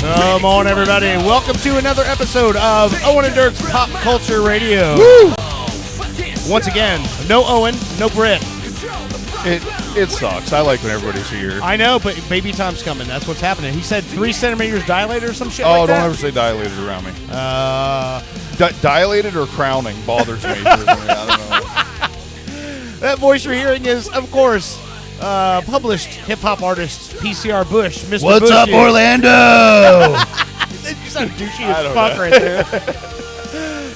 Come on, everybody. Welcome to another episode of Owen and Dirt's Pop Culture Radio. Woo! Once again, no Owen, no Brit. It sucks. I like when everybody's here. I know, but baby time's coming. That's what's happening. He said 3 centimeters dilated or some shit like that. Oh, don't ever say dilated around me. Dilated or crowning bothers me. I don't know. That voice you're hearing is, of course, published hip-hop artist PCR Bush, Mr. What's Bushey. up, Orlando? You sound douchey as fuck right there.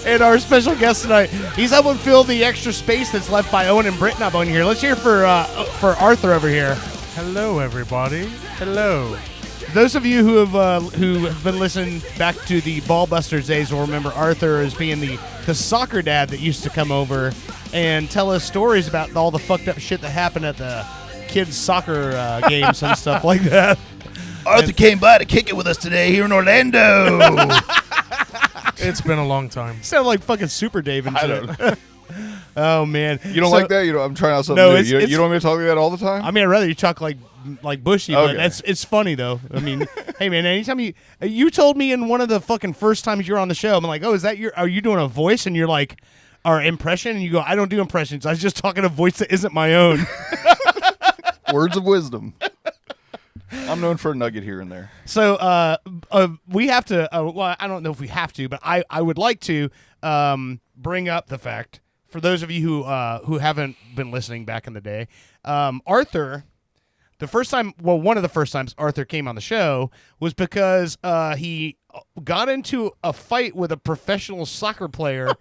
And our special guest tonight, he's helping fill the extra space that's left by Owen and Brit not being here. Let's hear for Arthur over here. Hello, everybody. Hello. Those of you who have been listening back to the Ballbusters days will remember Arthur as being the soccer dad that used to come over and tell us stories about all the fucked up shit that happened at the kids' soccer games and stuff like that. Arthur came by to kick it with us today here in Orlando. It's been a long time. Sound like fucking Super Dave and shit. I don't know. Oh, man. You don't like that? I'm trying out something No, new. it's- You don't want me to talk like that all the time? I mean, I'd rather you talk like Bushy, Okay. but it's funny, though. I mean, hey, man, anytime you told me in one of the fucking first times you were on the show, I'm like, oh, are you doing a voice? And you're like, our impression? And you go, I don't do impressions. I was just talking a voice that isn't my own. Words of wisdom. I'm known for a nugget here and there. So we have to, well, I don't know if we have to, but I would like to bring up the fact, for those of you who haven't been listening back in the day, Arthur, one of the first times Arthur came on the show was because he got into a fight with a professional soccer player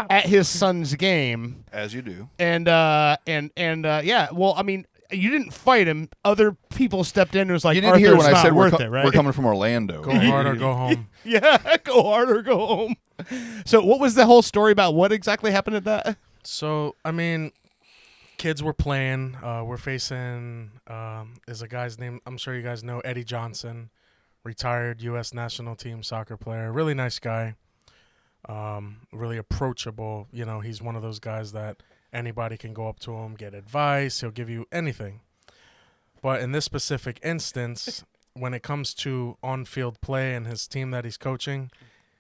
at his son's game. As you do. And yeah, well, I mean, you didn't fight him. Other people stepped in and was like, You didn't Arthur's hear when I not said worth it, right? we're coming from Orlando. Go hard or go home. Yeah, go hard or go home. So what was the whole story about? What exactly happened at that? So, I mean, kids were playing. We're facing, is a guy's name, I'm sure you guys know, Eddie Johnson, retired U.S. national team soccer player. Really nice guy. Really approachable. You know, he's one of those guys that anybody can go up to him, get advice. He'll give you anything. But in this specific instance, when it comes to on-field play and his team that he's coaching,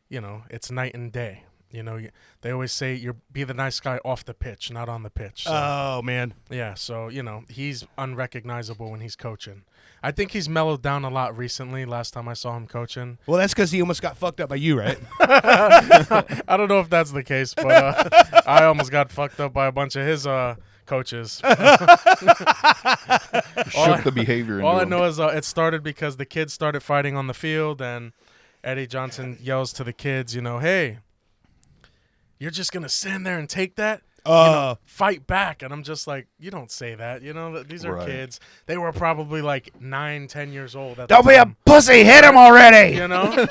you know, it's night and day. You know, they always say be the nice guy off the pitch, not on the pitch. So, Oh, man. yeah, so, you know, he's unrecognizable when he's coaching. I think he's mellowed down a lot recently, last time I saw him coaching. Well, that's because he almost got fucked up by you, right? I don't know if that's the case, but I almost got fucked up by a bunch of his coaches. Shook the behavior into All I him. know is it started because the kids started fighting on the field, and Eddie Johnson yells to the kids, you know, hey, you're just going to stand there and take that? Fight back. And I'm just like, you don't say that. You know, these are kids. They were probably like 9-10 years old. Don't be a pussy. Hit him already. You know?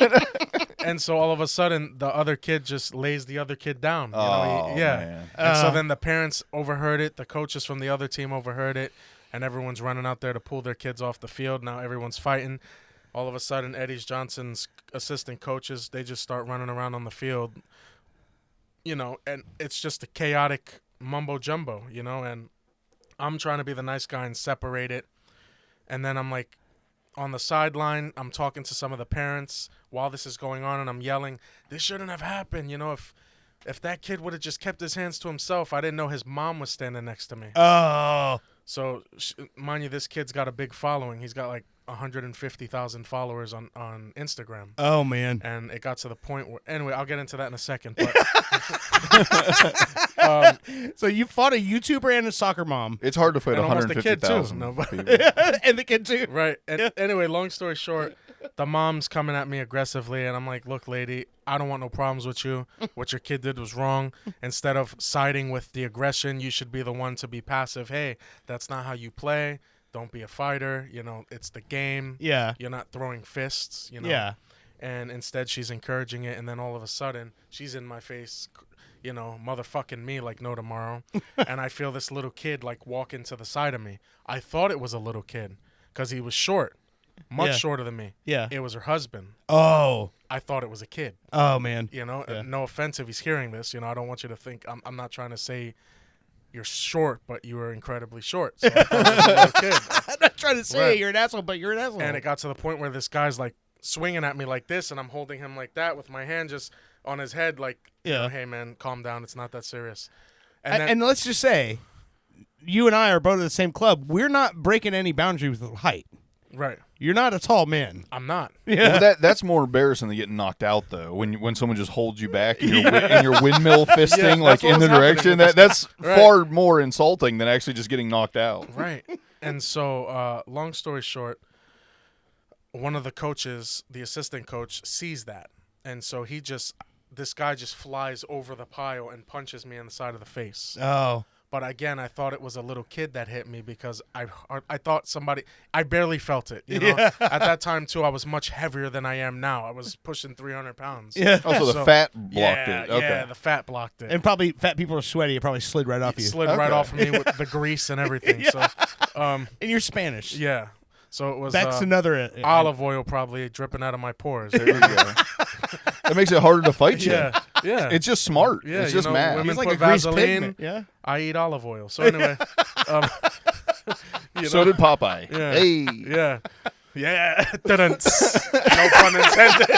And so all of a sudden, the other kid just lays the other kid down. You know? Yeah. Man. And so then the parents overheard it. The coaches from the other team overheard it. And everyone's running out there to pull their kids off the field. Now everyone's fighting. All of a sudden, Eddie Johnson's assistant coaches, they just start running around on the field. You know, and it's just a chaotic mumbo jumbo, you know, and I'm trying to be the nice guy and separate it. And then I'm like on the sideline, I'm talking to some of the parents while this is going on, and I'm yelling, this shouldn't have happened. You know, if that kid would have just kept his hands to himself, I didn't know his mom was standing next to me. Oh. So, mind you, this kid's got a big following. He's got like 150,000 followers on Instagram. Oh, man. And it got to the point where, anyway, I'll get into that in a second. But So you fought a YouTuber and a soccer mom. It's hard to fight And almost a kid, too. 150,000 No, but- people. And the kid, too. right. And anyway, long story short, the mom's coming at me aggressively, and I'm like, look, lady, I don't want no problems with you. What your kid did was wrong. Instead of siding with the aggression, you should be the one to be passive. Hey, that's not how you play. Don't be a fighter. You know, it's the game. Yeah. You're not throwing fists, you know. Yeah. and instead she's encouraging it, and then all of a sudden she's in my face, motherfucking me like no tomorrow. And I feel this little kid like walk into the side of me. I thought it was a little kid because he was short, much shorter than me. Yeah. It was her husband. Oh. I thought it was a kid. Oh, man. No offense if he's hearing this. I don't want you to think I'm not trying to say you're short, but you were incredibly short. So I thought it was a little kid. I'm not trying to say you're an asshole, but you're an asshole. And it got to the point where this guy's like swinging at me like this, and I'm holding him like that with my hand just on his head, like, hey man, calm down. It's not that serious. And let's just say, you and I are both at the same club. We're not breaking any boundary with height. Right. You're not a tall man. I'm not. Yeah. Well, that's more embarrassing than getting knocked out, though. When someone just holds you back and you're windmill fisting like in the direction, that's far more insulting than actually just getting knocked out. Right. And so, long story short, one of the coaches, the assistant coach, sees that, and so this guy just flies over the pile and punches me in the side of the face. Oh. But again, I thought it was a little kid that hit me because I thought I barely felt it. At that time, too, I was much heavier than I am now. I was pushing 300 pounds. Yeah. Also, the fat blocked it. Okay. Yeah, the fat blocked it. And probably fat people are sweaty. It probably slid right off you. Slid right off of me with the grease and everything. So, and you're Spanish. yeah. So it was That's another olive oil probably dripping out of my pores. There you go. That makes it harder to fight you. Yeah. It's just smart. Yeah, it's just math. women He's like put a grease Vaseline. pigment. Yeah. I eat olive oil. So anyway, So did Popeye. Yeah. Hey. Yeah. Yeah. Dun-dun. No pun intended.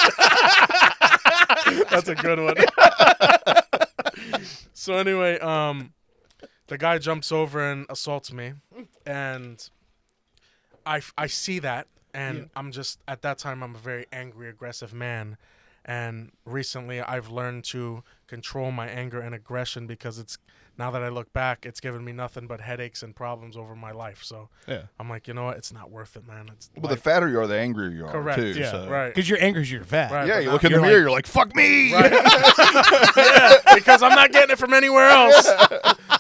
That's a good one. So anyway, the guy jumps over and assaults me, and I see that, and I'm just, at that time, I'm a very angry, aggressive man. And recently I've learned to control my anger and aggression because now that I look back, it's given me nothing but headaches and problems over my life. So I'm like, you know what? It's not worth it, man. Well, the fatter you are, the angrier you are, correct. too. Yeah, so. right. Because your anger's your fat. Right, Yeah, you look in the mirror, you're like, fuck me! Right. Yeah, because I'm not getting it from anywhere else.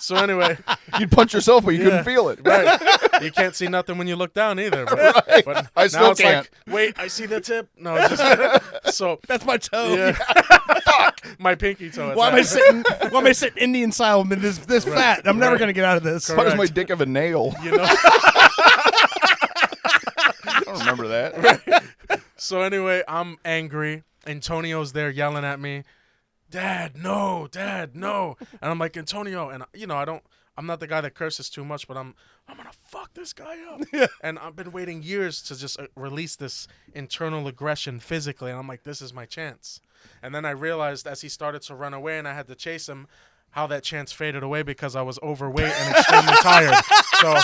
So anyway. You'd punch yourself, but you couldn't feel it. Right. You can't see nothing when you look down either. But, but I now still it's can't. like, wait, I see the tip? No, it's just... So... That's my toe. Yeah. Fuck! My pinky toe. Why am I sitting Indian style with this fat? I'm never gonna get out of this. Why does my dick have a nail? You know? I don't remember that. So anyway, I'm angry. Antonio's there yelling at me, Dad, no. And I'm like, Antonio, and I'm not the guy that curses too much, but I'm gonna fuck this guy up. Yeah. And I've been waiting years to just release this internal aggression physically, and I'm like, this is my chance. And then I realized as he started to run away and I had to chase him, how that chance faded away because I was overweight and extremely tired. So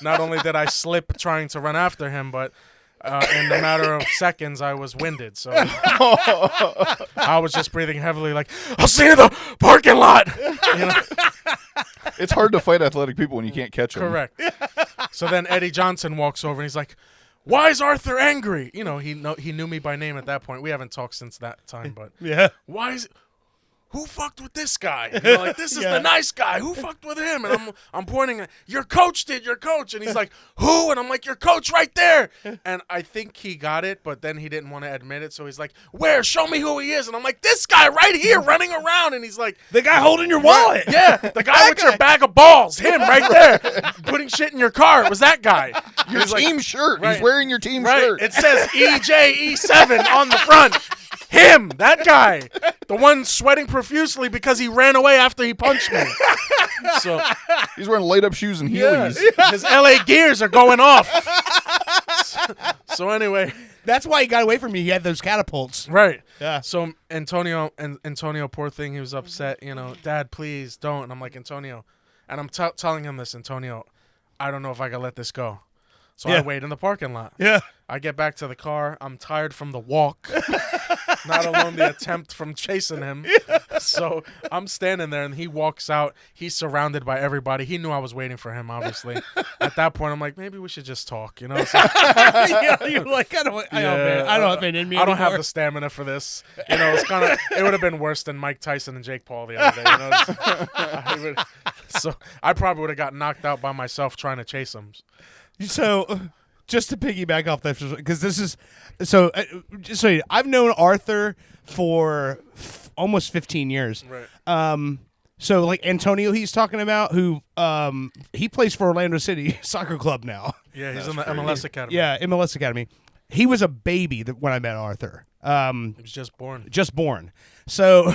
not only did I slip trying to run after him, but in a matter of seconds, I was winded. So I was just breathing heavily like, I'll see you in the parking lot. It's hard to fight athletic people when you can't catch them. Correct. So then Eddie Johnson walks over and he's like, why is Arthur angry? He knew me by name at that point. We haven't talked since that time, but why is who fucked with this guy? This is the nice guy. Who fucked with him? And I'm pointing at, your coach did, your coach. And he's like, who? And I'm like, your coach right there. And I think he got it, but then he didn't want to admit it. So he's like, where? Show me who he is. And I'm like, this guy right here running around. And he's like, the guy holding your wallet. Yeah, the guy with your bag of balls. Him right there. Putting shit in your car. It was that guy. Your team shirt. Right. He's wearing your team Right. shirt. It says EJE7 on the front. Him, that guy. The one sweating profusely because he ran away after he punched me. So he's wearing laid-up shoes and Heelys. His LA gears are going off. So anyway. That's why he got away from you. He had those catapults. Right. Yeah. So Antonio, poor thing, he was upset. Dad, please don't. And I'm like, Antonio. And I'm telling him this, Antonio, I don't know if I can let this go. So I wait in the parking lot. Yeah. I get back to the car. I'm tired from the walk, not alone the attempt from chasing him. Yeah. So I'm standing there, and he walks out. He's surrounded by everybody. He knew I was waiting for him, obviously. At that point, I'm like, maybe we should just talk, So, you're like, I don't have it in me I don't have anymore. the stamina for this. It's kind of. It would have been worse than Mike Tyson and Jake Paul the other day. So I probably would have got knocked out by myself trying to chase him. So just to piggyback off that, because this is so. Just so I've known Arthur for almost 15 years. Right. So like Antonio, he's talking about, who he plays for Orlando City Soccer Club now. Yeah, he's in the MLS Academy. Yeah, MLS Academy. He was a baby when I met Arthur. He was just born. Just born. So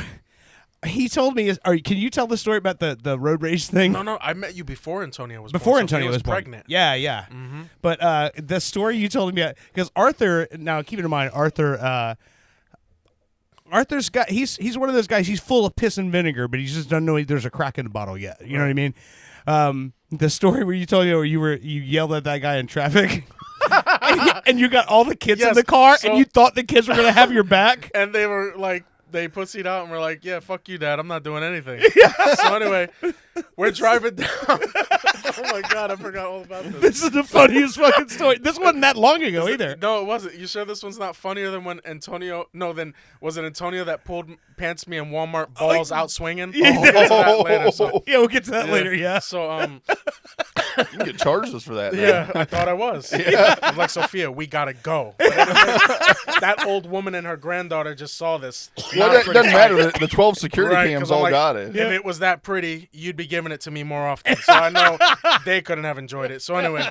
he told me, can you tell the story about the road race thing? No, I met you before Antonio was born. Before So Antonio he was born. pregnant. Yeah. Mm-hmm. But the story you told me, because Arthur, now keep in mind, Arthur's got, he's one of those guys, he's full of piss and vinegar, but he just doesn't know there's a crack in the bottle yet. You know what I mean? The story where you told me where you yelled at that guy in traffic. and you got all the kids in the car, and you thought the kids were going to have your back. And they were like, they pussied out and were like, yeah, fuck you, Dad. I'm not doing anything. So anyway, we're driving down. Oh, my God. I forgot all about this. This is the funniest fucking story. This wasn't that long ago either. No, it wasn't. You sure this one's not funnier than when Antonio – no, then was it Antonio that pulled pants me in Walmart, balls out swinging? Yeah. We'll get to that later. So. Yeah, we'll get to that later, yeah. So, You can get charges for that. yeah, I thought I was. Yeah. I was like, Sophia, we got to go. That old woman and her granddaughter just saw this. Well, that doesn't matter. The 12 security Right, cams 'cause I'm all like, got it. If it was that pretty, you'd be giving it to me more often. So I know they couldn't have enjoyed it. So anyway,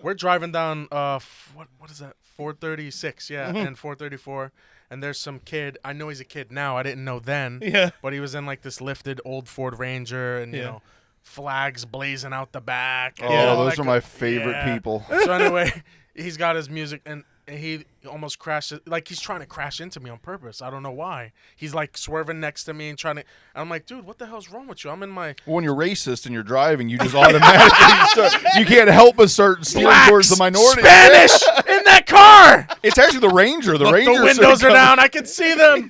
we're driving down what is that? 436, yeah, and 434. And there's some kid. I know he's a kid now. I didn't know then. Yeah. But he was in like this lifted old Ford Ranger, and you know, flags blazing out the back. Oh, all those that are my favorite people. So anyway, he's got his music, and he almost crashed. Like he's trying to crash into me on purpose. I don't know why. He's like swerving next to me and trying to. And I'm like, dude, what the hell's wrong with you? I'm in my. When you're racist and you're driving, you just automatically you can't help but start steering towards the minority. Spanish in that car. It's actually the Ranger. The Ranger. The windows are down. I can see them.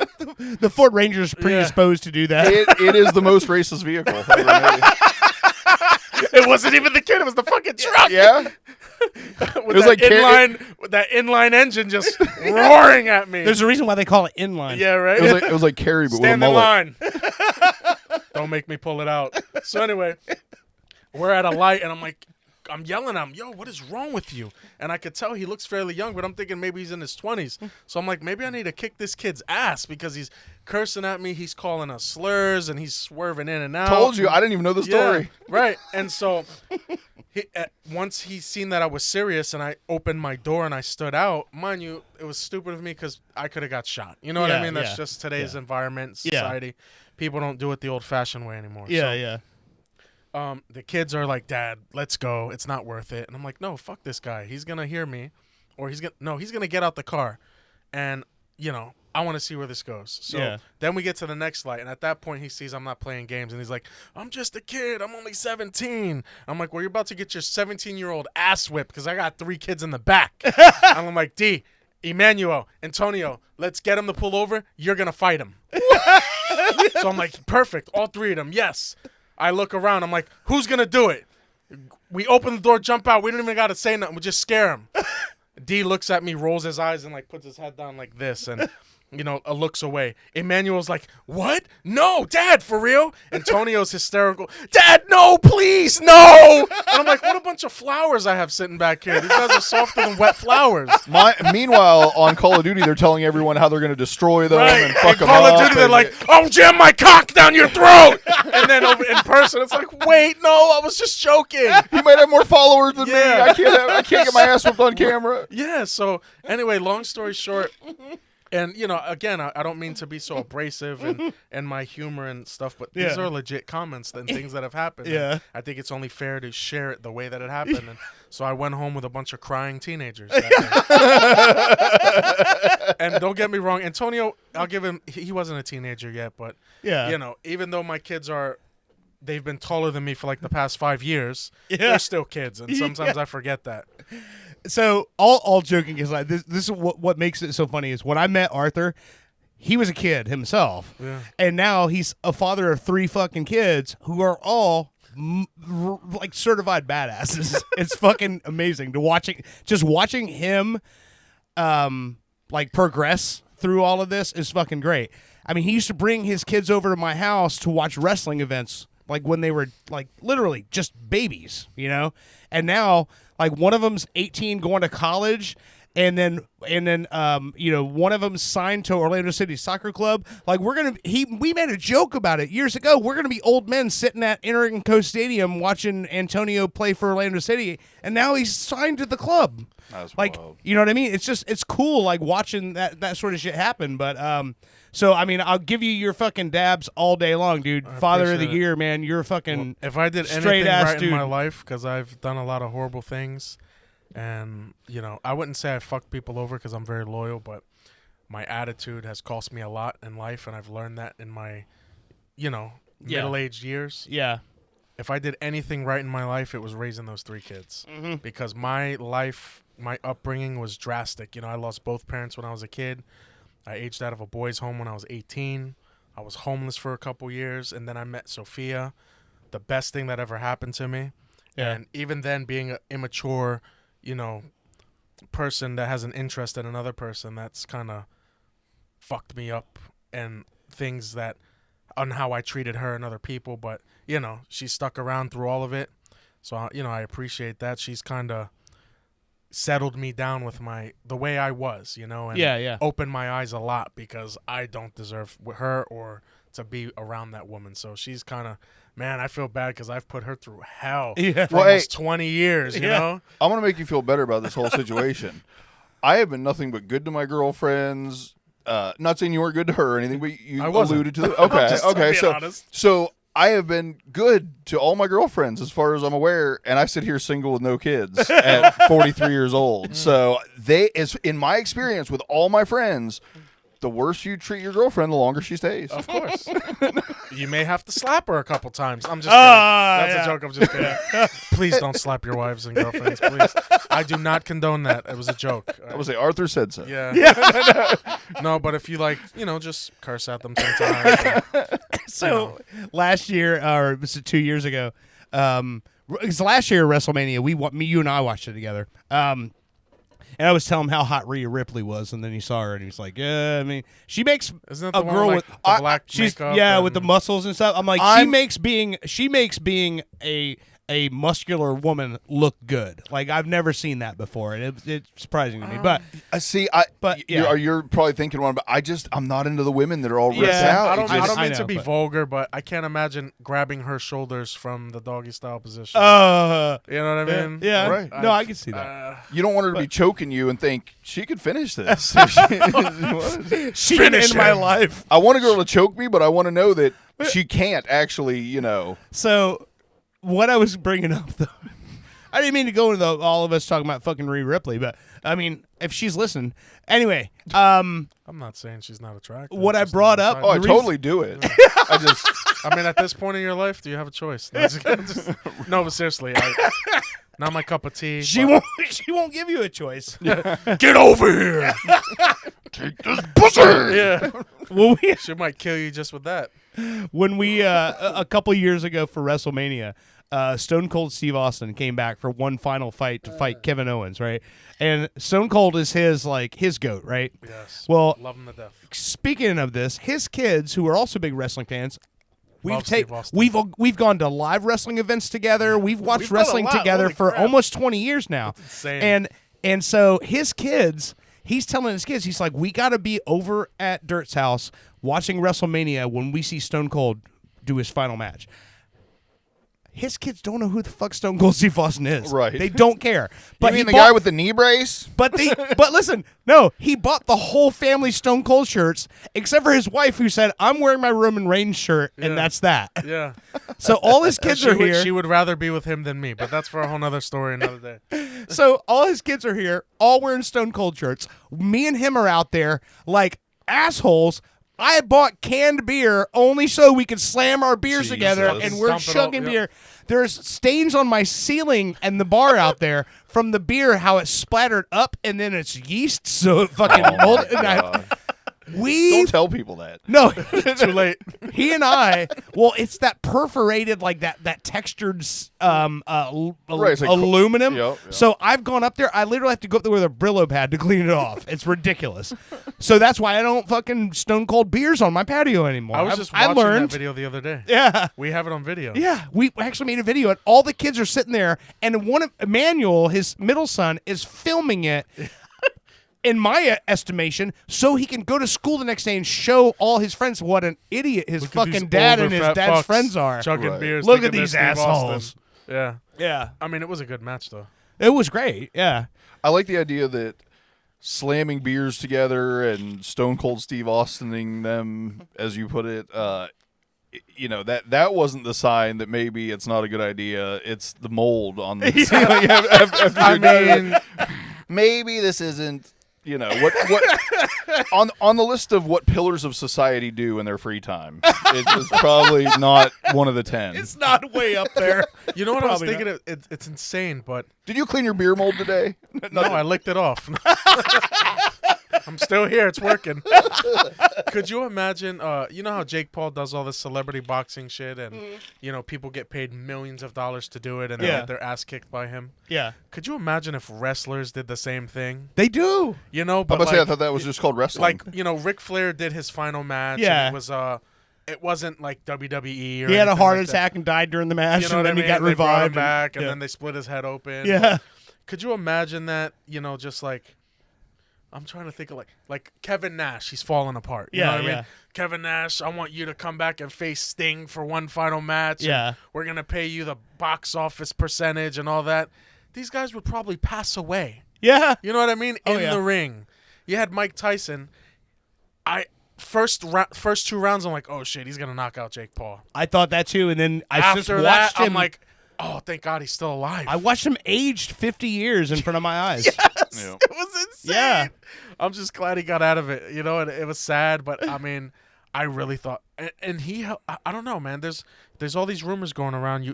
The Ford Ranger's predisposed to do that. It is the most racist vehicle ever made. It wasn't even the kid. It was the fucking truck. Yeah. It was like that inline engine just roaring at me. There's a reason why they call it inline. Yeah, right. It was like Carrie, but Stand with a in mullet. line. Don't make me pull it out. So anyway, we're at a light, and I'm yelling at him, yo, what is wrong with you? And I could tell he looks fairly young, but I'm thinking maybe he's in his 20s. So I'm like, maybe I need to kick this kid's ass because he's cursing at me. He's calling us slurs, and he's swerving in and out. Told you. I didn't even know the story. Yeah, right. And so once he seen that I was serious and I opened my door and I stood out, mind you, it was stupid of me because I could have got shot. You know what I mean? That's just today's environment, society. People don't do it the old-fashioned way anymore. Yeah. The kids are like, Dad, let's go. It's not worth it. And I'm like, no, fuck this guy. He's going to hear me. Or he's going to get out the car. And, you know, I want to see where this goes. So then we get to the next light. And at that point, he sees I'm not playing games. And he's like, I'm just a kid. I'm only 17. I'm like, well, you're about to get your 17-year-old ass whipped because I got 3 kids in the back. And I'm like, D, Emmanuel, Antonio, let's get him to pull over. You're going to fight him. So I'm like, perfect. All 3 of them. Yes. I look around. I'm like, who's going to do it? We open the door, jump out. We don't even got to say nothing. We just scare him. D looks at me, rolls his eyes, and, like, puts his head down like this and, you know, looks away. Emmanuel's like, what? No, Dad, for real? Antonio's hysterical. Dad, no, please, no. And I'm like, what a bunch of flowers I have sitting back here. These guys are softer than wet flowers. Meanwhile, on Call of Duty, they're telling everyone how they're going to destroy them and fuck them Call up. of Duty, they're like, I'll jam my cock down your throat. And then over in person, it's like, wait, no, I was just joking. He might have more followers than me. I can't get my ass whipped on camera. Yeah, so anyway, long story short, and, you know, again, I don't mean to be so abrasive and my humor and stuff, but these are legit comments and things that have happened. Yeah. And I think it's only fair to share it the way that it happened. And so I went home with a bunch of crying teenagers. And don't get me wrong, Antonio, I'll give him, he wasn't a teenager yet, but, you know, even though my kids they've been taller than me for like the past 5 years, they're still kids. And sometimes I forget that. So all joking aside, this is what makes it so funny is when I met Arthur, he was a kid himself, and now he's a father of 3 fucking kids who are all like certified badasses. It's fucking amazing to watching him, like progress through all of this is fucking great. I mean, he used to bring his kids over to my house to watch wrestling events like when they were like literally just babies, you know. And now like one of them's 18 going to college. And then, you know, one of them signed to Orlando City Soccer Club. Like we made a joke about it years ago. We're gonna be old men sitting at Interco Stadium watching Antonio play for Orlando City, and now he's signed to the club. That's like, wild. you know what I mean? It's cool, like watching that sort of shit happen. But so I mean, I'll give you your fucking dabs all day long, dude. Father of the Year, man. You're a fucking if I did straight anything ass right dude in my life, because I've done a lot of horrible things. And, you know, I wouldn't say I fucked people over because I'm very loyal, but my attitude has cost me a lot in life, and I've learned that in my, you know, middle-aged years. Yeah. If I did anything right in my life, it was raising those 3 kids. Mm-hmm. Because my life, my upbringing was drastic. You know, I lost both parents when I was a kid. I aged out of a boys' home when I was 18. I was homeless for a couple years, and then I met Sophia, the best thing that ever happened to me. Yeah. And even then, being an immature, you know, person that has an interest in another person, that's kind of fucked me up, and things that on how I treated her and other people. But, you know, she stuck around through all of it. So, you know, I appreciate that. She's kind of settled me down with the way I was, you know, and opened my eyes a lot, because I don't deserve her or to be around that woman. So she's kind of, man, I feel bad because I've put her through hell for almost 20 years, you know? I'm going to make you feel better about this whole situation. I have been nothing but good to my girlfriends. Not saying you weren't good to her or anything, but you alluded to the... Okay, so I have been good to all my girlfriends as far as I'm aware, and I sit here single with no kids at 43 years old. So in my experience with all my friends, the worse you treat your girlfriend, the longer she stays. Of course. You may have to slap her a couple times. I'm just kidding. That's a joke. I'm just kidding. Please don't slap your wives and girlfriends, please. I do not condone that. It was a joke. I would say Arthur said so. Yeah. No, but if you like, you know, just curse at them sometimes. So last year, or was it 2 years ago? It's last year at WrestleMania. You and I watched it together. And I was telling him how hot Rhea Ripley was, and then he saw her, and he's like, "Yeah, I mean, she makes Isn't that a the girl one, with like, the black she's makeup with the muscles and stuff." I'm like, she makes being a muscular woman look good. Like I've never seen that before, and it's surprising to me. But you're probably thinking one, but I'm not into the women that are all ripped out. I don't mean to be vulgar, but I can't imagine grabbing her shoulders from the doggy style position. You know what I mean? Yeah. Right. No, I can see that. You don't want her to be choking you and think she could finish this. She can end my life. I want a girl to choke me, but I want to know that she can't actually, you know. So, what I was bringing up, though, I didn't mean to go into all of us talking about fucking Rhea Ripley, but I mean, if she's listening, anyway. I'm not saying she's not attractive. What I brought up, I totally do it. I mean, at this point in your life, do you have a choice? No, but seriously, not my cup of tea. She won't give you a choice. Get over here. Take this pussy. Yeah. Well, She might kill you just with that. When we a couple years ago for WrestleMania, Stone Cold Steve Austin came back for one final fight to fight Kevin Owens, right? And Stone Cold is his goat, right? Yes. Well, love him to death. Speaking of this, his kids, who are also big wrestling fans, We've gone to live wrestling events together. We've watched We've done wrestling a lot. together Holy for crap. almost 20 years now. That's insane. And so his kids, he's telling his kids, he's like, we got to be over at Dirt's house watching WrestleMania when we see Stone Cold do his final match. His kids don't know who the fuck Stone Cold Steve Austin is. Right. They don't care. But you mean the guy with the knee brace? But listen, no, he bought the whole family Stone Cold shirts, except for his wife, who said, "I'm wearing my Roman Reigns shirt, and that's that." Yeah. So all his kids are here. She would rather be with him than me, but that's for a whole nother story another day. So all his kids are here, all wearing Stone Cold shirts. Me and him are out there like assholes. I bought canned beer only so we could slam our beers together, and we're Dump it all, chugging beer. There's stains on my ceiling and the bar out there from the beer, how it splattered up, and then it's yeast, so it fucking molded. Don't tell people that. No, Too late. he and I. Well, it's that perforated, like that textured It's like aluminum. Yep. So I've gone up there. I literally have to go up there with a Brillo pad to clean it off. It's ridiculous. So that's why I don't fucking stone cold beers on my patio anymore. I was just watching that video the other day. Yeah. We have it on video. Yeah, we actually made a video, and all the kids are sitting there, and Emmanuel, his middle son, is filming it. In my estimation, so he can go to school the next day and show all his friends what an idiot his fucking dad and his dad's friends are. Chugging beers. Look at these assholes. Yeah. Yeah. I mean, it was a good match, though. It was great. Yeah. I like the idea that slamming beers together and Stone Cold Steve Austining them, as you put it, that wasn't the sign that maybe it's not a good idea. It's the mold on this. Maybe this isn't. What on the list of what pillars of society do in their free time, it's probably not one of the 10. It's not way up there. You know what I was thinking? It's insane, but... Did you clean your beer mold today? No, I licked it off. I'm still here. It's working. Could you imagine, you know how Jake Paul does all this celebrity boxing shit and, people get paid millions of dollars to do it and they get their ass kicked by him? Yeah. Could you imagine if wrestlers did the same thing? They do. But I thought that was just called wrestling. Ric Flair did his final match. Yeah. And it wasn't like WWE or he had a heart like attack and died during the match, You know and then what I he got mean? They brought him revived. back, and then they split his head open. Yeah. Could you imagine that, just like... I'm trying to think of like Kevin Nash. He's falling apart. You know what I mean? Kevin Nash, I want you to come back and face Sting for one final match. Yeah. We're going to pay you the box office percentage and all that. These guys would probably pass away. You know what I mean? In the ring. You had Mike Tyson. First 2 rounds, I'm like, oh, shit, he's going to knock out Jake Paul. I thought that, too, and then I just After watched that, him. I'm like, oh, thank God he's still alive. I watched him aged 50 years in front of my eyes. It was insane. Yeah. I'm just glad he got out of it, and it was sad, but I mean, I really thought, and I don't know, man. There's all these rumors going around.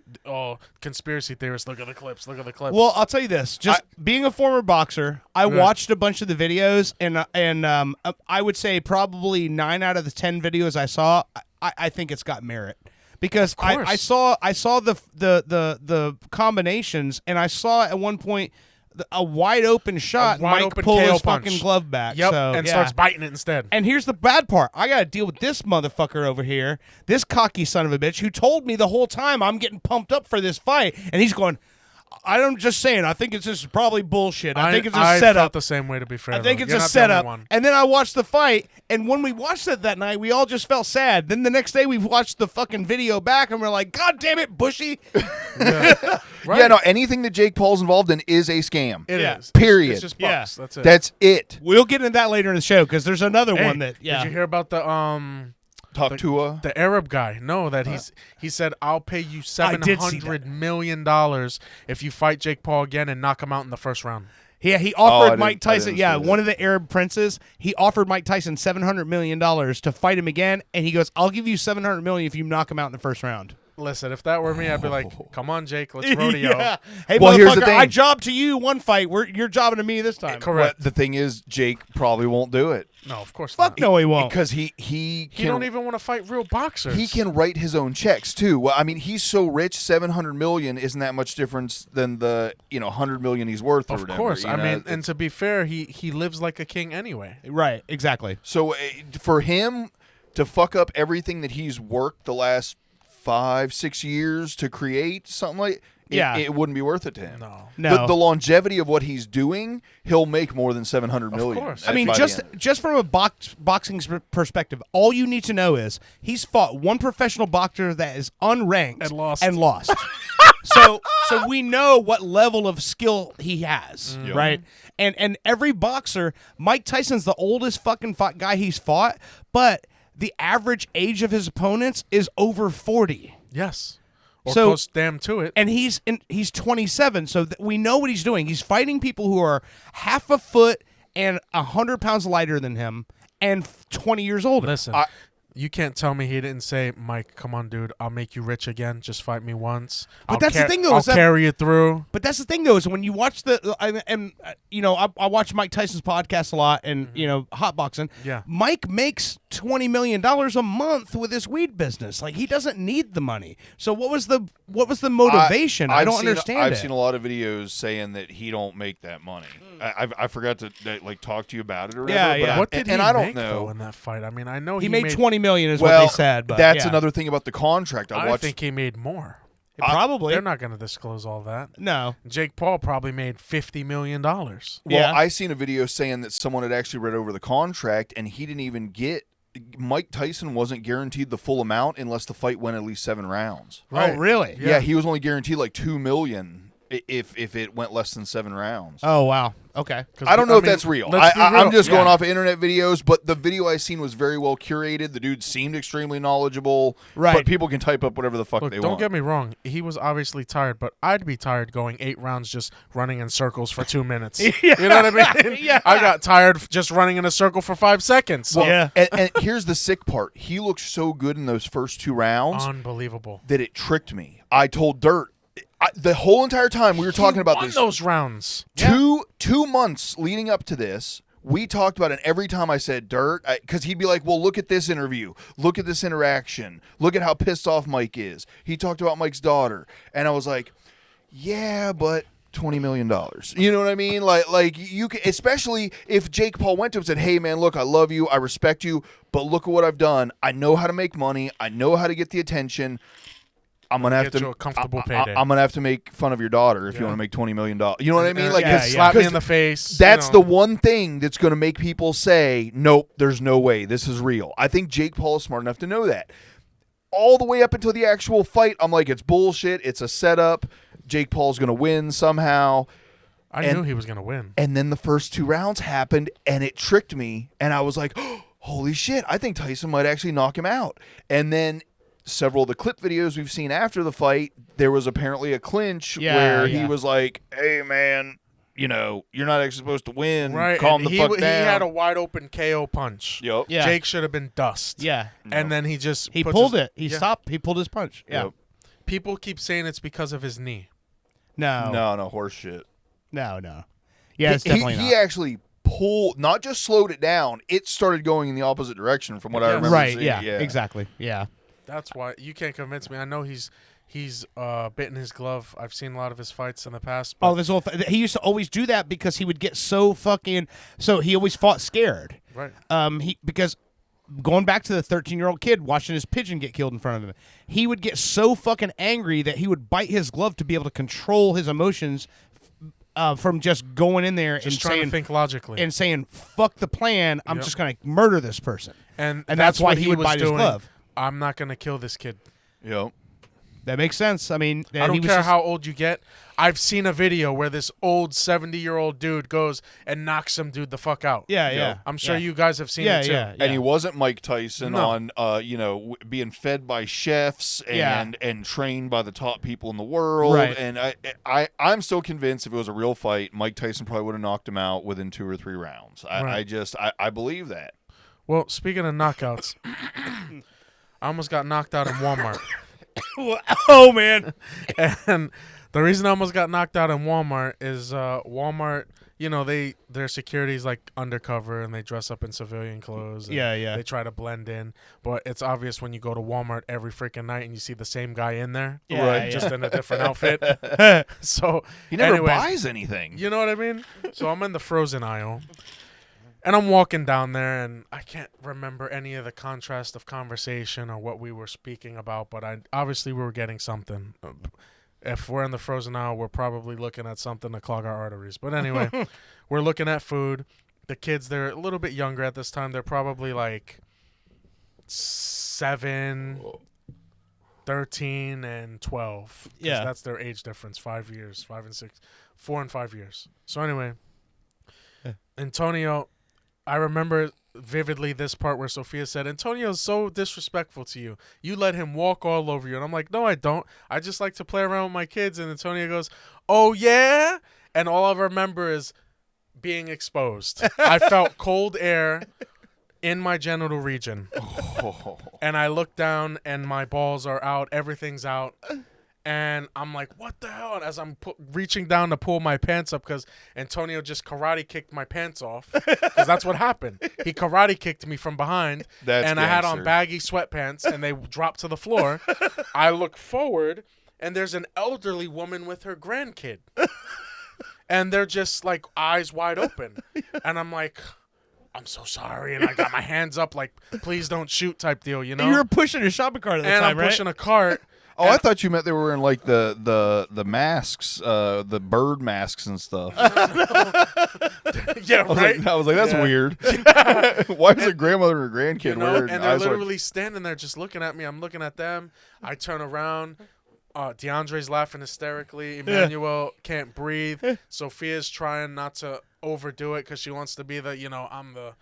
Conspiracy theorists. Look at the clips. Well, I'll tell you this. Just being a former boxer, I watched a bunch of the videos, and I would say probably 9 out of the 10 videos I saw, I think it's got merit. Because I saw the combinations, and I saw at one point a wide open shot. Mike pull his fucking glove back. Yep, so, and starts biting it instead. And here's the bad part. I got to deal with this motherfucker over here, this cocky son of a bitch, who told me the whole time I'm getting pumped up for this fight, and he's going, I'm just saying, I think it's just probably bullshit. I think it's a setup. I felt the same way, to be fair. I think it's a setup. And then I watched the fight, and when we watched it that night, we all just felt sad. Then the next day, we watched the fucking video back, and we're like, God damn it, Bushey. Right. Yeah, no, anything that Jake Paul's involved in is a scam. It is. Period. It's just bucks. That's it. That's it. We'll get into that later in the show, because there's another one that, Did you hear about the the Arab guy? No, that he said, I'll pay you $700 million if you fight Jake Paul again and knock him out in the first round. Yeah, he offered Mike Tyson. Yeah, one of the Arab princes. He offered Mike Tyson $700 million to fight him again, and he goes, "I'll give you $700 million if you knock him out in the first round." Listen, if that were me, I'd be like, "Come on, Jake, let's rodeo." Yeah. Hey, well, here's the motherfucker, thing. I jobbed to you one fight. You're jobbing to me this time. Correct. But the thing is, Jake probably won't do it. No, of course Fuck not. no, he won't. Because he don't even want to fight real boxers. He can write his own checks too. Well, I mean, he's so rich, $700 million isn't that much difference than the $100 million he's worth. Or of whatever, course. I mean, and to be fair, he lives like a king anyway. Right. Exactly. So for him to fuck up everything that he's worked the last 5-6 years to create something like. It wouldn't be worth it to him. No. The longevity of what he's doing, he'll make more than $700 million. Of course. I mean, just from a boxing perspective, all you need to know is he's fought one professional boxer that is unranked and lost. So we know what level of skill he has, right? And every boxer, Mike Tyson's the oldest fucking guy he's fought, but the average age of his opponents is over 40. Yes. Or so, close damn to it. And he's 27, so we know what he's doing. He's fighting people who are half a foot and 100 pounds lighter than him and 20 years older. Listen, You can't tell me he didn't say, Mike, come on, dude. I'll make you rich again. Just fight me once. But that's the thing, though. I'll carry you through. But that's the thing, though, is when you watch I watch Mike Tyson's podcast a lot and, hotboxing. Yeah. Mike makes $20 million a month with his weed business. Like, he doesn't need the money. So what was the motivation? I don't understand I've seen a lot of videos saying that he don't make that money. I forgot to talk to you about it or whatever. Yeah. What did he I don't make, know. though, in that fight? I mean, I know he made $20 million is what they said. But that's another thing about the contract. I think he made more. Probably. They're not going to disclose all that. No. Jake Paul probably made $50 million. Well, I seen a video saying that someone had actually read over the contract, and he didn't even get – Mike Tyson wasn't guaranteed the full amount unless the fight went at least 7 rounds. Right. Oh, really? Yeah, he was only guaranteed like $2 million if it went less than 7 rounds. Oh, wow. Okay. I don't know if that's real. I'm just going off of internet videos, but the video I seen was very well curated. The dude seemed extremely knowledgeable. Right. But people can type up whatever the fuck they want. Don't get me wrong. He was obviously tired, but I'd be tired going 8 rounds just running in circles for 2 minutes. You know what I mean? Yeah. I got tired just running in a circle for 5 seconds. Well, yeah. And here's the sick part. He looked so good in those first 2 rounds. Unbelievable. That it tricked me. I told Dirt. The whole entire time we were talking about this. Those rounds. Two months leading up to this, we talked about it. Every time I said Dirt, because he'd be like, well, look at this interview. Look at this interaction. Look at how pissed off Mike is. He talked about Mike's daughter. And I was like, yeah, but $20 million. You know what I mean? Like you can, especially if Jake Paul went to him and said, hey, man, look, I love you. I respect you. But look at what I've done. I know how to make money. I know how to get the attention. I'm gonna have to a comfortable payday. I'm gonna have to make fun of your daughter if you want to make $20 million. You know what I mean? Like, slap me in the face. That's the one thing that's gonna make people say, "Nope, there's no way this is real." I think Jake Paul is smart enough to know that. All the way up until the actual fight, I'm like, it's bullshit. It's a setup. Jake Paul's gonna win somehow. I knew he was gonna win. And then the first 2 rounds happened, and it tricked me. And I was like, oh, "Holy shit! I think Tyson might actually knock him out." And then several of the clip videos we've seen after the fight, there was apparently a clinch where he was like, hey, man, you're not actually supposed to win. Right. Calm the fuck down. He had a wide open KO punch. Yep. Yeah. Jake should have been dust. Yeah. And then he pulled it. He stopped. He pulled his punch. Yeah. Yep. People keep saying it's because of his knee. No, horse shit. No. Yeah, it's definitely not. He actually pulled, not just slowed it down, it started going in the opposite direction from what I remember right, seeing. yeah, exactly. Yeah. That's why you can't convince me. I know he's bitten his glove. I've seen a lot of his fights in the past. But He used to always do that because he would get so fucking. So he always fought scared. Right. Because going back to the 13-year-old kid watching his pigeon get killed in front of him, he would get so fucking angry that he would bite his glove to be able to control his emotions. From just going in there and trying saying, to think logically and saying, "Fuck the plan! I'm just gonna murder this person." And that's why he would bite his glove. I'm not gonna kill this kid. Yep. That makes sense. I mean, I don't care how old you get. I've seen a video where this old 70-year-old dude goes and knocks some dude the fuck out. Yeah. I'm sure you guys have seen it too. Yeah. And he wasn't Mike Tyson on, being fed by chefs and trained by the top people in the world. Right. And I'm still convinced if it was a real fight, Mike Tyson probably would have knocked him out within 2 or 3 rounds. I believe that. Well, speaking of knockouts, I almost got knocked out in Walmart. Oh man! And the reason I almost got knocked out in Walmart is Walmart. Their security's like undercover and they dress up in civilian clothes. And Yeah. They try to blend in, but it's obvious when you go to Walmart every freaking night and you see the same guy in there, just in a different outfit. So he never buys anything. You know what I mean? So I'm in the frozen aisle. And I'm walking down there, and I can't remember any of the contrast of conversation or what we were speaking about, but obviously we were getting something. If we're in the frozen aisle, we're probably looking at something to clog our arteries. But anyway, we're looking at food. The kids, they're a little bit younger at this time. They're probably like 7, 13, and 12. Yeah. That's their age difference, 5 years, 5 and 6, 4 and 5 years. So anyway, Antonio... I remember vividly this part where Sophia said, Antonio's so disrespectful to you. You let him walk all over you. And I'm like, no, I don't. I just like to play around with my kids. And Antonio goes, oh, yeah? And all I remember is being exposed. I felt cold air in my genital region. And I look down, and my balls are out. Everything's out. And I'm like, what the hell? And as I'm reaching down to pull my pants up, because Antonio just karate kicked my pants off, because that's what happened. He karate kicked me from behind, and I had on baggy sweatpants, and they dropped to the floor. I look forward, and there's an elderly woman with her grandkid. And they're just like eyes wide open. And I'm like, I'm so sorry. And I got my hands up like, please don't shoot type deal, you know? You were pushing a shopping cart at the time, right? And I'm pushing a cart. Oh, I thought you meant they were wearing like the masks, the bird masks and stuff. Yeah, right. I was like, that's weird. Why is a grandmother and a grandkid wearing? And they're literally standing there just looking at me. I'm looking at them. I turn around. DeAndre's laughing hysterically. Emmanuel can't breathe. Sophia's trying not to overdo it because she wants to be the, I'm the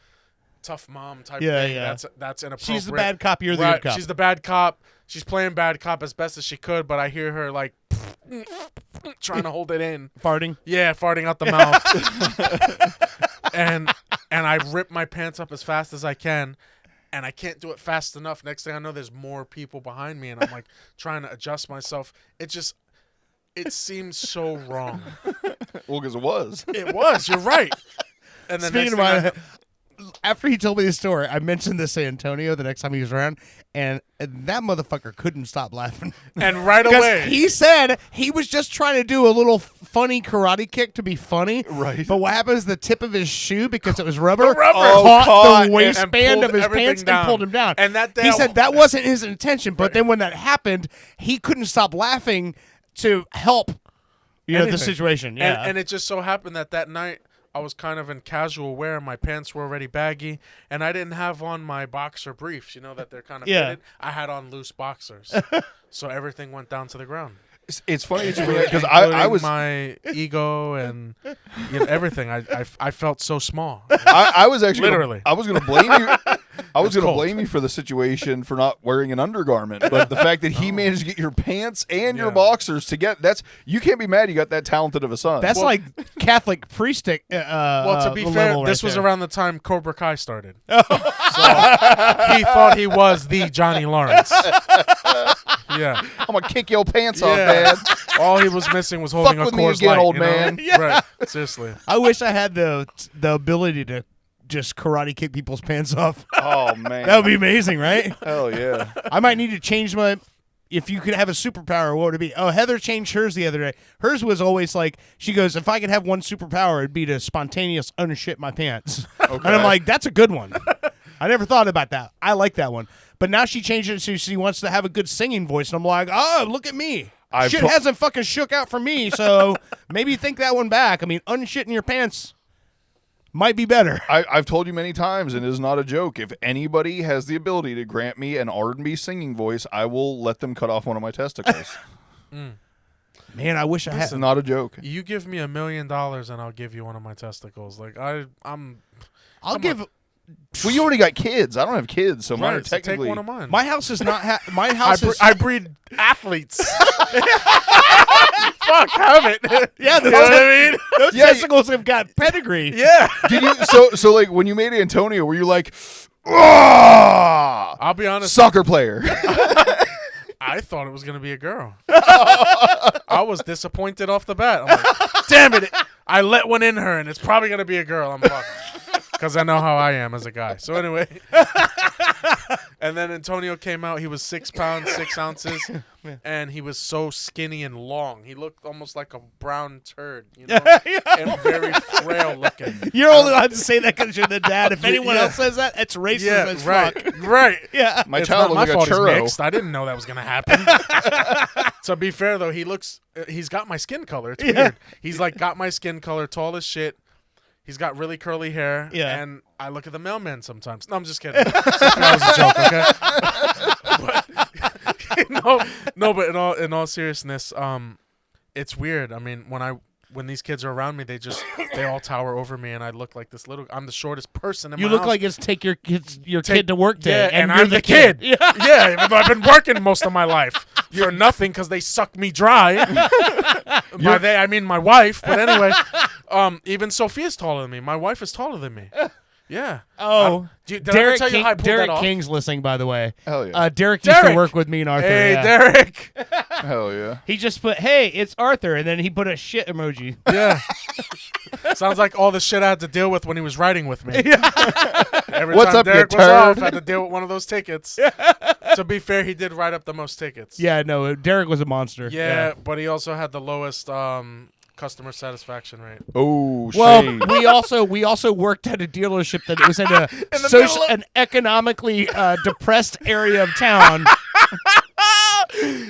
tough mom type thing. Yeah. That's inappropriate. She's the bad cop. You're the good cop. She's the bad cop. She's playing bad cop as best as she could, but I hear her like trying to hold it in. Farting? Yeah, farting out the mouth. and I rip my pants up as fast as I can, and I can't do it fast enough. Next thing I know, there's more people behind me, and I'm like trying to adjust myself. It seems so wrong. Well, because it was. It was. You're right. And then Speaking of after he told me this story, I mentioned this to Antonio the next time he was around, and that motherfucker couldn't stop laughing. And right away, he said he was just trying to do a little funny karate kick to be funny. Right. But what happened is the tip of his shoe, because it was rubber, caught the waistband of his pants down. and pulled him down. And that day he said that wasn't his intention, but then when that happened, he couldn't stop laughing to help the situation. Yeah. And it just so happened that night, I was kind of in casual wear. My pants were already baggy, and I didn't have on my boxer briefs, that they're kind of fitted. I had on loose boxers. So everything went down to the ground. It's funny because I was my ego and everything. I felt so small. I was actually literally. I was going to blame you. I was going to blame you for the situation for not wearing an undergarment, but the fact that he managed to get your pants and your boxers you can't be mad. You got that talented of a son. That's like Catholic priest. To be fair, this was around the time Cobra Kai started. So he thought he was the Johnny Lawrence. Yeah, I'm gonna kick your pants off, Dad. All he was missing was holding a Coors Light, old man. Yeah. Right, seriously. I wish I had the ability to just karate kick people's pants off. Oh man, that would be amazing, right? Hell yeah. I might need to change my. If you could have a superpower, what would it be? Oh, Heather changed hers the other day. Hers was always like, she goes, if I could have one superpower, it'd be to spontaneous unshit my pants. Okay. And I'm like, that's a good one. I never thought about that. I like that one. But now she changed it so she wants to have a good singing voice. And I'm like, oh, look at me. Shit hasn't fucking shook out for me, so maybe think that one back. I mean, unshitting your pants might be better. I've told you many times, and it is not a joke. If anybody has the ability to grant me an R&B singing voice, I will let them cut off one of my testicles. Man, I wish I had. It's not a joke. You give me $1 million, and I'll give you one of my testicles. Like I'll give. Well, you already got kids. I don't have kids, so mine are technically. Take one of mine. My house is not. My house is. I breed athletes. Fuck, have it. Yeah, you know what I mean? Those testicles have got pedigree. Yeah. Did you? So like when you made Antonio, were you like, I'll be honest. Soccer player. I thought it was gonna be a girl. I was disappointed off the bat. I'm like, damn it! I let one in her, and it's probably gonna be a girl. I'm fucked. Because I know how I am as a guy. So anyway. And then Antonio came out. He was 6 pounds, 6 ounces. And he was so skinny and long. He looked almost like a brown turd, and very frail looking. You're only allowed to say that because you're the dad. If anyone else says that, it's racist as fuck. Right. Yeah. My child looks like a churro. Mixed. I didn't know that was going to happen. To be fair, though, he's got my skin color. It's weird. He's like got my skin color, tall as shit. He's got really curly hair, and I look at the mailman sometimes. No, I'm just kidding. That was a joke, okay? But in all seriousness, it's weird. I mean, when these kids are around me, they all tower over me, and I look like this little. I'm the shortest person in my house. You look like it's take your kid to work day, and I'm the kid. Yeah, I've been working most of my life for nothing because they suck me dry. I mean my wife, but anyway. Even Sophia's taller than me. My wife is taller than me. Yeah. Oh, did I ever tell you how I pulled Derek that off? King's listening, by the way. Hell yeah. Derek used to work with me and Arthur. Hey, yeah. Derek. Hell yeah. He just put, "Hey, it's Arthur," and then he put a shit emoji. Yeah. Sounds like all the shit I had to deal with when he was riding with me. Every What's time up, you Derek was turd? off, I had to deal with one of those tickets. To be fair, he did write up the most tickets. Yeah, no, Derek was a monster. Yeah, but he also had the lowest customer satisfaction rate. Oh, Well, shame. we also worked at a dealership that was in an economically depressed area of town.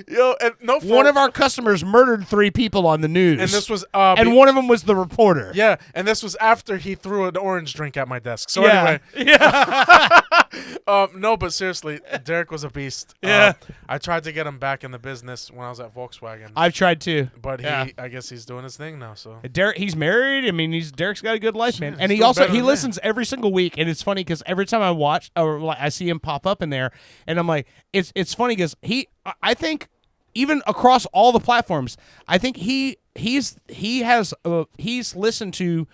Yo, and One of our customers murdered 3 people on the news, and this was and one of them was the reporter. yeah, and this was after he threw an orange drink at my desk. So Yeah. anyway, no, but seriously, Derek was a beast. Yeah. I tried to get him back in the business when I was at Volkswagen, I've tried too. but yeah. I guess he's doing his thing now. So Derek, he's married. I mean, Derek's got a good life, man. Shit, And he's he doing better he than listens every single week, and it's funny because every time I watch or like, I see him pop up in there, and I'm like, it's funny because I think even across all the platforms, I think he's listened to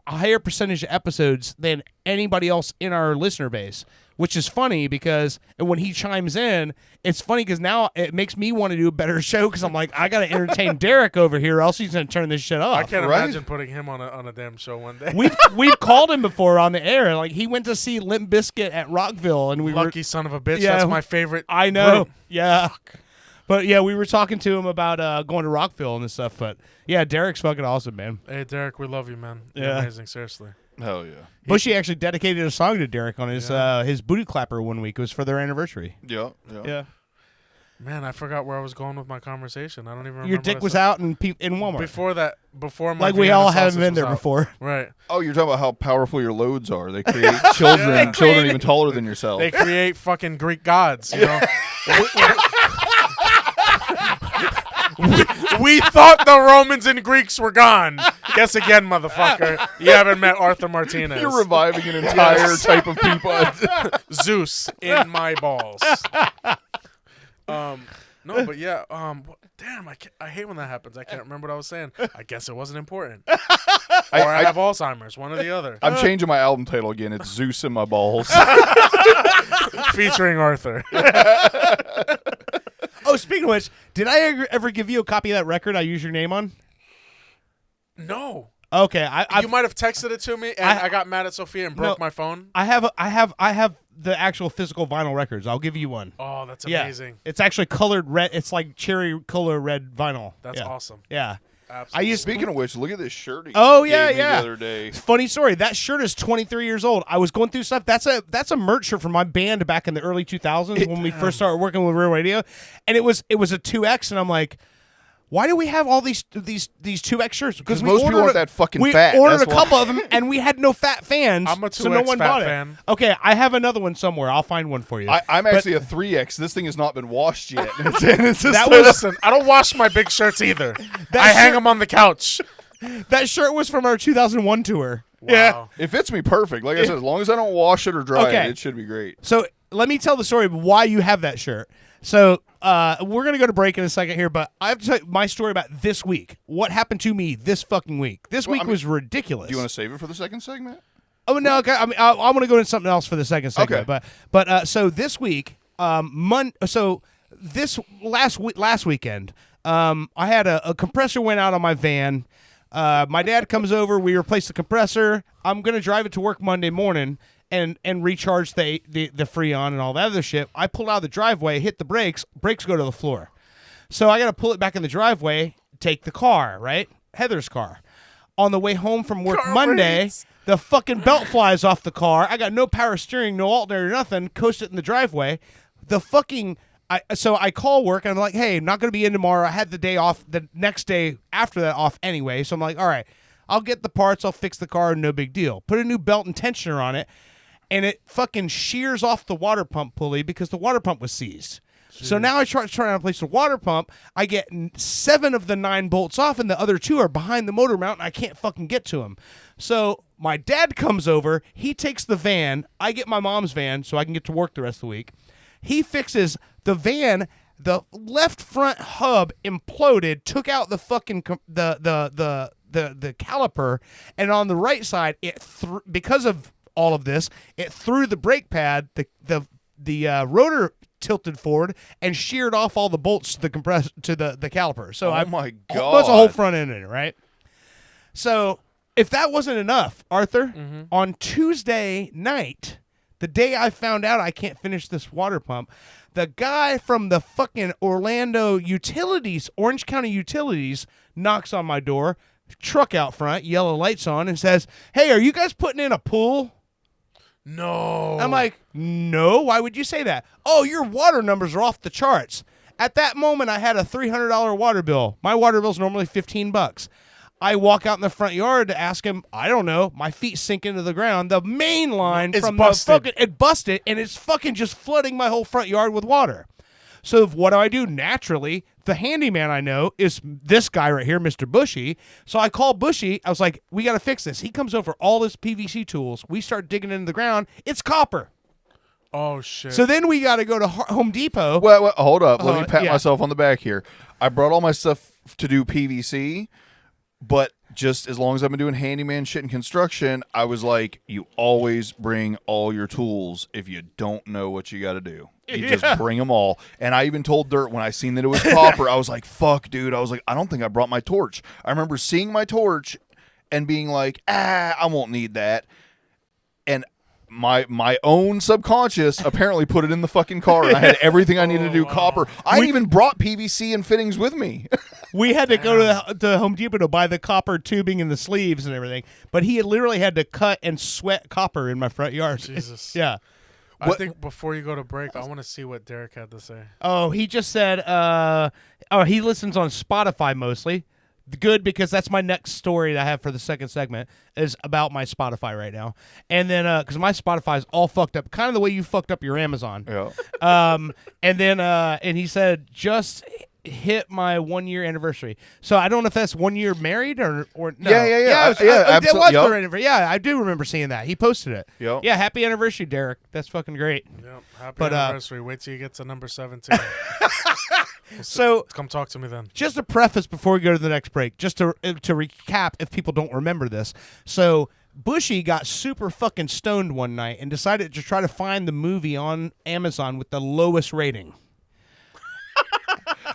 a higher percentage of episodes than anybody else in our listener base, which is funny because when he chimes in, it's funny because now it makes me want to do a better show because I'm like, I got to entertain Derek over here, or else he's going to turn this shit off. I can't right? imagine putting him on a damn show one day. We've called him before on the air. Like he went to see Limp Bizkit at Rockville, and we Lucky son of a bitch. Yeah, That's my favorite. I know. group. Yeah. But yeah, we were talking to him about going to Rockville and stuff. But yeah, Derek's fucking awesome, man. Hey, Derek, we love you, man. You're Yeah. amazing. Seriously. Hell yeah. Bushy actually dedicated a song to Derek on his booty clapper one week. It was for their anniversary. Yeah. Yeah. Man, I forgot where I was going with my conversation. I don't even remember. Your dick what I was said. out in Walmart. Before my Like we Vienna all haven't sausage been was there out. before. Right. Oh, you're talking about how powerful your loads are. They create children even taller than yourself. They create fucking Greek gods, you know. we thought the Romans and Greeks were gone. Guess again, motherfucker. You haven't met Arthur Martinez. You're reviving an entire type of people. Zeus in my balls. No, but yeah. Damn, I hate when that happens. I can't remember what I was saying. I guess it wasn't important. Or I have Alzheimer's. One or the other. I'm changing my album title again. It's Zeus in my balls. Featuring Arthur. Oh, speaking of which, did I ever give you a copy of that record I use your name on? No. Okay, You might have texted it to me, and I got mad at Sophia and broke my phone. I have the actual physical vinyl records. I'll give you one. Oh, that's Yeah. amazing. It's actually colored red. It's like cherry color red vinyl. That's Yeah. awesome. Yeah. Absolutely. Speaking of which, look at this shirt. He Oh gave yeah, me yeah. The other day. Funny story. That shirt is 23 years old. I was going through stuff. That's a merch shirt from my band back in the early 2000s when we first started working with Real Radio, and it was a 2X, and I'm like, why do we have all these 2X shirts? Because most people aren't that fucking we fat. ordered That's a couple of them, and we had no fat fans. I'm a so no 2X one fat bought fan. it. Okay, I have another one somewhere. I'll find one for you. I'm actually a 3X. This thing has not been washed yet. It's just Listen, I don't wash my big shirts either. I hang them on the couch. That shirt was from our 2001 tour. Wow. Yeah. It fits me perfect. Like I said, as long as I don't wash it or dry Okay. it, it should be great. So let me tell the story of why you have that shirt. So we're going to go to break in a second here, but I have to tell you my story about this week. What happened to me this fucking week? This week was ridiculous. Do you want to save it for the second segment? Oh, no. Okay. I mean, I want to go into something else for the second segment. Okay. But so this week, this last weekend, I had a compressor went out on my van. My dad comes over. We replace the compressor. I'm going to drive it to work Monday morning and recharge the Freon and all that other shit. I pull out of the driveway, hit the brakes go to the floor. So I got to pull it back in the driveway, take the car, right? Heather's car. On the way home from work Monday, the fucking belt flies off the car. I got no power steering, no alternator, nothing. Coast it in the driveway. So I call work and I'm like, hey, I'm not going to be in tomorrow. I had the day off, the next day after that off anyway. So I'm like, all right, I'll get the parts. I'll fix the car. No big deal. Put a new belt and tensioner on it. And it fucking shears off the water pump pulley because the water pump was seized. Jeez. So now I try to replace the water pump. I get 7 of the 9 bolts off, and the other 2 are behind the motor mount, and I can't fucking get to them. So my dad comes over. He takes the van. I get my mom's van so I can get to work the rest of the week. He fixes the van. The left front hub imploded, took out the fucking the caliper, and on the right side, because of all of this, it threw the brake pad, the rotor tilted forward and sheared off all the bolts to the the caliper. So my God. almost a whole front end in it, right? So if that wasn't enough, Arthur, on Tuesday night, the day I found out I can't finish this water pump, the guy from the fucking Orlando Utilities, Orange County Utilities, knocks on my door, truck out front, yellow lights on, and says, "Hey, are you guys putting in a pool?" No. I'm like, "No, why would you say that?" "Oh, your water numbers are off the charts." At that moment, I had a $300 water bill. My water bill's normally $15. I walk out in the front yard to ask him, I don't know, my feet sink into the ground. The main line It's from busted. the fucking, it busted, and it's fucking just flooding my whole front yard with water. So what do? Naturally, the handyman I know is this guy right here, Mr. Bushey. So I call Bushey. I was like, we got to fix this. He comes over all his PVC tools. We start digging into the ground. It's copper. Oh, shit. So then we got to go to Home Depot. Well, hold up. Let me pat yeah. myself on the back here. I brought all my stuff to do PVC, but just as long as I've been doing handyman shit and construction, I was like, you always bring all your tools if you don't know what you got to do. You just bring them all. And I even told Dirt when I seen that it was copper, I was like, fuck, dude. I was like, I don't think I brought my torch. I remember seeing my torch and being like, I won't need that. And my own subconscious apparently put it in the fucking car, and I had everything I needed to do copper. I even brought PVC and fittings with me. We had to go to Home Depot to buy the copper tubing and the sleeves and everything, but he had literally had to cut and sweat copper in my front yard. Jesus. Yeah. I think before you go to break, I want to see what Derek had to say. Oh, he just said, he listens on Spotify mostly. Good, because that's my next story that I have for the second segment is about my Spotify right now. And then, because my Spotify is all fucked up, kind of the way you fucked up your Amazon. Yeah. And then, and he said, just hit my 1 year anniversary. So I don't know if that's 1 year married or no. Yeah. It was Absolutely. their anniversary. Yeah, I do remember seeing that. He posted it. Yep. Yeah, happy anniversary, Derek. That's fucking great. Yep. Happy anniversary. Wait till you get to number 17. So come talk to me then. Just a preface before we go to the next break, just to recap if people don't remember this. So Bushey got super fucking stoned one night and decided to try to find the movie on Amazon with the lowest rating.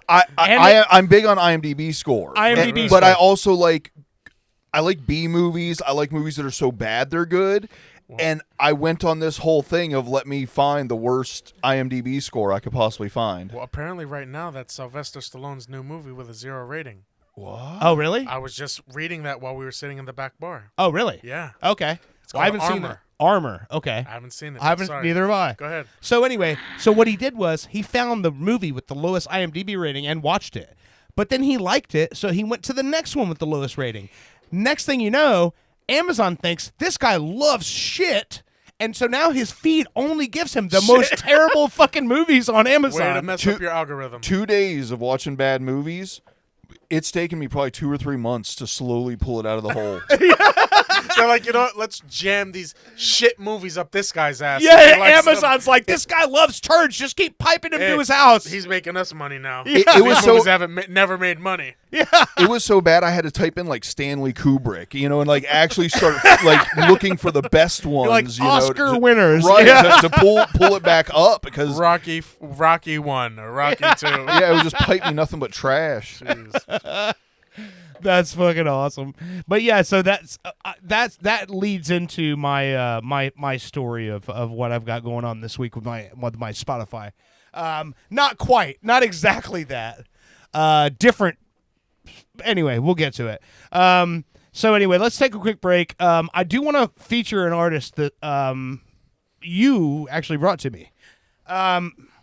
I'm big on IMDb score. IMDb but score. I also like B movies. I like movies that are so bad they're good. And I went on this whole thing of let me find the worst IMDb score I could possibly find. Well, apparently right now that's Sylvester Stallone's new movie with a 0 rating. What? Oh, really? I was just reading that while we were sitting in the back bar. Oh, really? Yeah. Okay. It's I called haven't seen Armor. that. Armor. Okay. I haven't seen it. I haven't. Sorry. Neither have I. Go ahead. So anyway, what he did was he found the movie with the lowest IMDb rating and watched it. But then he liked it, so he went to the next one with the lowest rating. Next thing you know, Amazon thinks this guy loves shit, and so now his feed only gives him the most terrible fucking movies on Amazon. Way to mess up your algorithm. 2 days of watching bad movies. It's taken me probably 2 or 3 months to slowly pull it out of the hole. They're like, you know what? Let's jam these shit movies up this guy's ass. Yeah, Amazon's like, this guy loves turds. Just keep piping him to his house. He's making us money now. It was These movies haven't never made money. It was so bad I had to type in like Stanley Kubrick, and like actually start like looking for the best ones, like Oscar winners, right? To pull it back up because Rocky 1 or Rocky 2. Yeah, it was just pipe me nothing but trash. Jeez. That's fucking awesome. But yeah, so that leads into my my story of what I've got going on this week with my Spotify. Not quite, not exactly that. Different. Anyway, we'll get to it. So anyway, let's take a quick break. I do want to feature an artist that you actually brought to me.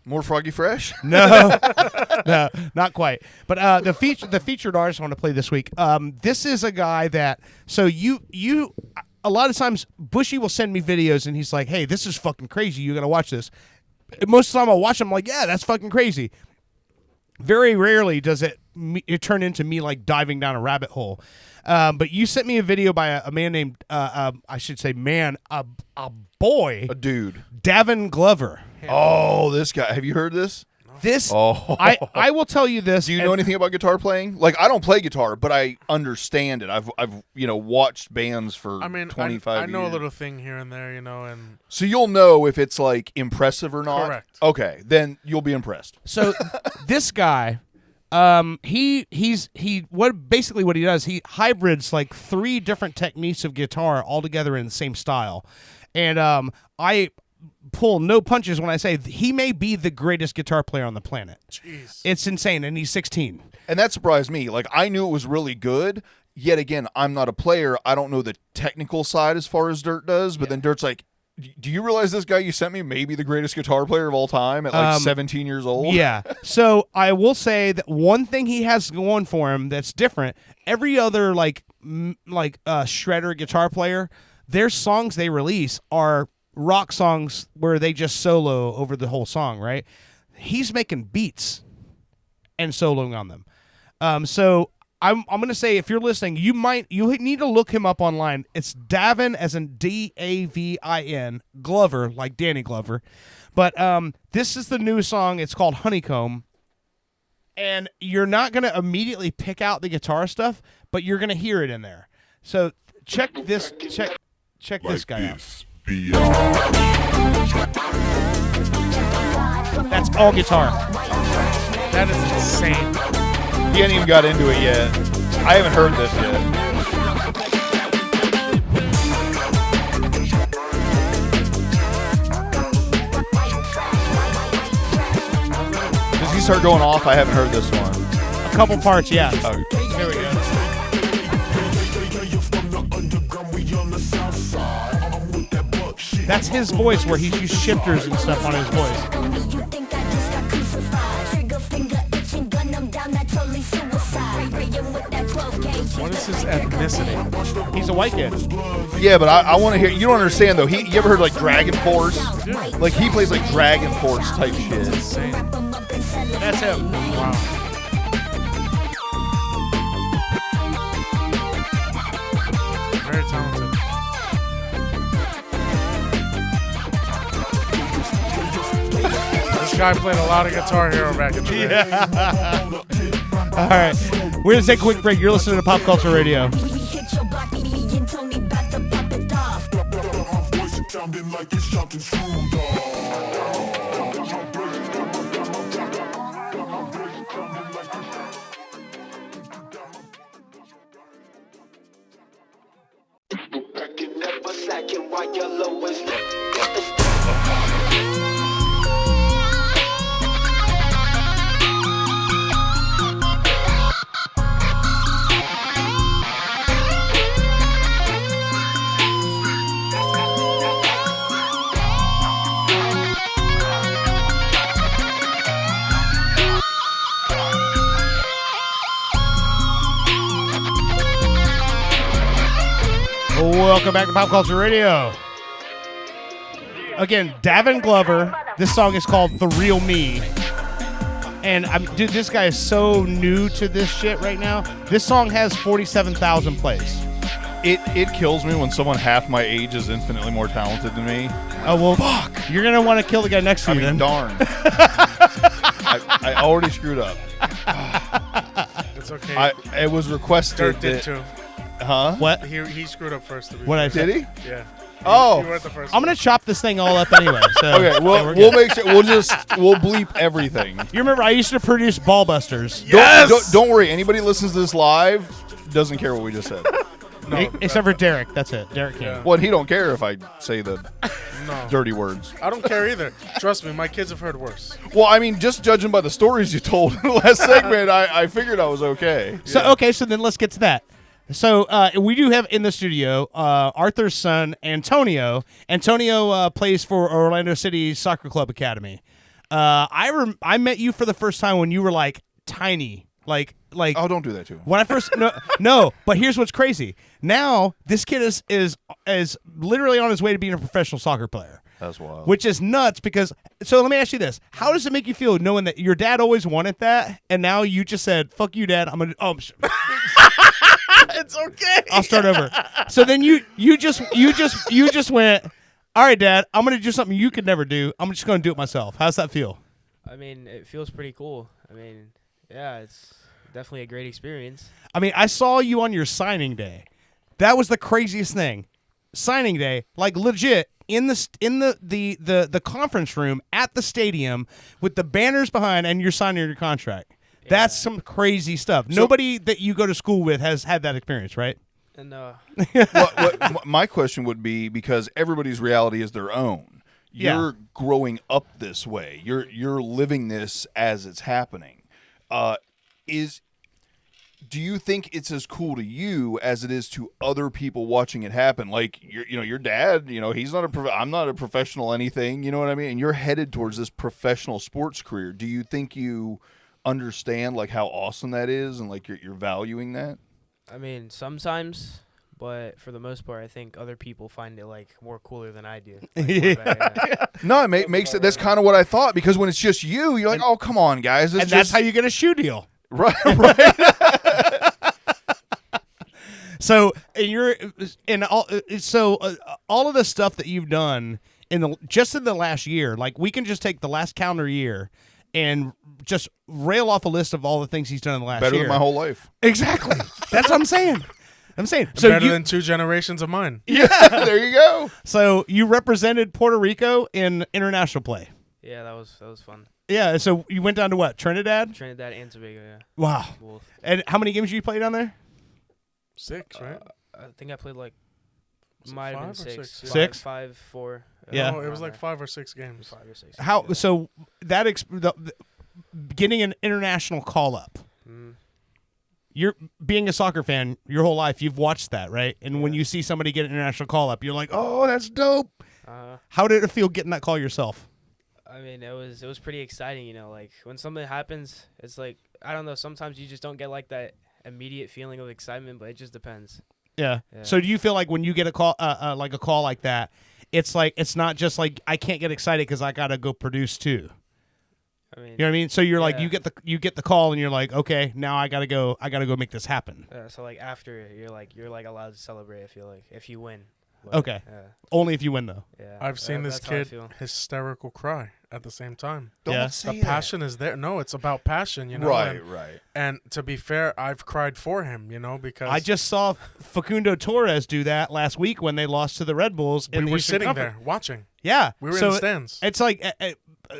More Froggy Fresh? No, no, not quite. But the featured artist I want to play this week. This is a guy that you a lot of times Bushey will send me videos and he's like, "Hey, this is fucking crazy. You got to watch this." Most of the time I'll watch them, I'm like, "Yeah, that's fucking crazy." Very rarely does it turn into me like diving down a rabbit hole. But you sent me a video by a man named I should say a boy, A dude. Davin Glover. Oh, this guy. Have you heard this? I will tell you this. Do you know anything about guitar playing? Like, I don't play guitar, but I understand it. I've watched bands for 25 years. I know a little thing here and there, and so you'll know if it's like impressive or not. Correct. Okay, then you'll be impressed. So this guy, what he does, he hybrids like 3 different techniques of guitar all together in the same style, and I pull no punches when I say he may be the greatest guitar player on the planet. Jeez. It's insane, and he's 16. And that surprised me. Like, I knew it was really good. Yet again, I'm not a player. I don't know the technical side as far as Dirt does. But then Dirt's like, do you realize this guy you sent me may be the greatest guitar player of all time at like 17 years old? Yeah. So I will say that one thing he has going for him that's different. Every other shredder guitar player, their songs they release are rock songs where they just solo over the whole song, right? He's making beats and soloing on them. So I'm gonna say, if you're listening, you need to look him up online. It's Davin, as in Davin, Glover, like Danny Glover. But this is the new song. It's called Honeycomb, and you're not gonna immediately pick out the guitar stuff, but you're gonna hear it in there. So check this guy out. That's all guitar. That is insane. He hadn't even got into it yet. I haven't heard this yet. Does he start going off? I haven't heard this one. A couple parts, yeah. Oh. Here we go. That's his voice, where he's used shifters and stuff on his voice. What is his ethnicity? He's a white kid. Yeah, but I want to hear. You don't understand though. You ever heard like Dragon Force? Yeah. Like, he plays like Dragon Force type shit. Insane. That's him. Wow. Very talented. This guy played a lot of Guitar Hero back in the day. Yeah. All right. We're going to take a quick break. You're listening to Pop Culture Radio. Welcome back to Pop Culture Radio. Again, Davin Glover. This song is called The Real Me. And dude, this guy is so new to this shit right now. This song has 47,000 plays. It kills me when someone half my age is infinitely more talented than me. Oh, well, fuck. You're going to want to kill the guy next to you then. Darn. I already screwed up. It's okay. It was requested. Dirt did too. Huh? What? He screwed up first. What I said? Did he? Yeah. Oh. You weren't the first I'm going to chop this thing all up anyway. So okay, we'll make sure. We'll bleep everything. You remember I used to produce Ballbusters. Yes! Don't worry. Anybody listens to this live doesn't care what we just said. No, except for Derek. That's it. Derek King. Yeah. Well, he don't care if I say the No. dirty words. I don't care either. Trust me, my kids have heard worse. Well, I mean, just judging by the stories you told in the last segment, I figured I was okay. So so then let's get to that. So we do have in the studio Arthur's son, Antonio. Antonio plays for Orlando City Soccer Club Academy. I met you for the first time when you were like tiny, like. Oh, don't do that to him. When I first no, but here's what's crazy. Now this kid is literally on his way to being a professional soccer player. That's wild. Which is nuts because. So let me ask you this: how does it make you feel knowing that your dad always wanted that, and now you just said, "Fuck you, Dad. I'm gonna." Oh, It's okay. I'll start over. So then you just went, all right, Dad, I'm going to do something you could never do. I'm just going to do it myself. How's that feel? I mean, it feels pretty cool. I mean, yeah, it's definitely a great experience. I mean, I saw you on your signing day. That was the craziest thing. Signing day, like legit in the conference room at the stadium with the banners behind, and you're signing your contract. Yeah. That's some crazy stuff. Nobody that you go to school with has had that experience, right? And My question would be, because everybody's reality is their own. You're growing up this way. You're living this as it's happening. Do you think it's as cool to you as it is to other people watching it happen? Like your dad, he's not I'm not a professional anything, you know what I mean? And you're headed towards this professional sports career. Do you think you understand like how awesome that is and like you're valuing that? I mean, sometimes, but for the most part, I think other people find it like more cooler than I do. Like, No, it makes it. That's kind of what I thought, because when it's just you're like, oh, come on, guys. And that's how you get a shoe deal. Right. So all of the stuff that you've done in the last year, like we can just take the last calendar year and just rail off a list of all the things he's done in the last year. Better than my whole life. Exactly. That's what I'm saying. So better than 2 generations of mine. Yeah, there you go. So you represented Puerto Rico in international play. yeah, that was fun. Yeah. So you went down to what? Trinidad? Trinidad and Tobago, yeah. Wow. Both. And how many games did you play down there? 6, right? I think I played like Was it might have been 5 or 6. 6? 6? 5, 4. Yeah. No, it was around like 5 or 6 games. 5 or 6. How? Yeah. So that getting an international call up. Mm. You're being a soccer fan your whole life. You've watched that, right? And when Yeah. you see somebody get an international call up, you're like, "Oh, that's dope." Uh, How did it feel getting that call yourself? I mean, it was pretty exciting, like when something happens, it's like, I don't know, sometimes you just don't get like that immediate feeling of excitement, but it just depends. Yeah. Yeah. So do you feel like when you get a call, like a call like that, it's like it's not just like I can't get excited because I gotta go produce too. I mean, You know what I mean? So you're like Yeah. you get the call and you're like, okay, now I gotta go make this happen. so like after you're like allowed to celebrate. I feel like if you win. But, Okay. Only if you win though. Yeah. I've seen this that's how I kid feel. hysterical cry at the same time. Don't Yeah. say The that. passion is there. No, it's about passion, Right, and, right. and to be fair, I've cried for him, because I just saw Facundo Torres do that last week when they lost to the Red Bulls. In we the were Eastern sitting Conference. there watching. Yeah, We were so in the stands. It's like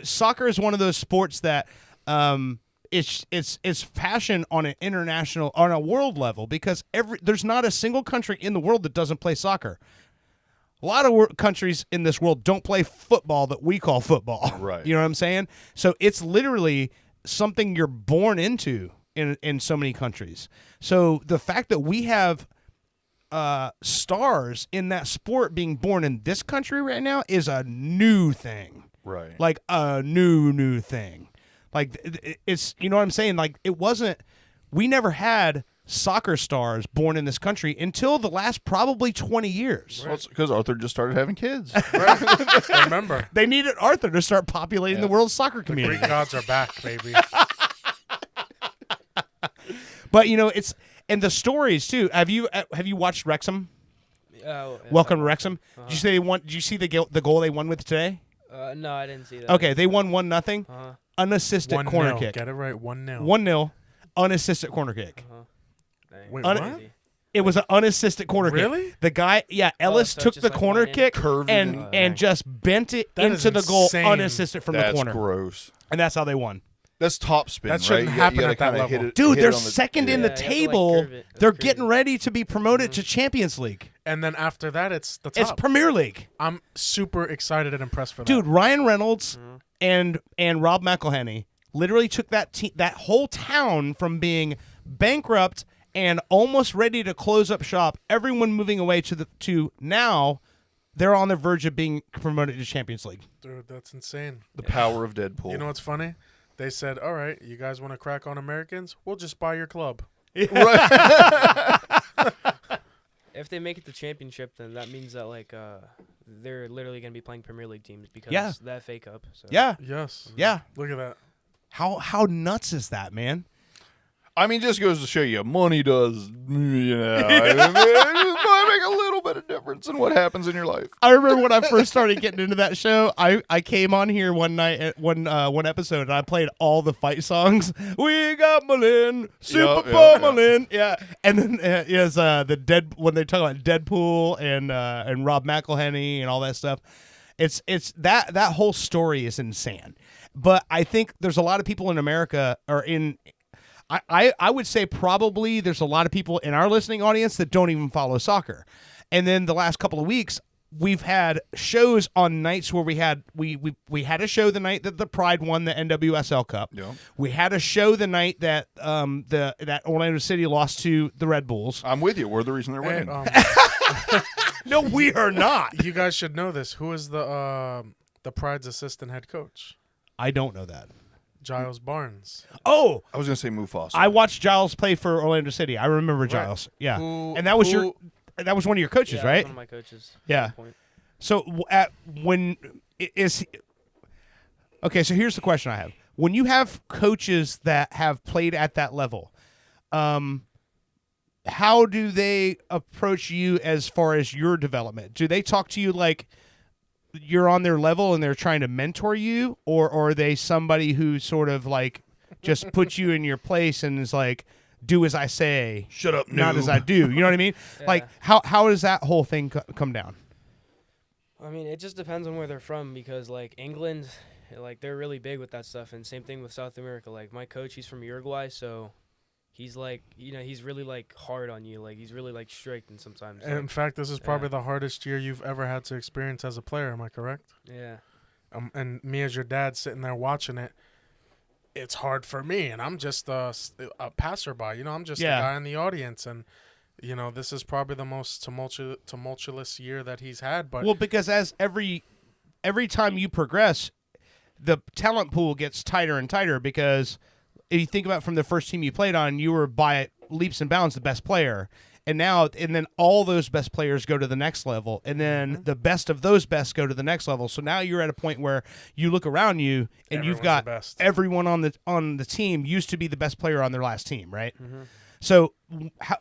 soccer is one of those sports that it's passion on an international, on a world level, because there's not a single country in the world that doesn't play soccer. A lot of countries in this world don't play football that we call football. Right. You know what I'm saying? So it's literally something you're born into in so many countries. So the fact that we have stars in that sport being born in this country right now is a new thing. Right. Like a new thing. Like it's, you know what I'm saying? Like we never had soccer stars born in this country until the last probably 20 years. Well, it's because Arthur just started having kids. Remember, They needed Arthur to start populating the world's soccer the community. Greek gods are back, baby. But it's and the stories too. Have you watched Wrexham? Welcome to Wrexham. Did you say they won? Did you see the goal they won with today? No, I didn't see that. Okay, they won 1-0. Unassisted 1-0. corner kick. Get it right. 1-0. 1-0. Unassisted corner kick. Dang. Wait, Un- what? It was an unassisted corner kick. Really? The guy, Ellis so it took just, the like, corner went in? kick Curved it in. and just bent it That is into the goal insane. unassisted from the That's corner. gross. And that's how they won. That's top spin, That right? shouldn't You happen gotta at that kinda hit level. it- Dude, hit they're it on the- second in Yeah, the you have to, like, table. curve it. That's They're crazy. getting ready to be promoted to Champions League. And then after that, it's the top. It's Premier League. I'm super excited and impressed for that. Dude, Ryan Reynolds and Rob McElhenney literally took that whole town from being bankrupt and almost ready to close up shop, everyone moving away to now they're on the verge of being promoted to Champions League. Dude, that's insane. The power of Deadpool. You know what's funny? They said, all right, you guys want to crack on Americans? We'll just buy your club. If they make it to championship, then that means that they're literally going to be playing Premier League teams because Yeah. the FA Cup. So. Yeah. Yes. Yeah. Look at that. How nuts is that, man? I mean, just goes to show you, money does, it might make a little bit of difference in what happens in your life. I remember when I first started getting into that show, I came on here one night at one episode, and I played all the fight songs. We got Malin, Super Malin, yeah. And then is when they talk about Deadpool and Rob McElhenney and all that stuff. It's that whole story is insane. But I think there's a lot of people in America I would say probably there's a lot of people in our listening audience that don't even follow soccer. And then the last couple of weeks, we've had shows on nights where we had a show the night that the Pride won the NWSL Cup. Yeah. We had a show the night that that Orlando City lost to the Red Bulls. I'm with you. We're the reason they're winning. No, we are not. You guys should know this. Who is the Pride's assistant head coach? I don't know that. Giles Barnes. Oh, I was going to say Mufasa. I watched Giles play for Orlando City. I remember Giles. Yeah, and that was that was one of your coaches, right? One of my coaches. Yeah. So okay, so here's the question I have. When you have coaches that have played at that level, how do they approach you as far as your development? Do they talk to you like you're on their level and they're trying to mentor you, or are they somebody who sort of like just puts you in your place and is like, do as I say, shut up, not as I do? You know what I mean? Yeah. Like how does that whole thing come down? I mean, it just depends on where they're from, because like England, like they're really big with that stuff, and same thing with South America. Like my coach, he's from Uruguay, so he's like, he's really like hard on you. Like he's really like strict, and sometimes. And in fact, this is probably the hardest year you've ever had to experience as a player. Am I correct? Yeah. And me as your dad sitting there watching it, it's hard for me, and I'm just a passerby. I'm just a guy in the audience, and this is probably the most tumultuous year that he's had. But well, because as every time you progress, the talent pool gets tighter and tighter, because if you think about from the first team you played on, you were by leaps and bounds the best player. And then all those best players go to the next level, and then the best of those best go to the next level. So now you're at a point where you look around you and you've got everyone on the team used to be the best player on their last team, right? Mm-hmm. So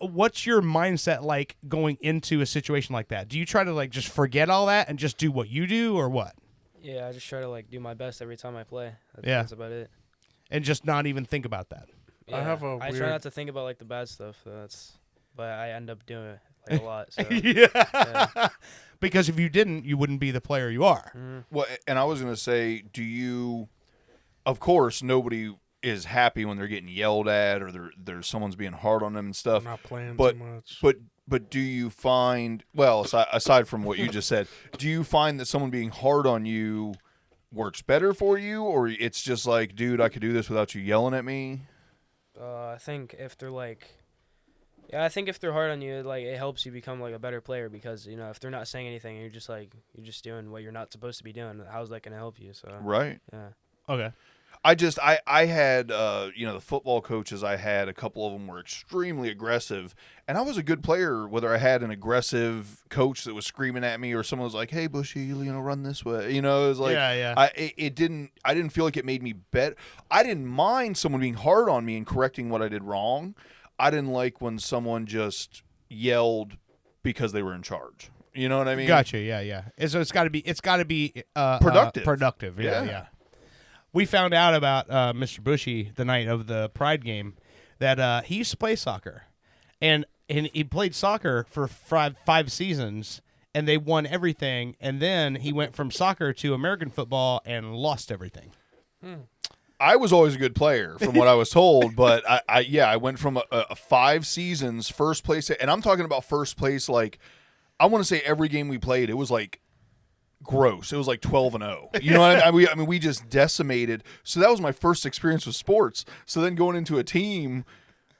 what's your mindset like going into a situation like that? Do you try to like just forget all that and just do what you do, or what? Yeah, I just try to like do my best every time I play. That's about it. And just not even think about that. Yeah, I try not to think about like the bad stuff. But I end up doing it like a lot. So. Yeah. Because if you didn't, you wouldn't be the player you are. Mm-hmm. Well, and I was going to say, of course, nobody is happy when they're getting yelled at, or there's someone's being hard on them and stuff. I'm not playing too much. But do you find, well, aside from what you just said, do you find that someone being hard on you works better for you, or it's just like, dude, I could do this without you yelling at me? I think if they're like... Yeah, I think if they're hard on you, like it helps you become like a better player, because if they're not saying anything and you're just doing what you're not supposed to be doing, how's that going to help you? So right. Yeah. Okay. I had the football coaches I had, a couple of them were extremely aggressive, and I was a good player whether I had an aggressive coach that was screaming at me or someone was like, "Hey Bushey, run this way." It was like I didn't feel like it made me better. I didn't mind someone being hard on me and correcting what I did wrong. I didn't like when someone just yelled because they were in charge. You know what I mean? Gotcha. Yeah. So it's got to be productive. Productive. Yeah. We found out about Mr. Bushey the night of the Pride game that he used to play soccer, and he played soccer for five seasons, and they won everything. And then he went from soccer to American football and lost everything. I was always a good player from what I was told, but I went from a 5 seasons first place, and I'm talking about first place, like I want to say every game we played, it was like gross. It was like 12-0. You know what I mean? We just decimated. So that was my first experience with sports. So then going into a team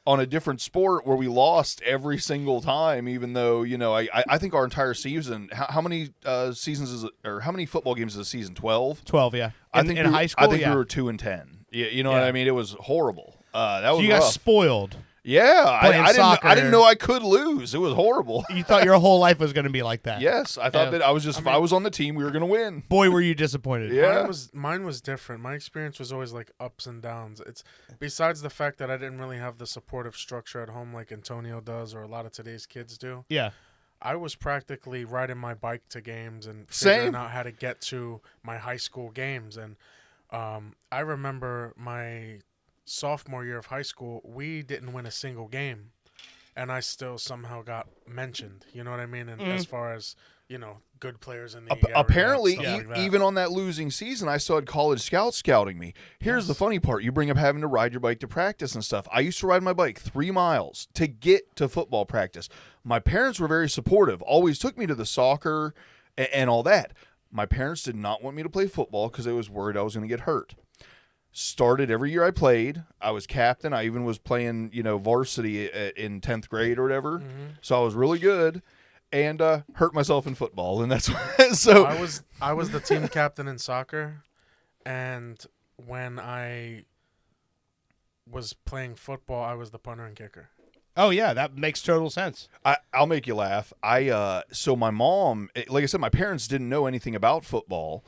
on a different sport where we lost every single time, even though, I think our entire season, how many seasons is it, or how many football games is a season? 12? 12, yeah. I think high school, we were 2-10. You know what I mean? It was horrible. That was you rough. got spoiled. Yeah, soccer. I didn't know I could lose. It was horrible. You thought your whole life was going to be like that. Yes, I thought that if I was on the team, we were going to win. Boy, were you disappointed. Yeah. Mine was different. My experience was always like ups and downs. It's besides the fact that I didn't really have the supportive structure at home like Antonio does or a lot of today's kids do. Yeah. I was practically riding my bike to games and figuring out how to get to my high school games. And I remember my sophomore year of high school, we didn't win a single game, and I still somehow got mentioned. You know what I mean? And as far as good players in the area, apparently, like that. even on that losing season, I still had college scouts scouting me. Here's the funny part: you bring up having to ride your bike to practice and stuff. I used to ride my bike 3 miles to get to football practice. My parents were very supportive; always took me to the soccer and all that. My parents did not want me to play football because they was worried I was going to get hurt. Started every year I played. I was captain. I even was playing, varsity in 10th grade or whatever. Mm-hmm. So I was really good, and hurt myself in football, and that's so. I was the team captain in soccer, and when I was playing football, I was the punter and kicker. Oh yeah, that makes total sense. I'll make you laugh. So my mom, like I said, my parents didn't know anything about football.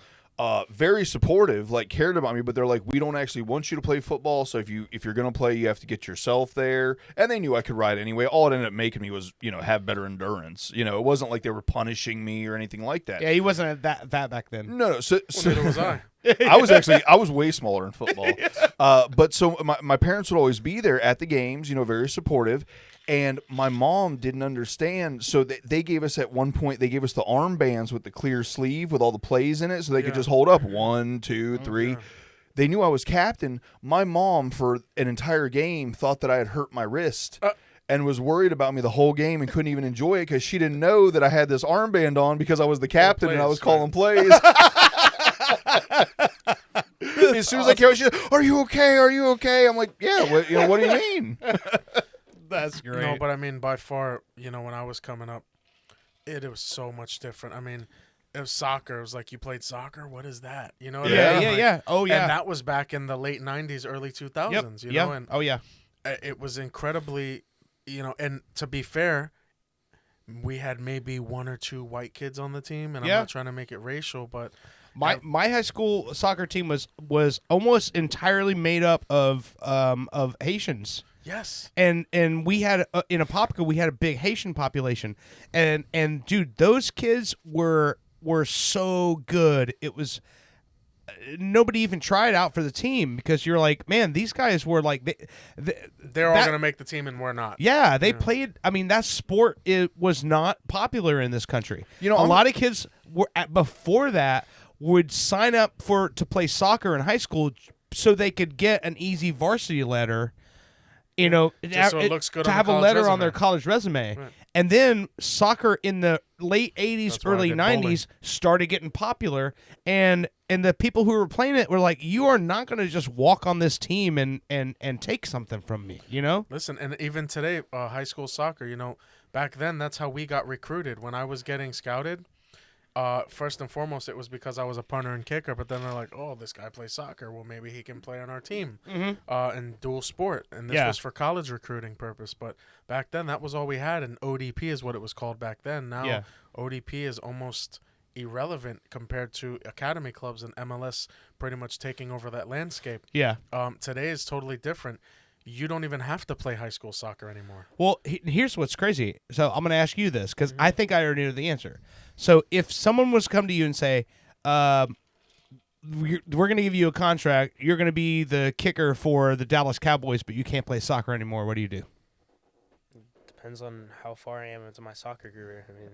Very supportive, cared about me, but they're like, we don't actually want you to play football. So if you're gonna play, you have to get yourself there. And they knew I could ride anyway. All it ended up making me was, have better endurance. It wasn't like they were punishing me or anything like that. Yeah, he wasn't that back then. No. So neither was I. I was way smaller in football. But so my parents would always be there at the games, very supportive. And my mom didn't understand, so they gave us at one point, they gave us the armbands with the clear sleeve with all the plays in it, so they could just hold up 1, 2, 3. Yeah. They knew I was captain. My mom, for an entire game, thought that I had hurt my wrist and was worried about me the whole game and couldn't even enjoy it because she didn't know that I had this armband on because I was the captain and I was calling plays. As soon as I came out, she said, "Are you okay? Are you okay?" I'm like, "Yeah, what do you mean?" That's great. No, but I mean, by far, when I was coming up, it was so much different. I mean, it was soccer. It was like, you played soccer? What is that? You know what I mean? Yeah. Oh, yeah. And that was back in the late 90s, early 2000s, you know? And oh, yeah. It was incredibly, and to be fair, we had maybe 1 or 2 white kids on the team, and I'm not trying to make it racial, but... My high school soccer team was almost entirely made up of Haitians. Yes, and we had in Apopka we had a big Haitian population, and dude, those kids were so good. It was nobody even tried out for the team because you're like, man, these guys were like they're all gonna make the team and we're not. Yeah, they played. I mean, that sport was not popular in this country. A lot of kids were before that would sign up to play soccer in high school so they could get an easy varsity letter. Just so it looks good to on have the a letter resume. on their college resume. Right. And then soccer in the late 80s, That's why I early did 90s bowling. started getting popular. And the people who were playing it were like, you are not going to just walk on this team and take something from me, Listen, and even today, high school soccer, back then, that's how we got recruited. When I was getting scouted, first and foremost, it was because I was a punter and kicker, but then they're like, oh, this guy plays soccer. Well, maybe he can play on our team and dual sport. And this was for college recruiting purpose. But back then, that was all we had, and ODP is what it was called back then. Now, ODP is almost irrelevant compared to academy clubs and MLS pretty much taking over that landscape. Yeah. Today is totally different. You don't even have to play high school soccer anymore. Well, here's what's crazy. So I'm going to ask you this because I think I already know the answer. So if someone was to come to you and say, we're going to give you a contract, you're going to be the kicker for the Dallas Cowboys, but you can't play soccer anymore, what do you do? Depends on how far I am into my soccer career. I mean,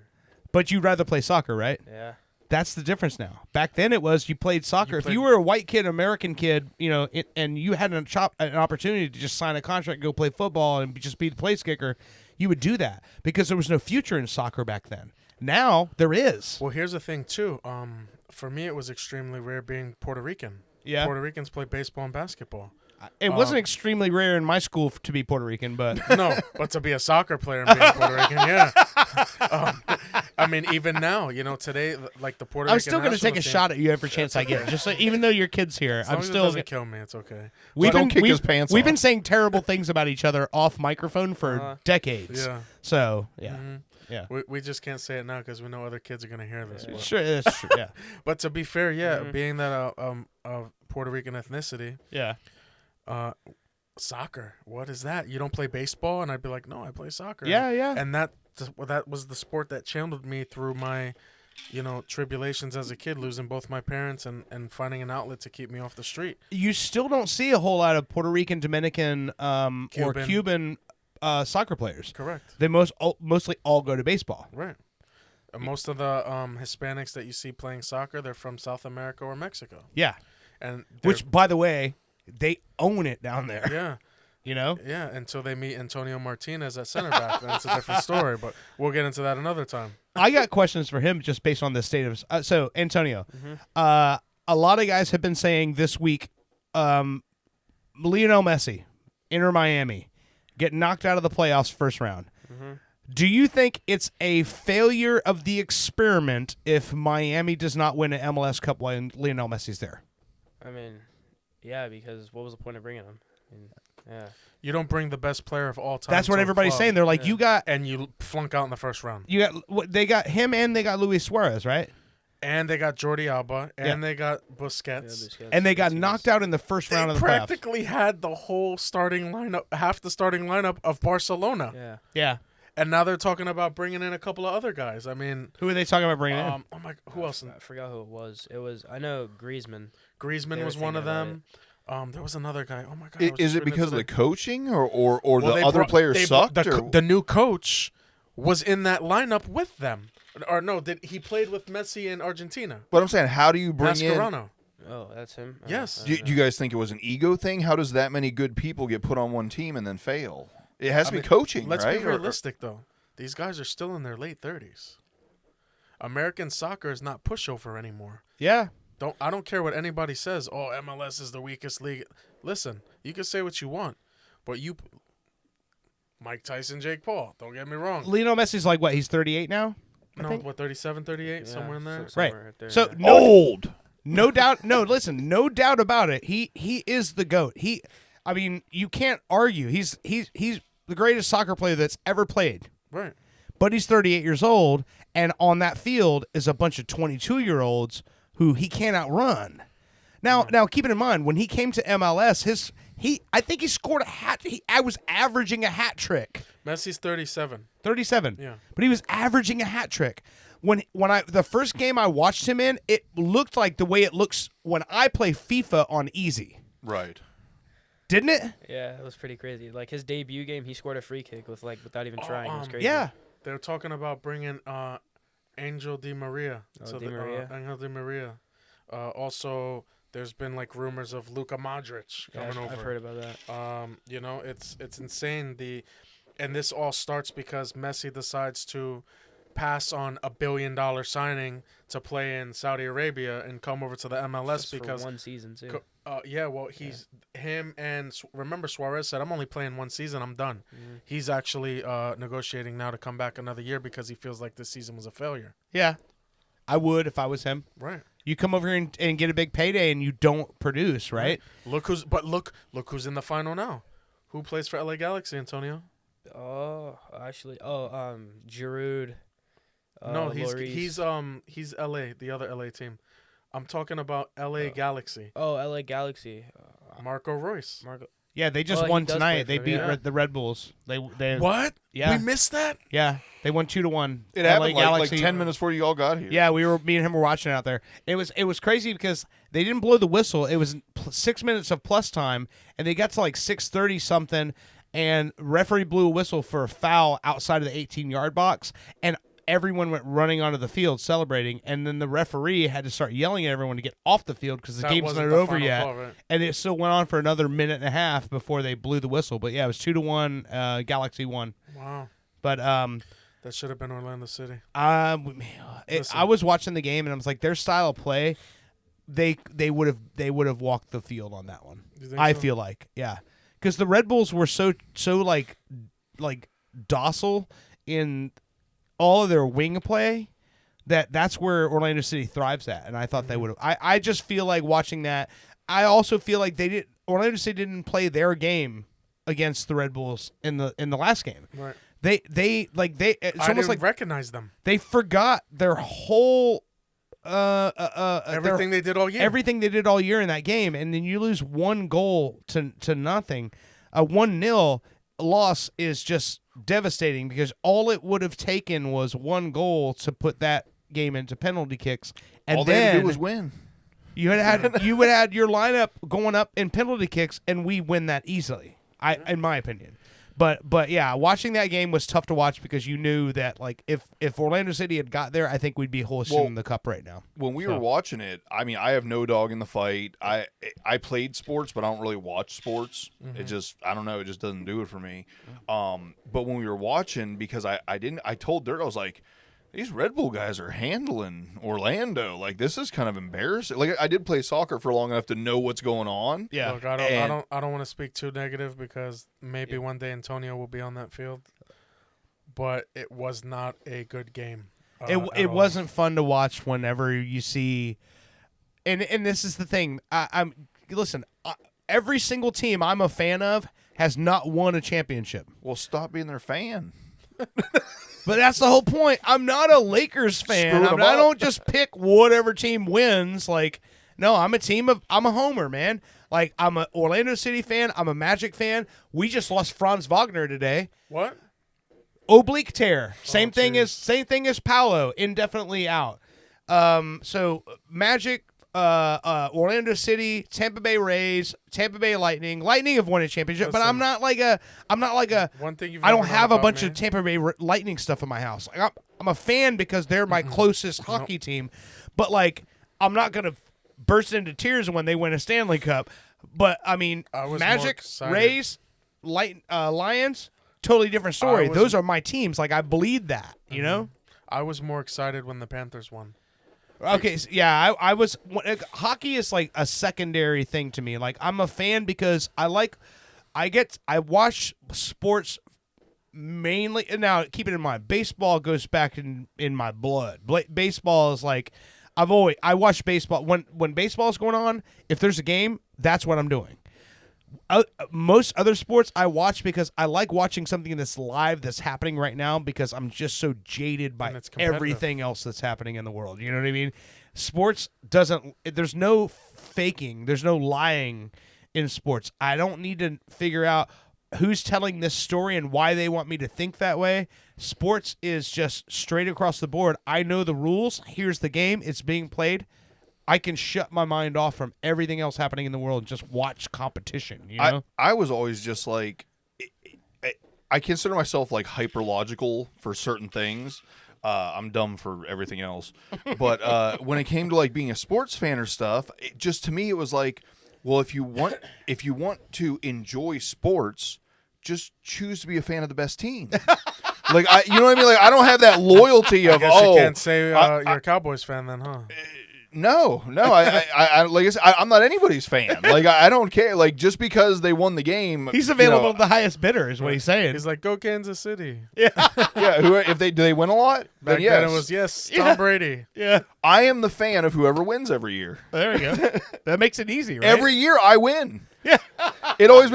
but you'd rather play soccer, right? Yeah. That's the difference now. Back then it was you played soccer. If you were a white kid, American kid, and you had an opportunity to just sign a contract, go play football, and just be the place kicker, you would do that because there was no future in soccer back then. Now there is. Well, here's the thing too. For me, it was extremely rare being Puerto Rican. Yeah. Puerto Ricans play baseball and basketball. It wasn't extremely rare in my school to be Puerto Rican, but no, but to be a soccer player and being Puerto Rican, yeah. I mean, even now, today, like the Puerto Rican I'm still going to take a national shot at you every chance I get. Just like, even though your kid's here, As long I'm as it still. doesn't kill me. It's okay. Don't kick his pants We've off. been saying terrible things about each other off microphone for decades. Yeah. So yeah, Mm-hmm. We just can't say it now because we know other kids are going to hear this. But. Sure, that's true. Yeah, But to be fair, being that of Puerto Rican ethnicity, yeah. Soccer. What is that? You don't play baseball? And I'd be like, no, I play soccer. Yeah, yeah. And that was the sport that channeled me through my, tribulations as a kid, losing both my parents and finding an outlet to keep me off the street. You still don't see a whole lot of Puerto Rican, Dominican, or Cuban soccer players. Correct. They mostly all go to baseball. Right. And most of the Hispanics that you see playing soccer, they're from South America or Mexico. Yeah. And which, by the way, they own it down there. Yeah. Yeah, until they meet Antonio Martinez at center back. That's a different story, but we'll get into that another time. I got questions for him just based on the state of so Antonio. A lot of guys have been saying this week, Lionel Messi, Inter Miami, get knocked out of the playoffs first round. Do you think it's a failure of the experiment if Miami does not win an MLS Cup while Lionel Messi's there? I mean, yeah, because what was the point of bringing him? Yeah. You don't bring the best player of all time. That's what to a everybody's club, saying. They're like, and you flunk out in the first round. They got him and they got Luis Suarez, right? And they got Jordi Alba, and they got Busquets. And they got knocked out in the first round of the playoffs. They practically had the whole starting lineup, half the starting lineup of Barcelona. Yeah. Yeah. And now they're talking about bringing in a couple of other guys. I mean, who are they talking about bringing in? Oh my, who else? I forgot who it was. I know Griezmann. Griezmann was one of them. There was another guy. Oh my god! Is it because of the coaching or the other players sucked? The new coach was in that lineup with them. Or no, he played with Messi in Argentina. But I'm saying, how do you bring Mascherano. Oh, that's him? Yes. Do you guys think it was an ego thing? How does that many good people get put on one team and then fail? It has to be coaching, let's right? Let's be realistic, though. These guys are still in their late 30s. American soccer is not pushover anymore. Yeah. I don't care what anybody says. Oh, MLS is the weakest league. Listen, you can say what you want, but Mike Tyson, Jake Paul. Don't get me wrong. Lionel Messi's like what? He's 38 now. No, what 37, 38, somewhere in there. Right. There, so yeah. Old. No doubt. No, listen. No doubt about it. He is the GOAT. I mean, you can't argue. He's the greatest soccer player that's ever played. Right. But he's 38 years old, and on that field is a bunch of 22-year-olds who he can't outrun. Now, keeping in mind, when he came to MLS, I think he scored a hat. I was averaging a hat trick. Messi's 37. 37. Yeah. But he was averaging a hat trick. When the first game I watched him in, it looked like the way it looks when I play FIFA on easy. Right. Didn't it? Yeah, it was pretty crazy. Like his debut game, he scored a free kick without even trying. It was crazy. Yeah. They're talking about bringing Angel Di Maria. Angel Di Maria. Also, there's been like rumors of Luka Modric coming over. I've heard about that. It's insane. And this all starts because Messi decides to pass on $1 billion signing to play in Saudi Arabia and come over to the MLS Just because for one season too. Him and remember Suarez said, "I'm only playing one season. I'm done." Mm-hmm. He's actually negotiating now to come back another year because he feels like this season was a failure. Yeah. I would if I was him. Right. You come over here and get a big payday and you don't produce, right? Look who's in the final now. Who plays for LA Galaxy, Antonio? Oh, actually, Giroud. No, he's Lloris. LA, the other LA team. I'm talking about LA Galaxy. Oh, LA Galaxy. Marco Royce. Yeah, they just won tonight. They beat the Red Bulls. They What? Yeah. We missed that? Yeah, they won 2-1. It happened like 10 minutes before you all got here. Yeah, me and him were watching it out there. It was crazy because they didn't blow the whistle. It was 6 minutes of plus time, and they got to like 6:30 something, and referee blew a whistle for a foul outside of the 18-yard box, and everyone went running onto the field celebrating, and then the referee had to start yelling at everyone to get off the field because the game's not over yet. Call, right? And it still went on for another minute and a half before they blew the whistle. But yeah, it was 2-1. Galaxy won. Wow. But that should have been Orlando City. I was watching the game and I was like, their style of play, they would have walked the field on that one. You think I so? feel like, yeah, because the Red Bulls were so like docile in all of their wing play that's where Orlando City thrives at, and I thought they would have. I just feel like watching that. I also feel like Orlando City didn't play their game against the Red Bulls in the last game. Right. It's I almost didn't like recognize them. they forgot their whole Everything they did all year. Everything they did all year in that game, and then you lose 1 goal to nothing. A 1-0 loss is just devastating because all it would have taken was 1 goal to put that game into penalty kicks, and all they had to do was win. You would have had your lineup going up in penalty kicks, and we win that easily. In my opinion. But yeah, watching that game was tough to watch because you knew that like if Orlando City had got there, I think we'd be hoisting the cup right now. When we were watching it, I mean, I have no dog in the fight. I played sports, but I don't really watch sports. It just I don't know, it just doesn't do it for me. But when we were watching, because I told Dirt, I was like, these Red Bull guys are handling Orlando. Like, this is kind of embarrassing. Like, I did play soccer for long enough to know what's going on. Yeah. Look, I don't want to speak too negative because maybe one day Antonio will be on that field. But it was not a good game. It wasn't fun to watch whenever you see, and this is the thing. Listen. Every single team I'm a fan of has not won a championship. Well, stop being their fan. But that's the whole point. I'm not a Lakers fan. I don't just pick whatever team wins. Like, no, I'm a homer, man. Like, I'm an Orlando City fan. I'm a Magic fan. We just lost Franz Wagner today. What? Oblique tear. Same thing as Paolo. Indefinitely out. So Magic, Orlando City, Tampa Bay Rays, Tampa Bay Lightning. Lightning have won a championship, but I'm not like a. One thing you've I don't never have known a bunch about of Tampa Bay Lightning stuff in my house. Like, I'm a fan because they're my closest hockey team, but like I'm not gonna burst into tears when they win a Stanley Cup. But I mean, Magic, Rays, Lions, totally different story. Those are my teams. Like I bleed that, you know. I was more excited when the Panthers won. Okay, so yeah, I was. Hockey is like a secondary thing to me. Like I'm a fan because I watch sports mainly. Now, keep it in mind, baseball goes back in my blood. Baseball is like I watch baseball when baseball is going on. If there's a game, that's what I'm doing. Most other sports I watch because I like watching something that's live that's happening right now because I'm just so jaded by everything else that's happening in the world. You know what I mean? Sports there's no faking. There's no lying in sports. I don't need to figure out who's telling this story and why they want me to think that way. Sports is just straight across the board. I know the rules. Here's the game. It's being played. I can shut my mind off from everything else happening in the world and just watch competition, you know? I was always just like, I consider myself like hyper logical for certain things. I'm dumb for everything else. But when it came to like being a sports fan or stuff, to me it was like, well, if you want to enjoy sports, just choose to be a fan of the best team. Like you know what I mean? Like I don't have that loyalty of you can't say you're a Cowboys fan then, huh? No. I like I said, I'm not anybody's fan. Like I don't care. Like just because they won the game, he's available to the highest bidder, is what he's saying. He's like, go Kansas City. Yeah, yeah. Do they win a lot? Back then it was Tom Brady. Yeah, I am the fan of whoever wins every year. There we go. That makes it easy, right? Every year I win. Yeah, it always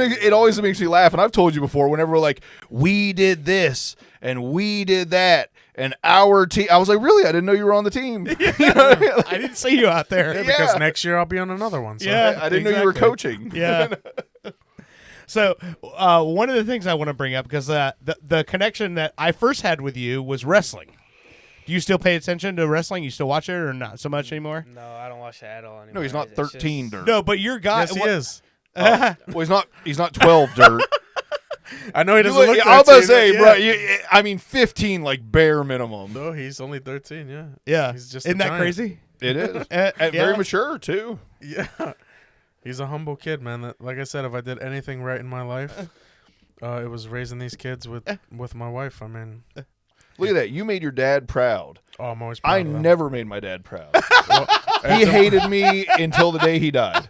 makes me laugh. And I've told you before, whenever we're like, we did this and we did that. And our team, I was like, really? I didn't know you were on the team. Yeah. You know what I mean? Like, I didn't see you out there. Yeah, because next year I'll be on another one. So. Yeah, I didn't know you were coaching. Yeah. So one of the things I want to bring up, because the connection that I first had with you was wrestling. Do you still pay attention to wrestling? You still watch it or not so much anymore? No, I don't watch that at all anymore. No, he's not 13, Dirt. No, but your guy. Yes, he is. Well, he's not 12, Dirt. I know he doesn't look 13. I was about to say, bro, 15, like, bare minimum. No, he's only 13, yeah. Yeah. He's just Isn't that crazy? It is. Very mature, too. Yeah. He's a humble kid, man. Like I said, if I did anything right in my life, it was raising these kids with my wife. I mean... Look at that. You made your dad proud. Oh, I'm always proud of him. never made my dad proud. He hated me until the day he died.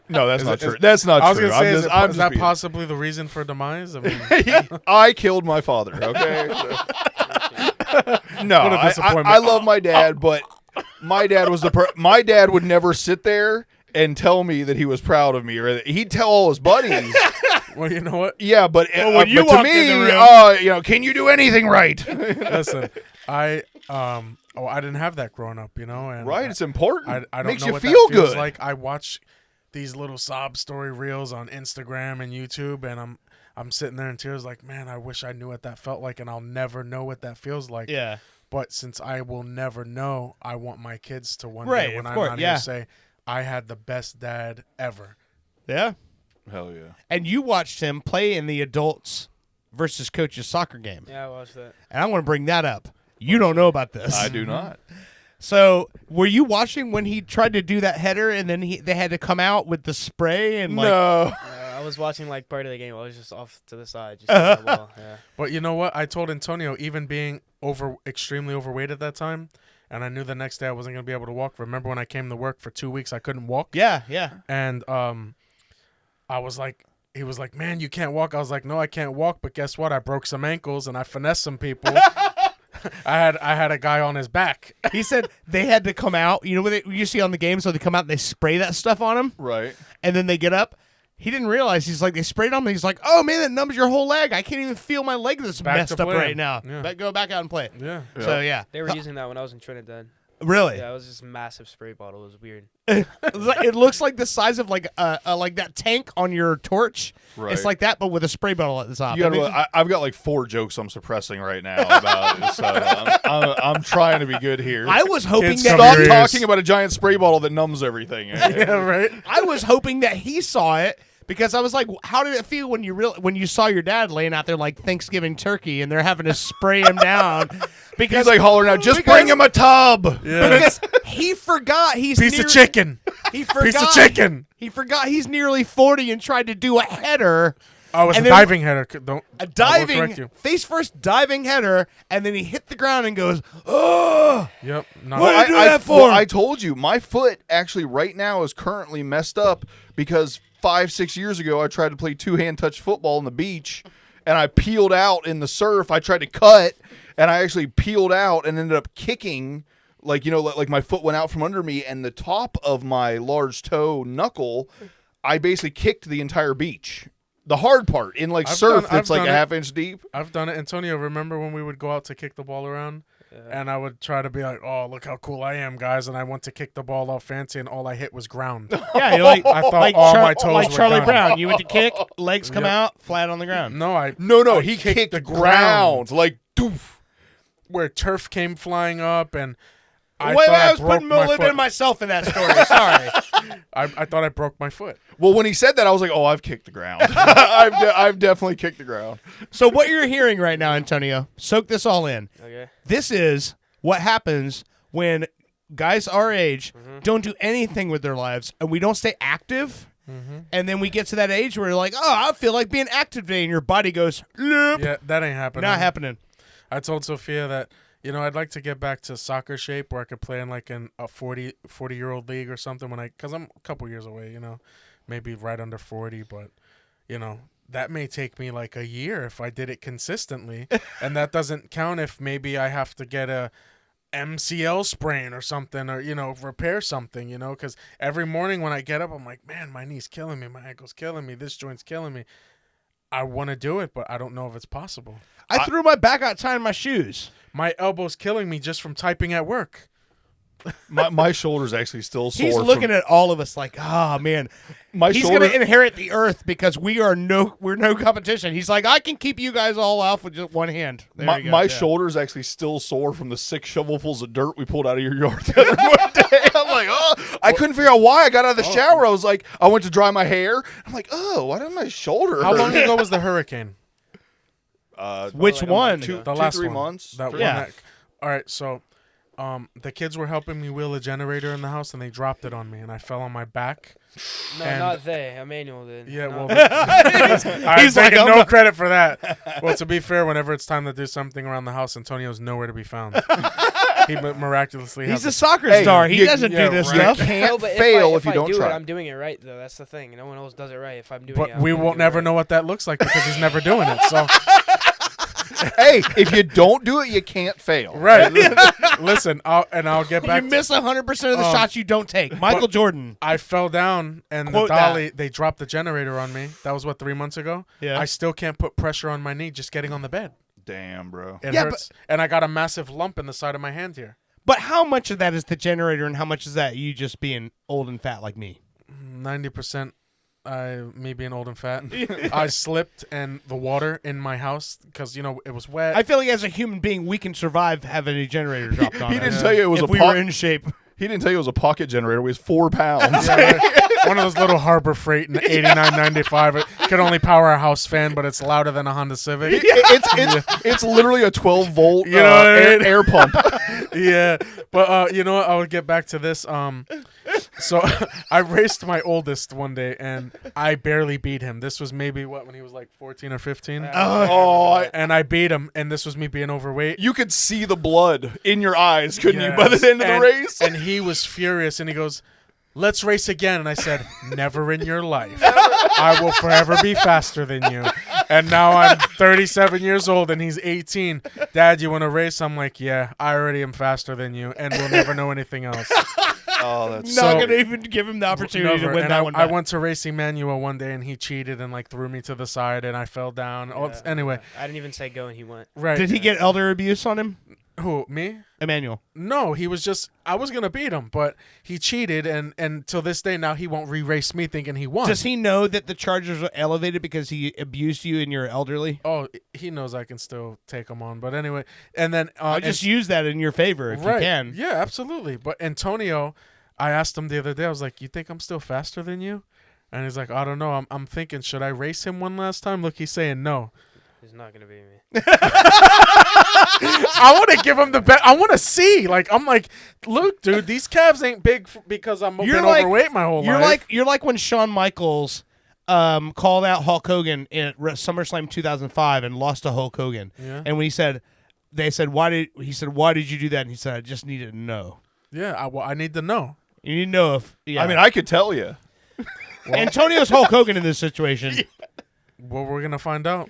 No, that's not true. That's not true. I was going to say, is that being... possibly the reason for demise? I mean, I killed my father, okay? No, What a disappointment. I love my dad, but my dad was my dad would never sit there and tell me that he was proud of me, or that he'd tell all his buddies. Well, you know what? Yeah, but, when you but to walked in the me, room- can you do anything right? Listen, I didn't have that growing up, and Right, it's important. I don't Makes know you what feel that feels good. like. I watch these little sob story reels on Instagram and YouTube, and I'm sitting there in tears, like, man, I wish I knew what that felt like, and I'll never know what that feels like. Yeah. But since I will never know, I want my kids to one Right, day when of I'm course, not yeah. here say, I had the best dad ever. Yeah. Hell yeah. And you watched him play in the adults versus coaches soccer game. Yeah, I watched that. And I want to bring that up. You don't know about this. I do not. So, were you watching when he tried to do that header and then they had to come out with the spray and like No. I was watching like part of the game. I was just off to the side. Just the ball. Yeah. But you know what? I told Antonio, even being extremely overweight at that time, and I knew the next day I wasn't going to be able to walk. Remember when I came to work for 2 weeks, I couldn't walk? Yeah, yeah. And I was like, he was like, man, you can't walk. I was like, no, I can't walk. But guess what? I broke some ankles and I finessed some people. I had a guy on his back. He said they had to come out. You know what you see on the game? So they come out and they spray that stuff on him, Right. and then they get up. He didn't realize. He's like, they sprayed on him. He's like, oh man, that numbs your whole leg. I can't even feel my leg that's Back messed to up playing. right now. Yeah. Go back out and play. Yeah. So yeah, They were using that when I was in Trinidad. really. Yeah, it was just a massive spray bottle. It was weird. It looks like the size of like that tank on your torch. Right. It's like that, but with a spray bottle at the top. You And gotta, I've got like 4 jokes I'm suppressing right now about it, so I'm trying to be good here. I was hoping Kids that cover Stop your ears. talking about a giant spray bottle that numbs everything. Yeah, right? I was hoping that he saw it because I was like, how did it feel when you saw your dad laying out there like Thanksgiving turkey and they're having to spray him down because He's like hollering out, just because- bring him a tub. Yeah. because he forgot he's Piece of chicken. He forgot Piece of chicken. He forgot he's nearly 40 and tried to do a header. Oh, it was And a then- diving header. A I will correct diving, you. face first diving header, and then he hit the ground and goes, oh! Yep. Not What did you do that for? I told you, my foot actually right now is currently messed up because 5-6 years ago I tried to play 2-hand touch football on the beach and I peeled out in the surf. I tried to cut and I actually peeled out and ended up kicking, like my foot went out from under me and the top of my large toe knuckle, I basically kicked the entire beach. The hard part in like I've surf done- that's I've like a done it. half-inch deep. I've done it. Antonio, remember when we would go out to kick the ball around? And I would try to be like, oh, look how cool I am, guys. And I went to kick the ball all fancy, and all I hit was ground. Yeah, you're like, I thought like, all my toes like were Charlie done. Brown. You went to kick, legs come Yep. out, flat on the ground. No, No, I he kicked kicked the the ground. ground. Like, doof. where turf came flying up, and I Wait, thought I was broke putting more my living foot. myself in that story. Sorry. I thought I broke my foot. Well, when he said that, I was like, "Oh, I've kicked the ground. I've definitely kicked the ground." So what you're hearing right now, Antonio, soak this all in. Okay. This is what happens when guys our age don't do anything with their lives and we don't stay active. And then we get to that age where you're like, oh, I feel like being active today. And your body goes, nope, Yeah, that ain't happening. not happening. I told Sophia that, I'd like to get back to soccer shape where I could play in like a 40-year-old league or something because I'm a couple years away, maybe right under 40, but, that may take me like a year if I did it consistently. And that doesn't count if maybe I have to get a MCL sprain or something or, repair something, because every morning when I get up, I'm like, man, my knee's killing me. My ankle's killing me. This joint's killing me. I want to do it, but I don't know if it's possible. I threw my back out tying my shoes. My elbow's killing me just from typing at work. My shoulder's actually still sore. He's looking at all of us like, oh, man. my He's shoulder. going to inherit the earth because we're no competition. He's like, I can keep you guys all off with just one hand. There you go. My Yeah. shoulder's actually still sore from the 6 shovelfuls of dirt we pulled out of your yard the other one day. I'm like, oh, I couldn't figure out why I got out of the shower. I was like, I went to dry my hair. I'm like, oh, why did my shoulder How hurt? long ago was the hurricane? Which one? Two, The last 3 one. months. That one. Yeah. All right, so the kids were helping me wheel a generator in the house, and they dropped it on me, and I fell on my back. No, And- not they. Emmanuel did. Yeah, Not well, me. I'm He's like, taking I'm no not- credit for that. Well, to be fair, whenever it's time to do something around the house, Antonio's nowhere to be found. He miraculously He's a has soccer Hey, star. He you- doesn't yeah, do this right. stuff. You can't No, but fail if you I don't do try. it, I'm doing it right though. That's the thing. No one else does it right. If I'm doing it, But I'm we gonna won't do it never right. know what that looks like because he's never doing it. So Hey, if you don't do it, you can't fail. Right. Listen, I'll get back. You miss 100% of the shots you don't take. Michael Jordan. I fell down, and Quote the dolly, they dropped the generator on me. That was, 3 months ago? Yeah. I still can't put pressure on my knee just getting on the bed. Damn, bro. It hurts. And I got a massive lump in the side of my hand here. But how much of that is the generator and how much is that you just being old and fat like me? 90% me being old and fat. I slipped and the water in my house because, it was wet. I feel like as a human being, we can survive having a generator dropped on us. He didn't tell you it was if we were in shape. He didn't tell you it was a pocket generator. It weighs 4 pounds. Yeah, one of those little Harbor Freight in 89.95. It could only power a house fan, but it's louder than a Honda Civic. It's literally a 12-volt air pump. Yeah, but you know what? I would get back to this. So I raced my oldest one day, and I barely beat him. This was maybe when he was like 14 or 15. And I beat him, and this was me being overweight. You could see the blood in your eyes, couldn't you, by the end of the race? And he was furious, and he goes, "Let's race again." And I said, "Never in your life. I will forever be faster than you." And now I'm 37 years old, and he's 18. "Dad, you want to race?" I'm like, "Yeah, I already am faster than you, and we'll never know anything else." Oh, that's not going to even give him the opportunity to win that one. I went to Racing Manual one day, and he cheated and threw me to the side, and I fell down. Yeah, anyway. I didn't even say go, and he went. Right. Did he get elder abuse on him? Who, me? Emmanuel. No, he was just, I was going to beat him, but he cheated, and till this day now he won't re-race me thinking he won. Does he know that the charges are elevated because he abused you and you're elderly? Oh, he knows I can still take him on, but anyway. And then... I'll just use that in your favor if you can. Yeah, absolutely. But Antonio, I asked him the other day, I was like, "You think I'm still faster than you?" And he's like, "I don't know. I'm thinking, should I race him one last time?" Look, he's saying no. He's not going to beat me. I want to give him the bet. I want to see. I'm like, look, dude, these calves ain't big because I'm been overweight my whole life. You're like when Shawn Michaels called out Hulk Hogan in SummerSlam 2005 and lost to Hulk Hogan. Yeah. And when they said, why did you do that? And he said, "I just needed to know." Yeah, I need to know. You need to know if. Yeah. I mean, I could tell you. Antonio's Hulk Hogan in this situation. Well, we're gonna find out.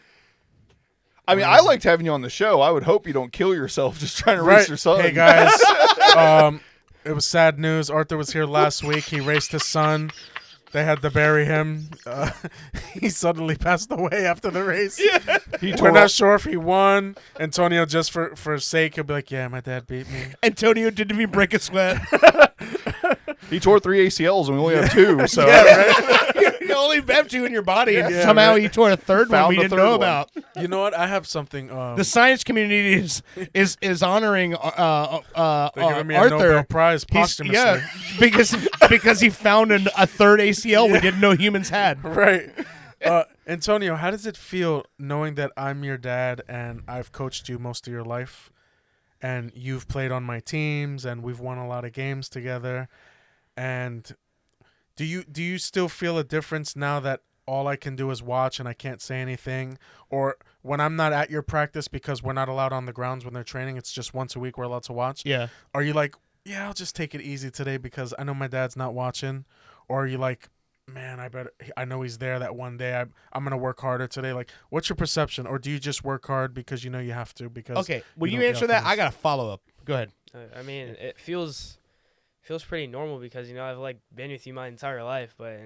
I mean, I liked having you on the show. I would hope you don't kill yourself just trying to race your son. Hey, guys. It was sad news. Arthur was here last week. He raced his son. They had to bury him. He suddenly passed away after the race. Yeah. We're not sure if he won. Antonio, just for sake, he'll be like, "Yeah, my dad beat me." Antonio didn't even break a sweat. He tore 3 ACLs and we only have 2. So You only have 2 in your body, and somehow you tore a third one we didn't know about. You know what? I have something. The science community is honoring they're giving me Arthur. a Nobel Prize posthumously. Yeah, because he found a third ACL we didn't know humans had. Right. Antonio, how does it feel knowing that I'm your dad and I've coached you most of your life, and you've played on my teams and we've won a lot of games together? And do you still feel a difference now that all I can do is watch and I can't say anything? Or when I'm not at your practice because we're not allowed on the grounds when they're training, it's just once a week we're allowed to watch? Yeah. Are you like, "Yeah, I'll just take it easy today because I know my dad's not watching"? Or are you like, "Man, I know he's there that one day. I'm going to work harder today"? Like, what's your perception? Or do you just work hard because you know you have to? Because Okay, when you answer that, I got a follow-up. Go ahead. I mean, it feels pretty normal because, I've been with you my entire life, but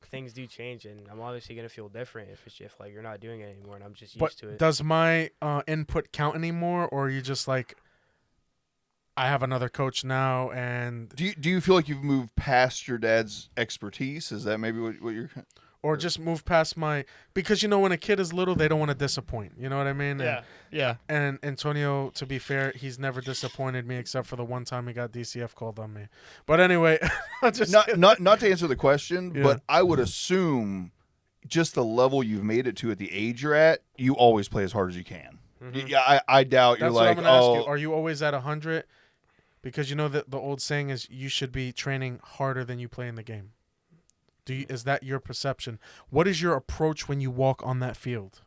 things do change, and I'm obviously gonna feel different if you're not doing it anymore, and I'm just used to it. Does my input count anymore, or are you just like, I have another coach now? And do you feel like you've moved past your dad's expertise? Is that maybe what you're? Or just move past because when a kid is little, they don't want to disappoint. You know what I mean? Yeah. And Antonio, to be fair, he's never disappointed me except for the one time he got DCF called on me. But anyway, not to answer the question, but I would assume just the level you've made it to at the age you're at, you always play as hard as you can. Mm-hmm. Yeah, I doubt you're like, what I'm gonna ask you. Are you always at 100? Because that the old saying is you should be training harder than you play in the game. Is that your perception? What is your approach when you walk on that field?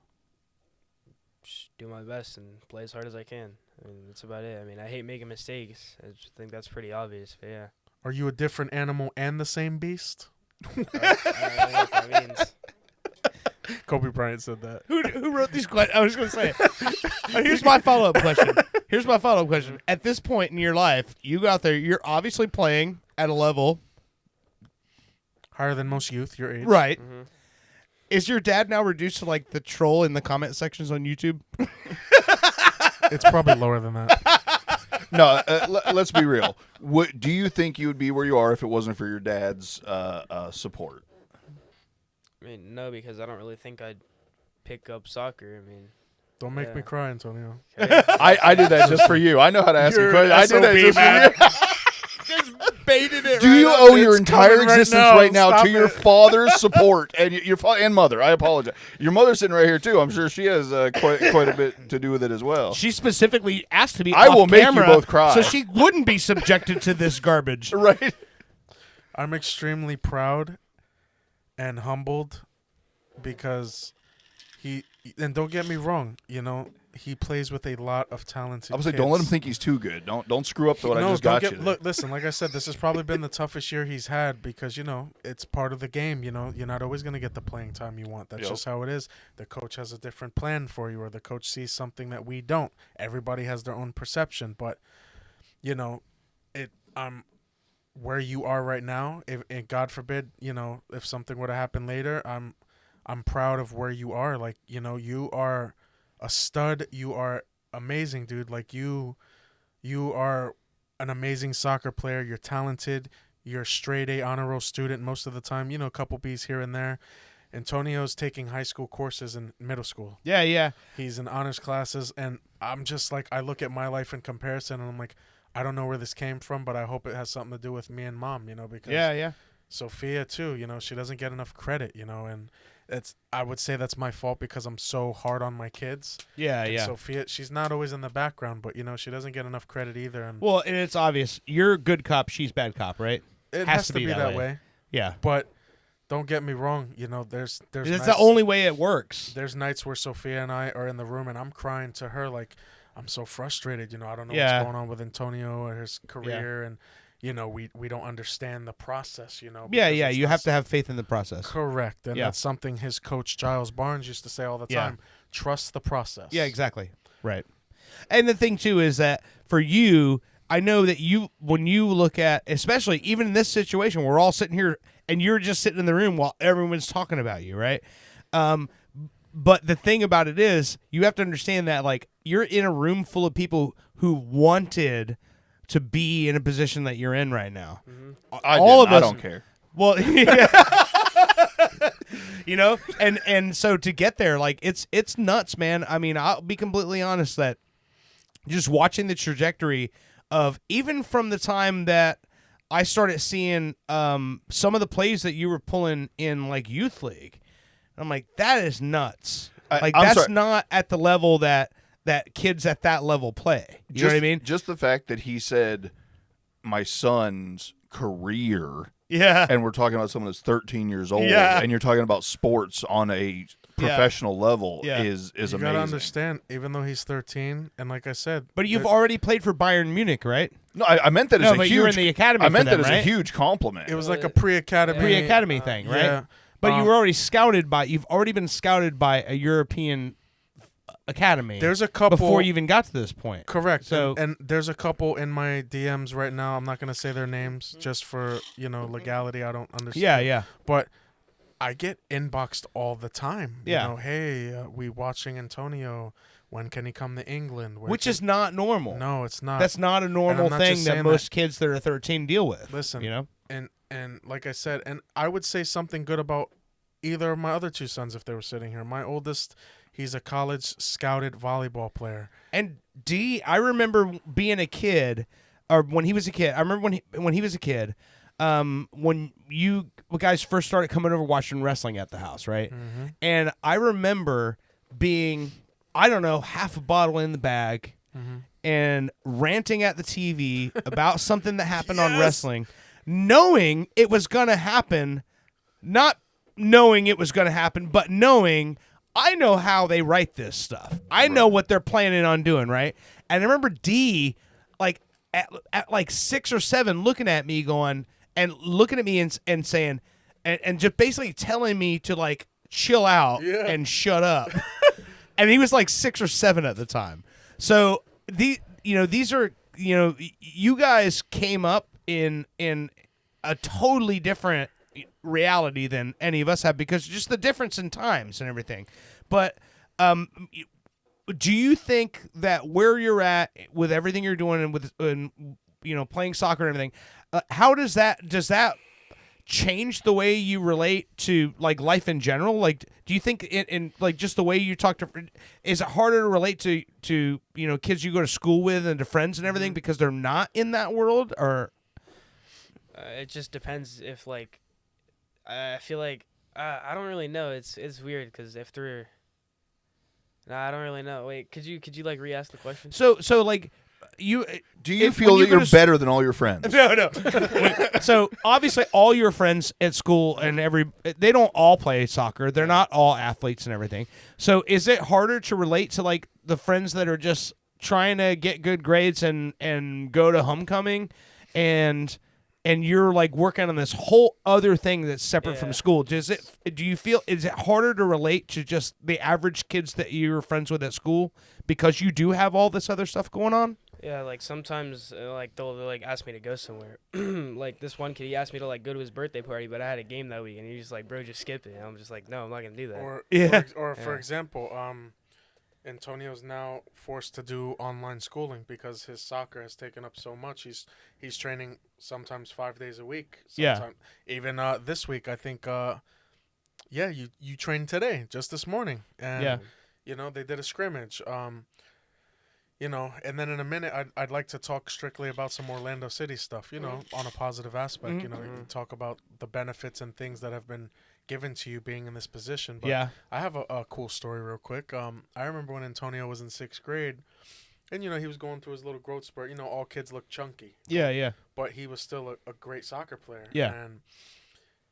Just do my best and play as hard as I can. I mean, that's about it. I mean, I hate making mistakes. I just think that's pretty obvious, but yeah. Are you a different animal and the same beast? I don't know what that means. Kobe Bryant said that. Who wrote these questions? I was going to say. Here's my follow-up question. At this point in your life, you go out there, you're obviously playing at a level higher than most youth your age. right. Mm-hmm. Is your dad now reduced to like the troll in the comment sections on YouTube? It's probably lower than that. No, let's be real. Do you think you would be where you are if it wasn't for your dad's support? I mean, no, because I don't really think I'd pick up soccer. I mean, don't make me cry, Antonio. I did that just for you. I know how to ask you questions. I did that just for you. Just baited it. Do you owe your entire existence right now Stop to your father's support and your and mother? I apologize. Your mother's sitting right here too. I'm sure she has quite a bit to do with it as well. She specifically asked to be. I will make camera you both cry, so she wouldn't be subjected to this garbage. Right. I'm extremely proud and humbled because and don't get me wrong, he plays with a lot of talented I was like, kids. don't let him think he's too good. Don't screw up what I just got you. Look, listen, like I said, this has probably been the toughest year he's had because, it's part of the game. You're not always going to get the playing time you want. That's just how it is. The coach has a different plan for you, or the coach sees something that we don't. Everybody has their own perception, but, where you are right now, and God forbid, if something were to happen later, I'm proud of where you are. Like, you are a stud. You are amazing, dude. Like you are an amazing soccer player. You're talented. You're a straight A honor roll student most of the time. A couple B's here and there. Antonio's taking high school courses in middle school. Yeah. He's in honors classes, and I'm just like, I look at my life in comparison, and I'm like, I don't know where this came from, but I hope it has something to do with me and Mom. Because yeah. Sophia too. She doesn't get enough credit. And I would say that's my fault because I'm so hard on my kids. Yeah. Sophia, she's not always in the background, but she doesn't get enough credit either. And and it's obvious you're good cop, she's bad cop, right? It has to be that way. Yeah, but don't get me wrong. There's it's nights, the only way it works. There's nights where Sophia and I are in the room and I'm crying to her like I'm so frustrated. I don't know what's going on with Antonio or his career and. We don't understand the process, Yeah, you have to have faith in the process. Correct. And that's something his coach, Giles Barnes, used to say all the time. Trust the process. Yeah, exactly. Right. And the thing, too, is that for you, I know that when you look at, especially even in this situation, we're all sitting here and you're just sitting in the room while everyone's talking about you, right? But the thing about it is you have to understand that, like, you're in a room full of people who wanted to be in a position that you're in right now. Mm-hmm. I don't care. Well, and so to get there, like it's nuts, man. I mean, I'll be completely honest that just watching the trajectory of even from the time that I started seeing some of the plays that you were pulling in like youth league, I'm like, that is nuts. That's not at the level that kids at that level play. You know what I mean? Just the fact that he said my son's career. Yeah. And we're talking about someone that's 13 years old. Yeah. And you're talking about sports on a professional level is amazing. You got to understand, even though he's 13, and like I said. But you've already played for Bayern Munich, right? No, I meant that as a huge. You were in the academy. I meant for them, that as right? a huge compliment. It was like a pre-academy thing, right? Yeah. But you were already scouted by. You've already been scouted by a European academy. There's a couple before you even got to this point. Correct. So and there's a couple in my DMs right now. I'm not gonna say their names just for legality. I don't understand. Yeah. But I get inboxed all the time. Yeah. Hey, we watching Antonio. When can he come to England? Which is not normal. No, it's not. That's not a normal thing that most kids that are 13 deal with. Listen, and like I said, and I would say something good about either of my other two sons if they were sitting here. My oldest, he's a college scouted volleyball player. And D, I remember being a kid, or when he was a kid. I remember when he was a kid, when you guys first started coming over watching wrestling at the house, right? Mm-hmm. And I remember being, I don't know, half a bottle in the bag and ranting at the TV about something that happened on wrestling, knowing it was going to happen, not knowing it was going to happen, but knowing I know how they write this stuff. I know what they're planning on doing, right? And I remember D, like at like 6 or 7, looking at me and saying, and just basically telling me to like chill out and shut up. And he was like 6 or 7 at the time. So these are, you guys came up in a totally different reality than any of us have, because just the difference in times and everything. But do you think that where you're at with everything you're doing and with playing soccer and everything, how does that change the way you relate to like life in general? Like, do you think in like just the way you talk to, is it harder to relate to kids you go to school with and to friends and everything because they're not in that world? Or it just depends. If like I feel like I don't really know. It's weird because if they're I don't really know. Wait, could you like re-ask the question? So like. Do you feel that you're better than all your friends? No. So obviously, all your friends at school and they don't all play soccer. They're not all athletes and everything. So is it harder to relate to like the friends that are just trying to get good grades and go to homecoming, and you're like working on this whole other thing that's separate from school? Do you feel, is it harder to relate to just the average kids that you're friends with at school because you do have all this other stuff going on? Yeah, like sometimes like they'll like ask me to go somewhere. Like this one kid, he asked me to like go to his birthday party, but I had a game that week, and he's just like, "Bro, just skip it." And I'm just like, "No, I'm not gonna do that." For example, Antonio's now forced to do online schooling because his soccer has taken up so much. He's training sometimes 5 days a week. Even this week, I think. You trained today, just this morning, and they did a scrimmage. And then in a minute, I'd like to talk strictly about some Orlando City stuff, on a positive aspect. Talk about the benefits and things that have been given to you being in this position. But I have a cool story real quick. I remember when Antonio was in 6th grade, and, he was going through his little growth spurt. All kids look chunky. Yeah. But he was still a great soccer player. Yeah. And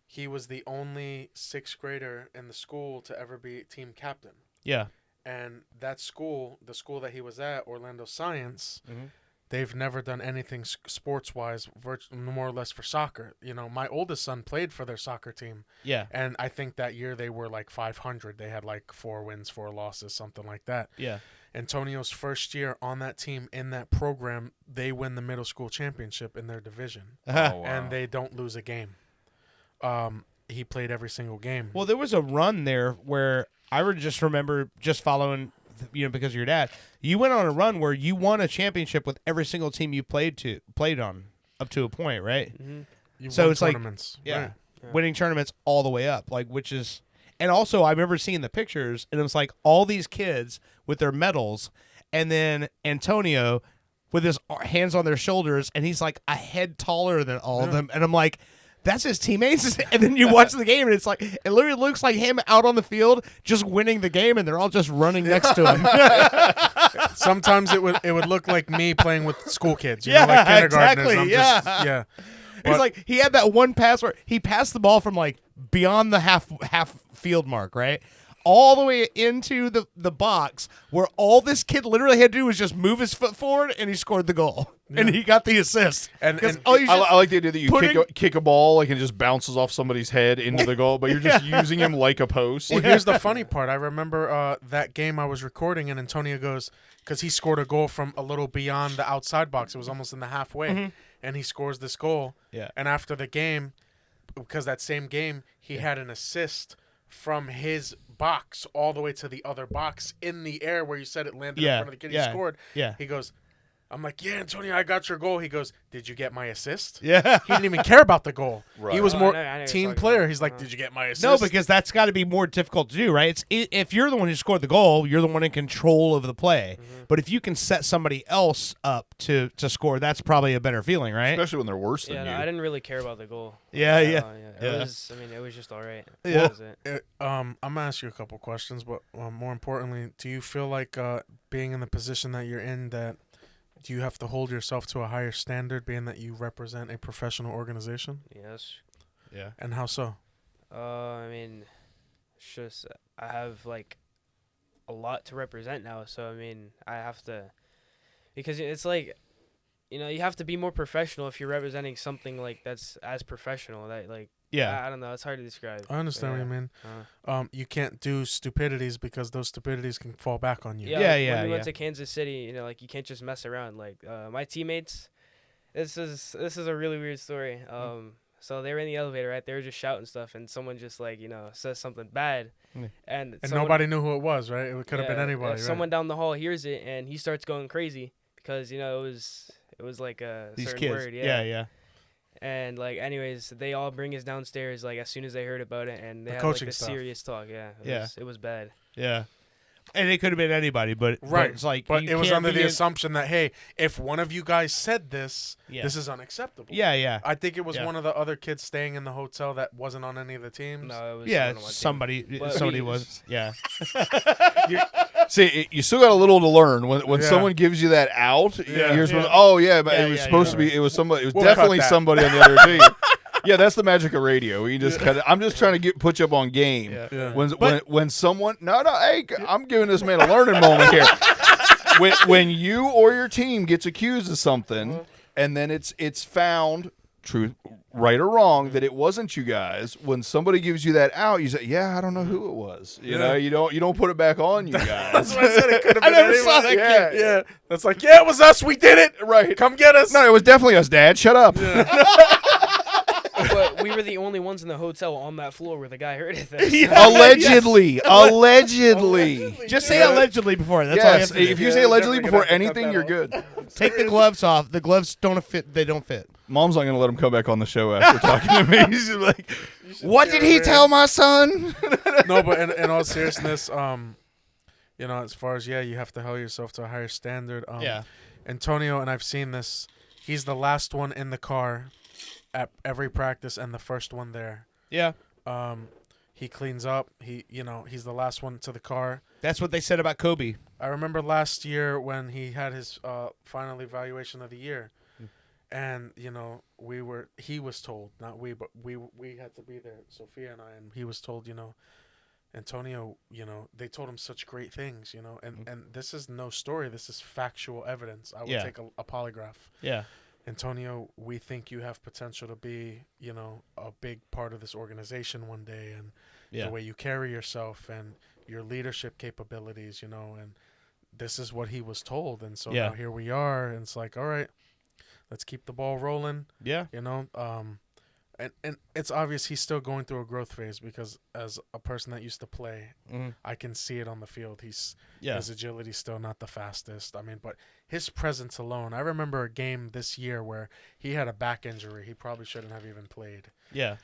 he was the only 6th grader in the school to ever be team captain. Yeah. And that school, the school that he was at, Orlando Science, they've never done anything sports-wise, more or less for soccer. My oldest son played for their soccer team. Yeah. And I think that year they were like 500. They had like 4 wins, 4 losses, something like that. Yeah. Antonio's first year on that team, in that program, they win the middle school championship in their division. Uh-huh. Oh, wow. And they don't lose a game. He played every single game. Well, there was a run there where I would just remember just following, because of your dad. You went on a run where you won a championship with every single team you played on up to a point, right? Mm-hmm. So it's tournaments. Like, right. winning tournaments all the way up, like, which is, and also I remember seeing the pictures, and it was like all these kids with their medals, and then Antonio with his hands on their shoulders, and he's like a head taller than all of them, and I'm like, that's his teammates. And then you watch the game, and it's like, it literally looks like him out on the field just winning the game, and they're all just running next to him. Sometimes it would look like me playing with school kids, like kindergartners. Exactly. It's like he had that one pass where he passed the ball from like beyond the half field mark, right? All the way into the box, where all this kid literally had to do was just move his foot forward, and he scored the goal. Yeah. And he got the assist. And I like the idea that you kick a ball like it just bounces off somebody's head into the goal, but you're just using him like a post. Well, here's the funny part. I remember that game I was recording, and Antonio goes, because he scored a goal from a little beyond the outside box. It was almost in the halfway, and he scores this goal. Yeah. And after the game, because that same game, he had an assist from his box all the way to the other box in the air where you said it landed in front of the kid he scored. Yeah. He goes, I'm like, yeah, Antonio, I got your goal. He goes, did you get my assist? Yeah. He didn't even care about the goal. Right. He was more I know team player. He's like, did you get my assist? No, because that's got to be more difficult to do, right? If you're the one who scored the goal, you're the one in control of the play. But if you can set somebody else up to score, that's probably a better feeling, right? Especially when they're worse than you. I didn't really care about the goal. Yeah. It was just all right. Yeah. That was it. I'm going to ask you a couple questions, but more importantly, do you feel like being in the position that you're in, that do you have to hold yourself to a higher standard, being that you represent a professional organization? Yes. Yeah. And how so? I mean, it's just I have like a lot to represent now, so I mean, I have to, because it's like, you have to be more professional if you're representing something like that's as professional, that like Yeah. I don't know. It's hard to describe. I understand what you mean. You can't do stupidities because those stupidities can fall back on you. When we went to Kansas City, like you can't just mess around. Like my teammates, this is a really weird story. So they were in the elevator, right? They were just shouting stuff, and someone just says something bad, and nobody knew who it was, right? It could have been anybody. Right? Someone down the hall hears it, and he starts going crazy because it was like a These certain kids. word. Yeah. And anyways, they all bring us downstairs as soon as they heard about it, and they had this serious talk. It was bad. Yeah. And it could have been anybody, but it's like, but it was under the assumption that, hey, if one of you guys said this, this is unacceptable. Yeah. I think it was one of the other kids staying in the hotel that wasn't on any of the teams. No, it was somebody was. Yeah. See, you still got a little to learn when someone gives you that out. You're supposed, but it was supposed to be. It was somebody. It was definitely somebody on the other team. Yeah, that's the magic of radio. You just I'm just trying to put you up on game. Yeah. When someone hey, I'm giving this man a learning moment here. when you or your team gets accused of something, and then it's found, true, right or wrong, that it wasn't you guys. When somebody gives you that out, you say, I don't know who it was. You know, you don't put it back on you guys. That's what I said. It could have been never saw that kid. Yeah. That's like, it was us. We did it. Right. Come get us. No, it was definitely us, Dad. Shut up. But we were the only ones in the hotel on that floor where the guy heard it. Allegedly. Just say allegedly before. That's all you have to do. If you say allegedly before anything, you're good. Take the gloves off. The gloves don't fit. They don't fit. Mom's not going to let him come back on the show after talking to me. She's like, what did he tell my son? No, but in all seriousness, as far as, you have to hold yourself to a higher standard. Antonio, and I've seen this, he's the last one in the car at every practice and the first one there. Yeah. He cleans up. He's the last one to the car. That's what they said about Kobe. I remember last year when he had his final evaluation of the year, and he was told, not we, but we had to be there, Sophia and I, and he was told, Antonio, they told him such great things, and this is no story. This is factual evidence. I would take a polygraph. Yeah. Antonio, we think you have potential to be, a big part of this organization one day, and the way you carry yourself and your leadership capabilities, and this is what he was told. And so now here we are, and it's like, all right, let's keep the ball rolling. Yeah. And it's obvious he's still going through a growth phase, because as a person that used to play, I can see it on the field. His agility's still not the fastest. I mean, but his presence alone. I remember a game this year where he had a back injury. He probably shouldn't have even played. Yeah.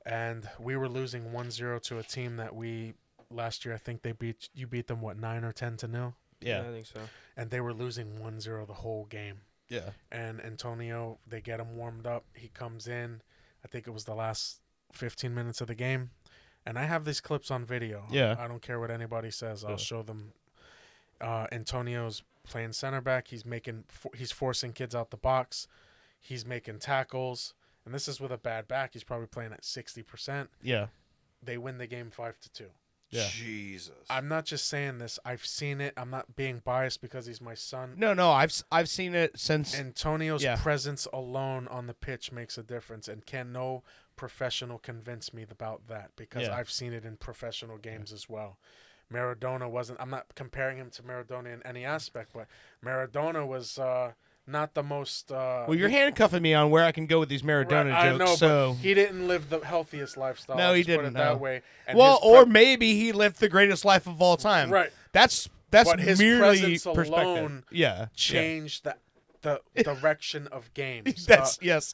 And we were losing 1-0 to a team that last year, I think you beat them, 9 or 10-0? Yeah, I think so. And they were losing 1-0 the whole game. Yeah. And Antonio, they get him warmed up. He comes in. I think it was the last 15 minutes of the game. And I have these clips on video. Yeah. I don't care what anybody says. I'll show them. Antonio's playing center back. He's forcing kids out the box. He's making tackles. And this is with a bad back. He's probably playing at 60%. Yeah. They win the game 5-2. Yeah. Jesus. I'm not just saying this. I've seen it. I'm not being biased because he's my son. No. I've seen it since. Antonio's presence alone on the pitch makes a difference, and can no professional convince me about that, because I've seen it in professional games as well. Maradona wasn't. I'm not comparing him to Maradona in any aspect, but Maradona was not the most. Well, you're handcuffing me on where I can go with these Maradona jokes. I know, so but he didn't live the healthiest lifestyle. No, he didn't. Put it that way. And or maybe he lived the greatest life of all time. Right. That's but his merely presence alone changed the direction of games.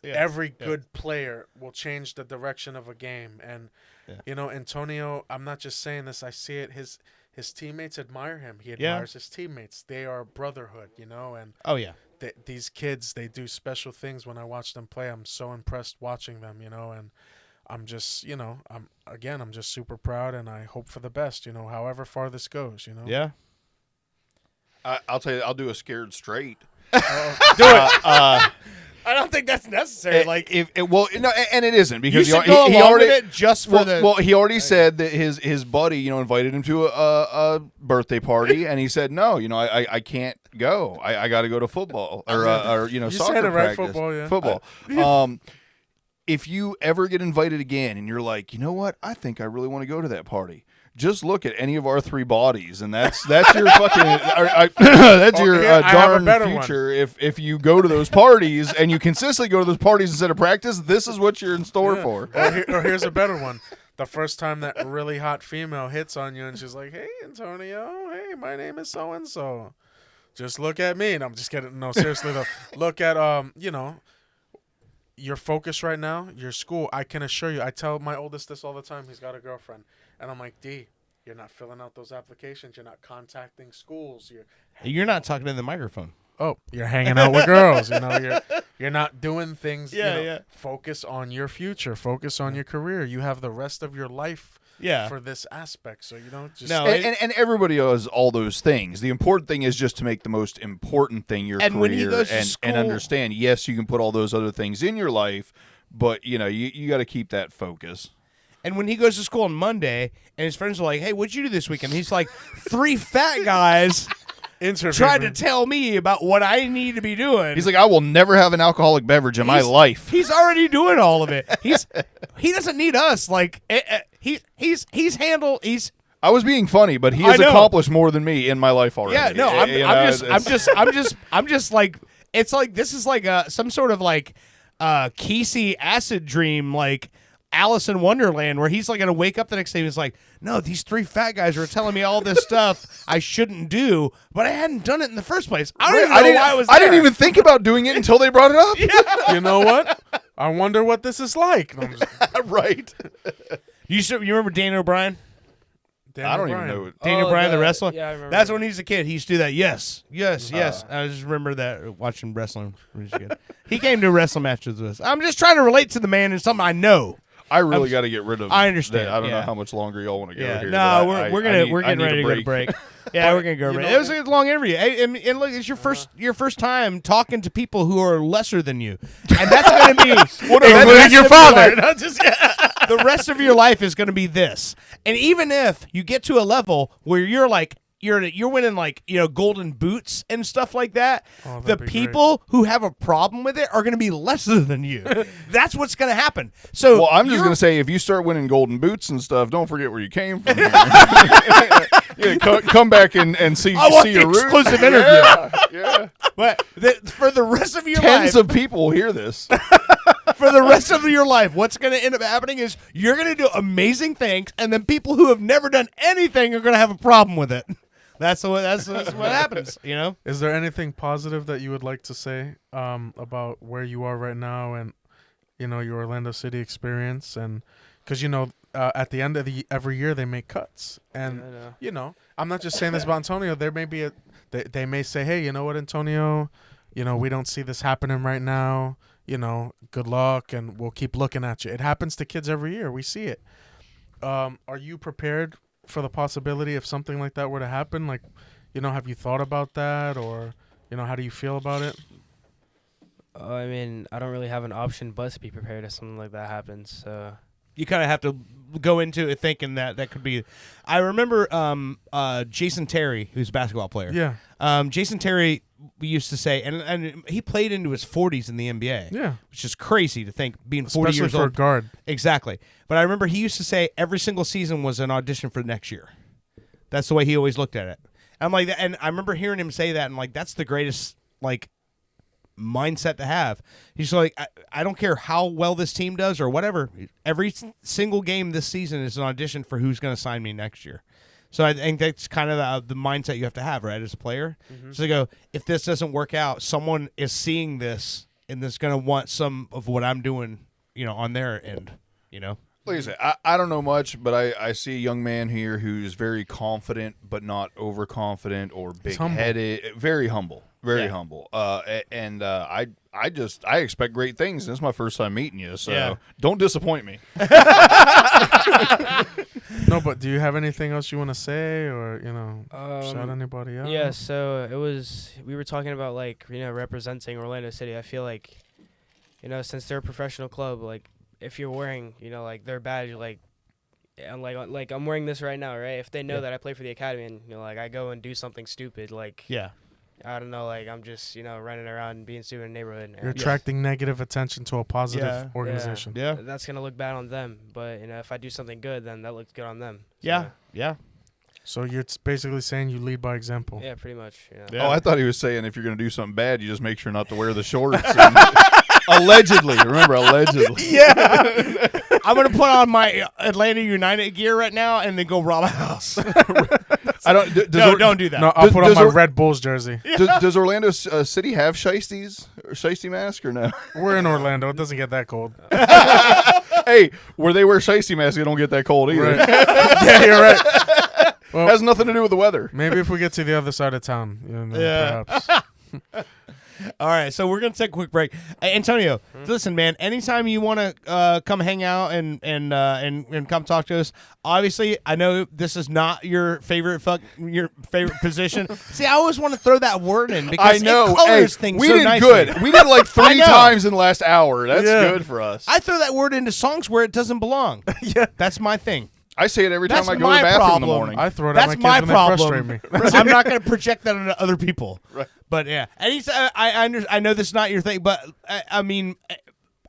Every good player will change the direction of a game, and Antonio. I'm not just saying this. I see it. His teammates admire him. He admires his teammates. They are brotherhood, and these kids, they do special things. When I watch them play, I'm so impressed watching them, and I'm just, I'm just super proud, and I hope for the best, however far this goes, Yeah. I'll tell you, I'll do a scared straight. Do it. I don't think that's necessary. And it isn't, because he already it just for he already said that his buddy, invited him to a birthday party, and he said no, I can't go. I got to go to football or you soccer said it right, practice. football, yeah. Football. if you ever get invited again and you're like, you know what, I think I really want to go to that party, just look at any of our 3 bodies, and that's your fucking that's your darn future. If you go to those parties and you consistently go to those parties instead of practice, this is what you're in store for. Or here's a better one. The first time that really hot female hits on you and she's like, hey, Antonio, hey, my name is so-and-so. Just look at me. And I'm just kidding. No, seriously, though. Look at, your focus right now, your school. I can assure you, I tell my oldest this all the time. He's got a girlfriend. And I'm like, D, you're not filling out those applications. You're not contacting schools. You're not talking in the microphone. Oh, you're hanging out with girls. You're not doing things. Yeah. Focus on your future. Focus on your career. You have the rest of your life for this aspect. So you don't just and everybody does all those things. The important thing is just to make the most important thing your career, when he goes to school, and understand. Yes, you can put all those other things in your life, but you got to keep that focus. And when he goes to school on Monday, and his friends are like, "Hey, what'd you do this weekend?" He's like, 3 fat guys tried to tell me about what I need to be doing. He's like, I will never have an alcoholic beverage in my life. He's already doing all of it. He doesn't need us. Like he's handled. I was being funny, but he has accomplished more than me in my life already. Yeah, no, I'm just like, it's like this is like some sort of like Kesey acid dream, like Alice in Wonderland, where he's like gonna wake up the next day and he's like, no, these 3 fat guys are telling me all this stuff I shouldn't do, but I hadn't done it in the first place. I don't even know why I was there. I didn't even think about doing it until they brought it up. Yeah. You know what? I wonder what this is like. No, right. You remember Dan O'Brien? I don't even know. Daniel Bryan, the wrestler? Yeah, I remember. That's when he was a kid. He used to do that. Yes. I just remember that watching wrestling when he was a kid. He came to wrestling matches with us. I'm just trying to relate to the man in something I know. I really got to get rid of. I understand. That. I don't know how much longer y'all want to go here. No, we're getting ready to go to break. Yeah, we're gonna go to break. It was a long interview. And look, it's your first time talking to people who are lesser than you, and that's gonna be including your father. The rest of your life is gonna be this. And even if you get to a level where you're like. You're winning like golden boots and stuff like that. Oh, the people who have a problem with it are going to be lesser than you. That's what's going to happen. So, well, I'm just going to say, if you start winning golden boots and stuff, don't forget where you came from. Come back and see your roots. Exclusive interview. Yeah. But for the rest of your life, tens of people hear this. For the rest of your life, what's going to end up happening is you're going to do amazing things, and then people who have never done anything are going to have a problem with it. That's what happens, Is there anything positive that you would like to say about where you are right now and your Orlando City experience? And because at the end of every year they make cuts, and I'm not just saying this about Antonio. There may be they may say, hey, you know what, Antonio, we don't see this happening right now. Good luck, and we'll keep looking at you. It happens to kids every year. We see it. Are you prepared for the possibility if something like that were to happen? Like, have you thought about that, or how do you feel about it? I mean, I don't really have an option but to be prepared if something like that happens. So you kind of have to go into it thinking that could be. I remember Jason Terry, who's a basketball player. Yeah. Jason Terry used to say, and he played into his 40s in the NBA. Yeah. Which is crazy to think, being 40 Especially years for old. a guard. Exactly. But I remember he used to say every single season was an audition for next year. That's the way he always looked at it. I'm like, and I remember hearing him say that, and like, that's the greatest mindset to have. He's like, I don't care how well this team does or whatever. Every single game this season is an audition for who's going to sign me next year. So I think that's kind of the mindset you have to have, right, as a player. Mm-hmm. So they go, if this doesn't work out, someone is seeing this and is going to want some of what I'm doing, on their end, Like I said, I don't know much, but I see a young man here who's very confident, but not overconfident or big-headed. Very humble. Very humble. And I expect great things. This is my first time meeting you, so don't disappoint me. No, but do you have anything else you want to say, or shout anybody out? Yeah, so we were talking about representing Orlando City. I feel like since they're a professional club, like if you're wearing their badge, I'm I'm wearing this right now, right? If they know that I play for the academy and I go and do something stupid, I don't know, like I'm just running around and being stupid in the neighborhood. You're attracting negative attention to a positive Yeah. organization. Yeah. That's gonna look bad on them, but if I do something good, then that looks good on them. Yeah. Yeah. So you're basically saying you lead by example. Yeah, pretty much. Yeah. Oh, I thought he was saying if you're going to do something bad, you just make sure not to wear the shorts. Allegedly. Remember, allegedly. Yeah. I'm going to put on my Atlanta United gear right now and then go rob a house. I don't. Don't do that. No, I'll put on does my Or- Red Bulls jersey. Does Orlando City have shiesties or shiesty mask or no? We're in Orlando. It doesn't get that cold. Hey, where they wear shiesty masks, they don't get that cold either. Right. Yeah, you're right. Well, Has nothing to do with the weather. maybe if we get to the other side of town, perhaps. All right, so we're gonna take a quick break. Antonio, listen, man. Anytime you want to come hang out and come talk to us, obviously, I know this is not your favorite position. See, I always want to throw that word in because I know. it colors Hey, things we so did nicely. good. We did like 3 know. times in the last hour. That's Yeah. good for us. I throw that word into songs where it doesn't belong. Yeah. That's my thing. I say it every That's time I go to my the bathroom in the problem. morning. I throw it That's at my my kids when they frustrate me. problem. I'm not going to project that onto other people. Right. But yeah, I know this is not your thing, but I mean,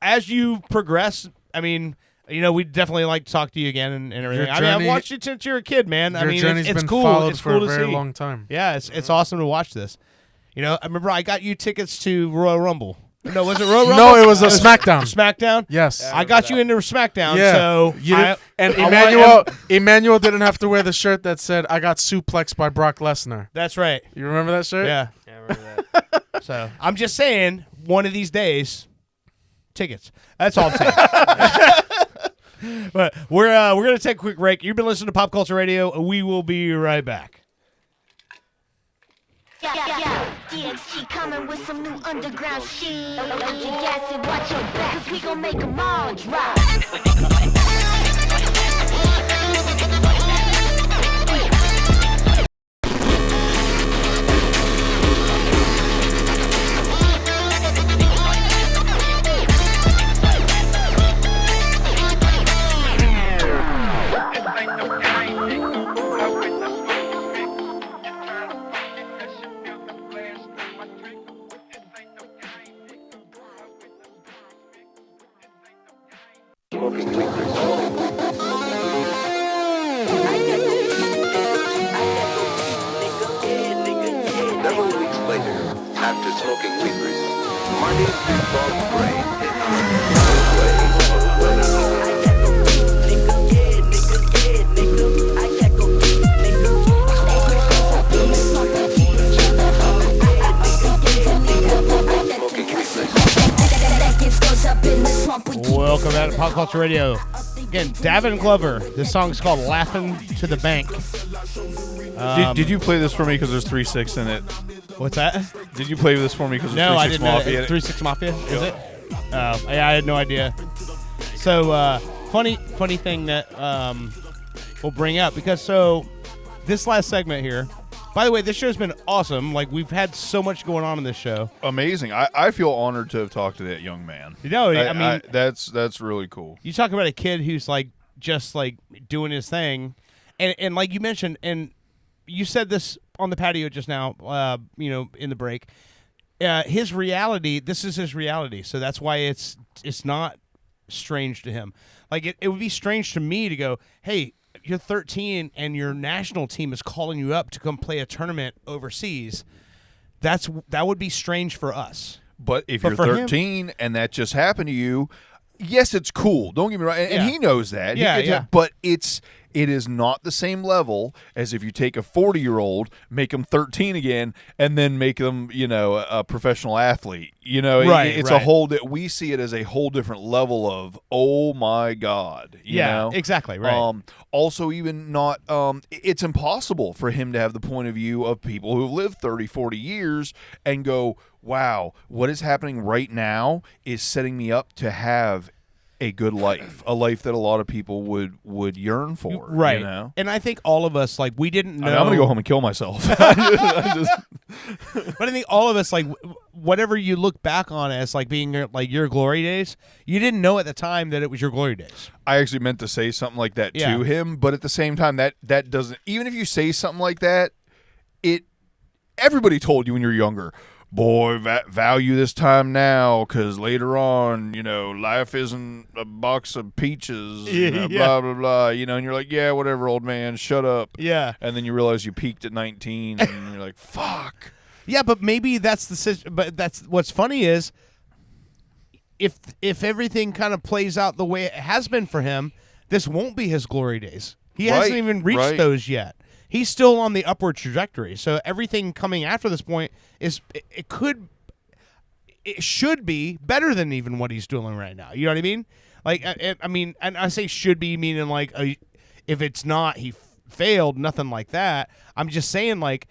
as you progress, I mean, we'd definitely like to talk to you again and everything. Your I mean, I've journey- watched you since you're a kid, man. I Your mean, journey's it's been cool. followed It's for cool a to very see. long time. Yeah, it's awesome to watch this. I remember I got you tickets to Royal Rumble. No, was it Royal Rumble? No, it was a SmackDown. SmackDown. Yes. I got you into SmackDown. Yeah. So And I want- Emmanuel didn't have to wear the shirt that said, "I got suplexed by Brock Lesnar." That's right. You remember that shirt? Yeah. Yeah, I remember that. So I'm just saying, one of these days, tickets. That's all I'm saying. But we're gonna take a quick break. You've been listening to Pop Culture Radio. We will be right back. Yeah, DXG coming with some new underground shit. Load your gas and watch your back, 'cause we gon' make 'em all drop. Several weeks later, after smoking weepers, Marty Big Ball Gray Welcome back to Pop Culture Radio. Again, Davin Glover. This song's called "Laughing to the Bank." Did you play this for me because there's 3-6 in it? What's that? Did you play this for me because there's 3-6 No, I didn't know. Mafia in it? 3-6 Mafia, is it? Oh, yeah, I had no idea. So, funny thing that we'll bring up because this last segment here. By the way, this show's been awesome. Like, we've had so much going on in this show. Amazing. I feel honored to have talked to that young man. I mean, that's really cool. you talk about a kid who's like just like doing his thing, and like you mentioned, and you said this on the patio just now, in the break. His reality. This is his reality. So that's why it's not strange to him. Like it would be strange to me to go, hey, you're 13 and your national team is calling you up to come play a tournament overseas. That would be strange for us. But if But you're for him- 13 and that just happened to you, yes, it's cool. Don't get me wrong. And Yeah. he knows that. Yeah, He gets yeah. it. But it is not the same level as if you take a 40-year-old, make them 13 again, and then make them, a professional athlete. Right, it's right. a whole that we see it as a whole different level of, oh my God. You know? exactly. Right. Also, even not, it's impossible for him to have the point of view of people who have lived 30, 40 years and go, wow, what is happening right now is setting me up to have a good life, a life that a lot of people would yearn for. right. You know? And I think all of us, like, we didn't know. I mean, I'm going to go home and kill myself. But I think all of us, like, whatever you look back on as like being like your glory days, you didn't know at the time that it was your glory days. I actually meant to say something like that Yeah. to him, but at the same time, that doesn't, even if you say something like that, everybody told you when you're younger, boy, value this time now, because later on, life isn't a box of peaches, blah, blah, blah, and you're like, yeah, whatever, old man, shut up. Yeah. And then you realize you peaked at 19, and you're like, fuck. Yeah, but maybe but that's what's funny is if everything kind of plays out the way it has been for him, this won't be his glory days. He hasn't even reached those yet. He's still on the upward trajectory. So everything coming after this point it should be better than even what he's doing right now. You know what I mean? Like, I mean, and I say should be meaning like if it's not, he failed, nothing like that. I'm just saying like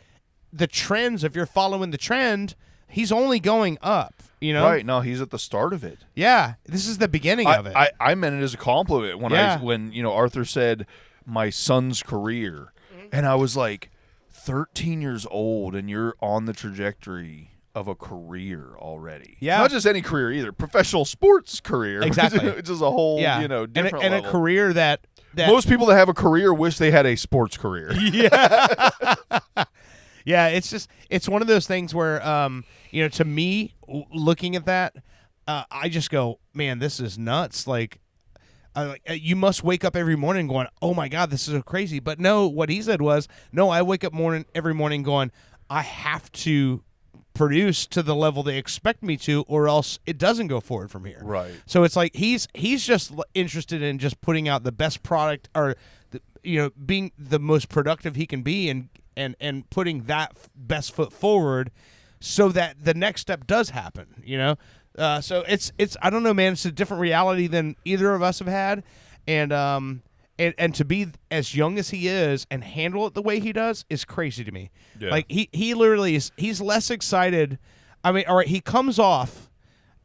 the trends. If you're following the trend, he's only going up. Right. No, he's at the start of it. Yeah, this is the beginning of it. I meant it as a compliment when Arthur said my son's career. And I was like, 13 years old, and you're on the trajectory of a career already. Yeah. Not just any career either. Professional sports career. Exactly. Which is a whole, different and level. a career that most people that have a career wish they had a sports career. Yeah. Yeah, it's one of those things where, to me, looking at that, I just go, man, this is nuts. Like, you must wake up every morning going, oh, my God, this is so crazy. But no, what he said was, no, I wake up every morning going, I have to produce to the level they expect me to, or else it doesn't go forward from here. Right. So it's like he's just interested in just putting out the best product, or being the most productive he can be, and putting that best foot forward, so that the next step does happen. So it's I don't know, man. It's a different reality than either of us have had, and to be as young as he is and handle it the way he does is crazy to me. Yeah. Like he literally he's less excited. I mean, all right, he comes off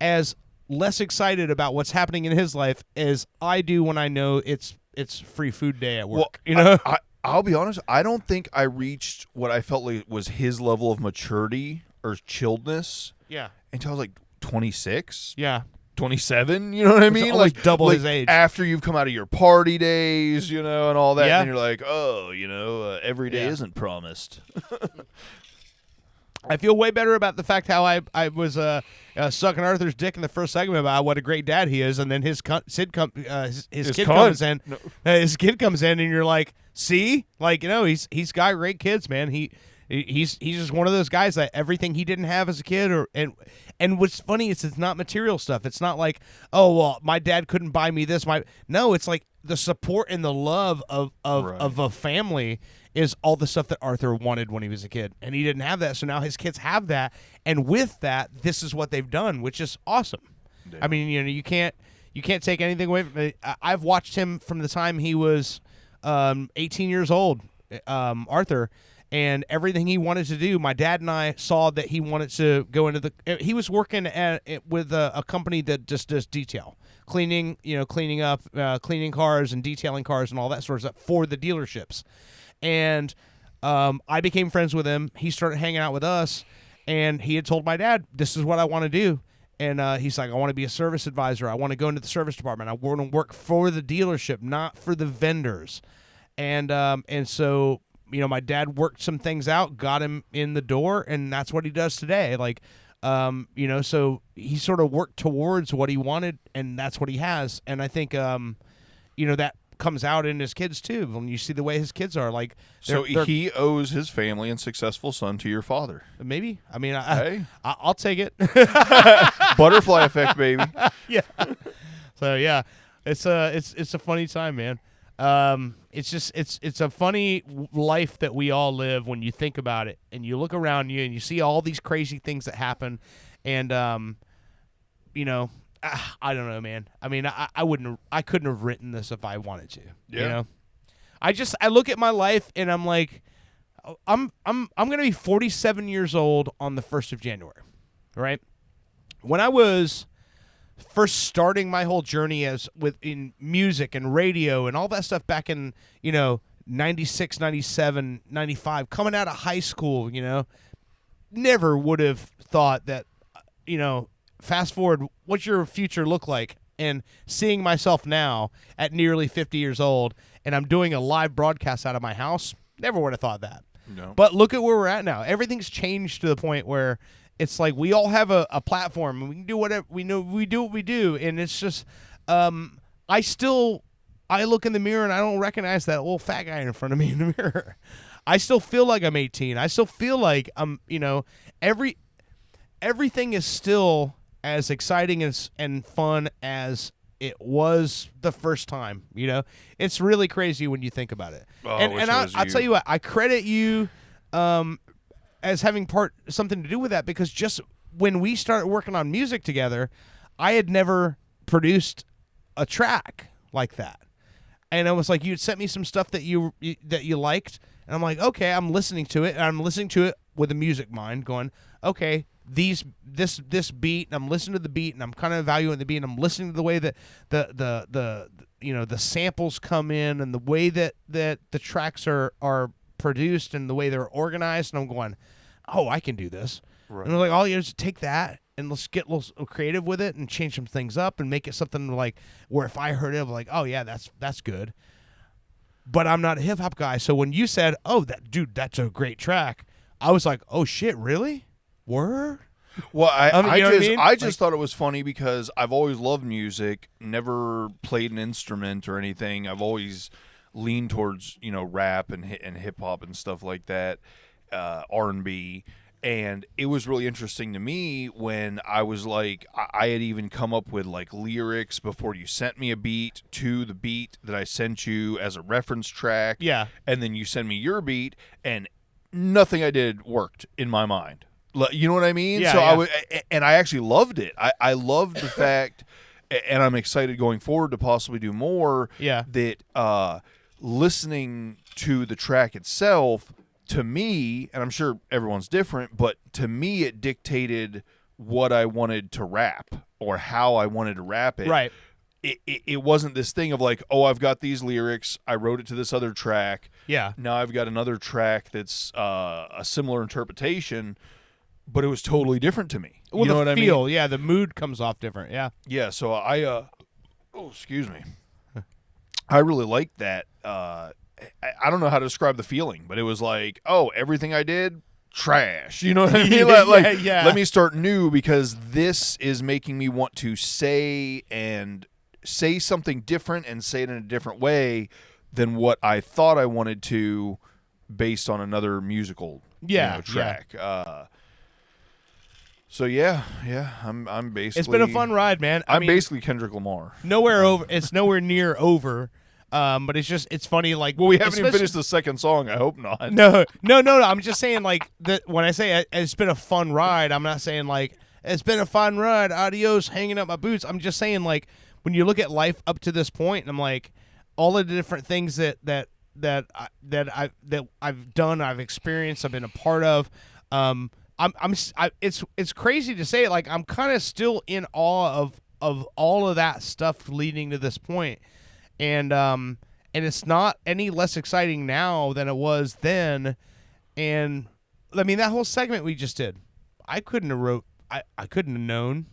as less excited about what's happening in his life as I do when I know it's free food day at work. Well, I'll be honest. I don't think I reached what I felt like was his level of maturity or chilledness. Yeah. Until I was like 26. Yeah. 27, you know what I mean? Like double his age. After you've come out of your party days, and all that, Yeah. and you're like, oh, every day isn't promised. I feel way better about the fact how I was sucking Arthur's dick in the first segment about what a great dad he is, and then his kid comes in. No. His kid comes in, and you're like, see, like he's got great kids, man. He's just one of those guys that everything he didn't have as a kid, and what's funny is it's not material stuff. It's not like, oh well, my dad couldn't buy me this. No, it's like the support and the love of a family is all the stuff that Arthur wanted when he was a kid, and he didn't have that. So now his kids have that, and with that, this is what they've done, which is awesome. Yeah. I mean, you can't take anything away from it. I've watched him from the time he was 18 years old, Arthur. And everything he wanted to do, my dad and I saw that he wanted to go into he was working with a company that just does detail, cleaning up, cleaning cars and detailing cars and all that sort of stuff for the dealerships. And I became friends with him. He started hanging out with us, and he had told my dad, this is what I want to do. And he's like, I want to be a service advisor. I want to go into the service department. I want to work for the dealership, not for the vendors. And so, my dad worked some things out, got him in the door, and that's what he does today. Like, so he sort of worked towards what he wanted, and that's what he has. And I think, that comes out in his kids too. When you see the way his kids are, like, so he owes his family and successful son to your father. Maybe. I mean, I'll take it. Butterfly effect, baby. Yeah. So yeah, it's a funny time, man. It's a funny life that we all live when you think about it, and you look around you and you see all these crazy things that happen, and I don't know, man. I mean, I couldn't have written this if I wanted to. Yeah. I look at my life and I'm like, I'm gonna be 47 years old on the 1st of January, right? When I was first starting my whole journey in music and radio and all that stuff back in 96, 97, 95, coming out of high school, never would have thought that, fast forward, what's your future look like? And seeing myself now at nearly 50 years old, and I'm doing a live broadcast out of my house, never would have thought that. No. But look at where we're at now. Everything's changed to the point where it's like we all have a platform and we can do whatever we know. We do what we do, and it's just I look in the mirror and I don't recognize that old fat guy in front of me in the mirror. I still feel like I'm 18. I still feel like I'm, everything is still as exciting and fun as it was the first time. It's really crazy when you think about it. Oh, and I'll tell you what, I credit you as having something to do with that, because just when we started working on music together, I had never produced a track like that. And it was like you'd sent me some stuff that you liked, and I'm like, okay, I'm listening to it, and I'm listening to it with a music mind, going, okay, this beat, and I'm listening to the beat, and I'm kind of evaluating the beat, and I'm listening to the way that the samples come in, and the way that the tracks are produced, and the way they're organized, and I'm going, oh, I can do this. Right. And I'm like, all you have to take that and let's get a little creative with it and change some things up and make it something like where if I heard it, I'm like, oh yeah, that's good. But I'm not a hip hop guy, so when you said, oh, that's a great track, I was like, oh shit, really? Word? Well, I just like, thought it was funny because I've always loved music, never played an instrument or anything. I've always leaned towards rap and hip hop and stuff like that, R&B. And it was really interesting to me when I was like, I had even come up with like lyrics before you sent me a beat to the beat that I sent you as a reference track. Yeah. And then you send me your beat, and nothing I did worked in my mind. You know what I mean? Yeah, so yeah. I actually loved it. I loved the fact, and I'm excited going forward to possibly do more. Yeah. That listening to the track itself, to me, and I'm sure everyone's different, but to me it dictated what I wanted to rap or how I wanted to rap it. Right. It wasn't this thing of like, oh, I've got these lyrics, I wrote it to this other track. Yeah. Now I've got another track that's a similar interpretation, but it was totally different to me. Well, you know what I mean? Yeah, the mood comes off different. Yeah. Yeah, so excuse me. I really liked that. I don't know how to describe the feeling, but it was like, oh, everything I did, trash. You know what I mean? Yeah. Let me start new because this is making me want to say something different and say it in a different way than what I thought I wanted to based on another musical track. Yeah. So yeah, I'm basically. It's been a fun ride, man. I'm basically Kendrick Lamar. It's nowhere near over. But it's funny, like, well, we haven't even finished the second song. I hope not. No. I'm just saying, like, that when I say it's been a fun ride, I'm not saying like it's been a fun ride. Adios, hanging up my boots. I'm just saying, like, when you look at life up to this point, and I'm like, all of the different things that I've done, I've experienced, I've been a part of. It's crazy to say, like, I'm kind of still in awe of all of that stuff leading to this point. And it's not any less exciting now than it was then. And I mean, that whole segment we just did, I couldn't have known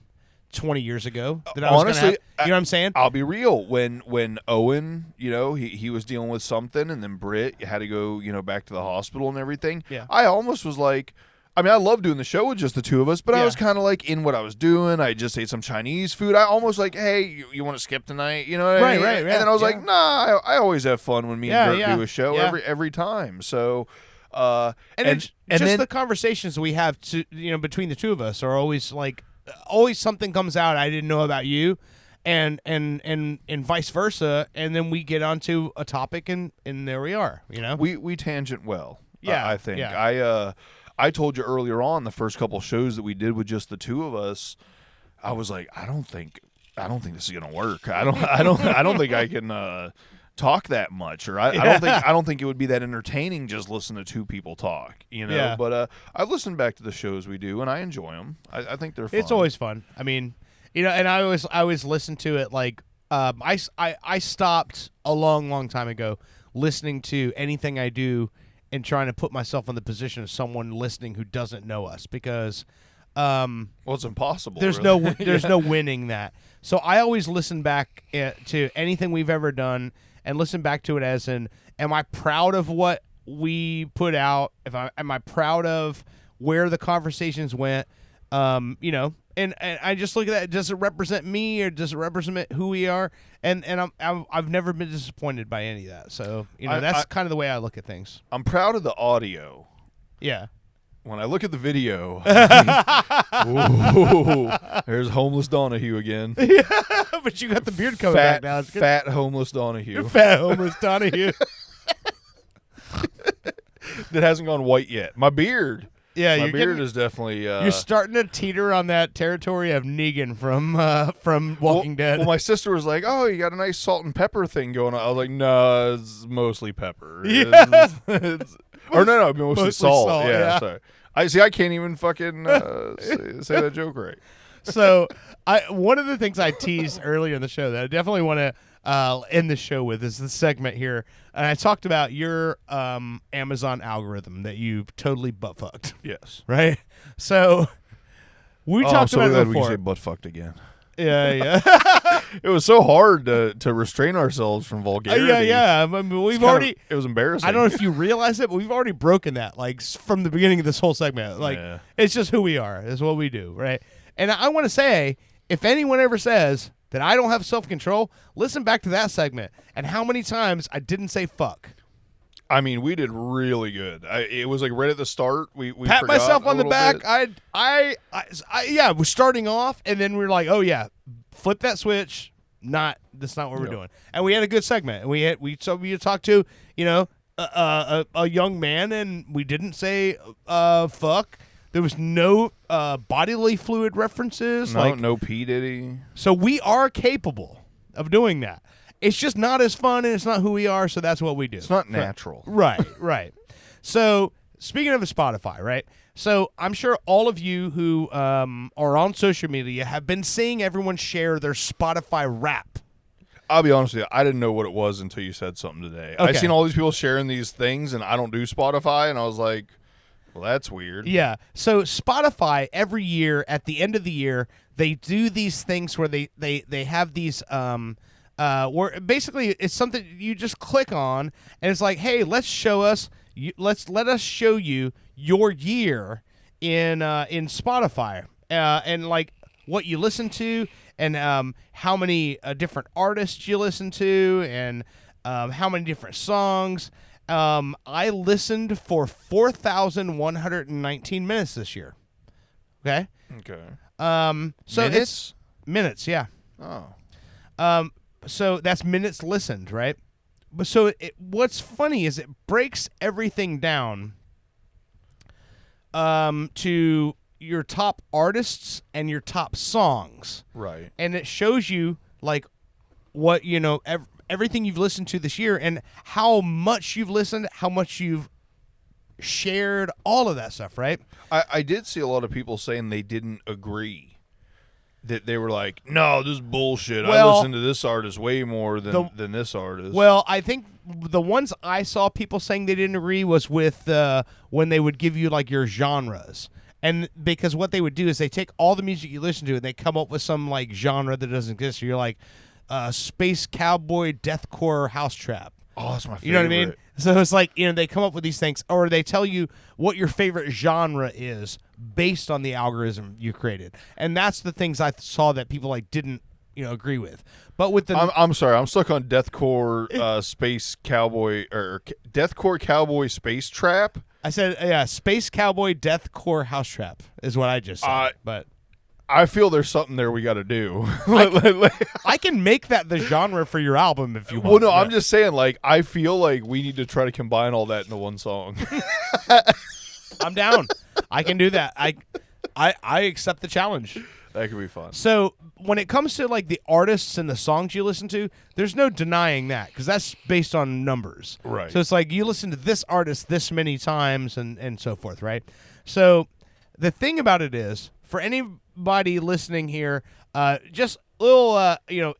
20 years ago that I was honestly, gonna have, you know what I'm saying? I'll be real. When Owen, he was dealing with something, and then Brit had to go, back to the hospital and everything. Yeah. I almost was like, I mean, I love doing the show with just the two of us, but I was kind of like in what I was doing. I just ate some Chinese food. I almost like, hey, you want to skip tonight? You know what I mean? Right. And then I was like, nah, I always have fun when me and Bert do a show every time. So, and the conversations we have between the two of us are always like, always something comes out I didn't know about you, and vice versa, and then we get onto a topic and there we are. We tangent well. Yeah, I think I told you earlier on the first couple shows that we did with just the two of us, I was like, I don't think this is gonna work. I don't think I can talk that much, or I don't think it would be that entertaining just listen to two people talk. Yeah. But I've listened back to the shows we do and I enjoy them. I think they're fun. It's always fun. I mean, and I always listen to it like I stopped a long time ago listening to anything I do and trying to put myself in the position of someone listening who doesn't know us, because well, it's impossible. There's no winning that. So I always listen back to anything we've ever done and listen back to it as in, am I proud of what we put out, am I proud of where the conversations went, you know, and I just look at that. Does it represent me or does it represent who we are? And I've never been disappointed by any of that. So, you know, that's kind of the way I look at things. I'm proud of the audio. Yeah. When I look at the video, ooh, there's homeless Donahue again. Yeah, but you got the beard coming back now. It's good. Fat homeless Donahue. Fat homeless Donahue. That hasn't gone white yet. My beard. Yeah, my beard is definitely. You're starting to teeter on that territory of Negan from Walking Dead. Well, my sister was like, "Oh, you got a nice salt and pepper thing going on." I was like, "No, it's mostly pepper." Yeah. Or no, mostly salt. Yeah. Sorry. I can't even fucking say that joke right. So, one of the things I teased earlier in the show that I definitely want to end the show with is the segment here, and I talked about your Amazon algorithm that you totally butt fucked. Yes. Right. So we talked about it before. We say butt fucked again. Yeah. It was so hard to restrain ourselves from vulgarity. Yeah. I mean, it was embarrassing. I don't know if you realize it, but we've already broken that, like, from the beginning of this whole segment. Like, It's just who we are. It's what we do, right? And I want to say, if anyone ever says that I don't have self-control, listen back to that segment and how many times I didn't say fuck. I mean, we did really good. It was like right at the start. We pat forgot myself on the back. bit. I we're starting off, and then we're like, oh yeah, flip that switch. That's not what we're doing. And we had a good segment. And we talked to, you know, a young man, and we didn't say fuck. There was no bodily fluid references. No P Diddy. So we are capable of doing that. It's just not as fun, and it's not who we are, so that's what we do. It's not natural. Right. So, speaking of Spotify, right? So, I'm sure all of you who are on social media have been seeing everyone share their Spotify rap. I'll be honest with you, I didn't know what it was until you said something today. Okay. I seen all these people sharing these things, and I don't do Spotify, and I was like, well, that's weird. Yeah. So, Spotify, every year, at the end of the year, they do these things where they have these... where basically it's something you just click on, and it's like, hey, let us show you your year in Spotify, and like what you listen to, and how many different artists you listen to, and how many different songs. I listened for 4,119 minutes this year. Okay. So minutes? It's minutes, yeah. Oh. So that's minutes listened, right? But so what's funny is it breaks everything down to your top artists and your top songs. Right. And it shows you, like, what, you know, everything you've listened to this year and how much you've listened, how much you've shared, all of that stuff, right? I did see a lot of people saying they didn't agree. That they were like, no, this is bullshit. I listen to this artist way more than this artist. Well, I think the ones I saw people saying they didn't agree was with when they would give you, like, your genres. And because what they would do is they take all the music you listen to and they come up with some, like, genre that doesn't exist. So you're like, space cowboy, deathcore, house trap. Oh, that's my favorite. You know what I mean? So it's like, you know, they come up with these things, or they tell you what your favorite genre is based on the algorithm you created. And that's the things I saw that people, like, didn't, you know, agree with. But with the I'm sorry, I'm stuck on deathcore space cowboy, or deathcore cowboy space trap. I said, yeah, space cowboy, deathcore, house trap is what I just said. But I feel there's something there we got to do. I can make that the genre for your album if you want. Well, no, I'm just saying, like, I feel like we need to try to combine all that into one song. I'm down. I can do that. I accept the challenge. That could be fun. So when it comes to, like, the artists and the songs you listen to, there's no denying that because that's based on numbers. Right. So it's like you listen to this artist this many times and so forth, right? So the thing about it is, for anybody listening here, just a little, you know,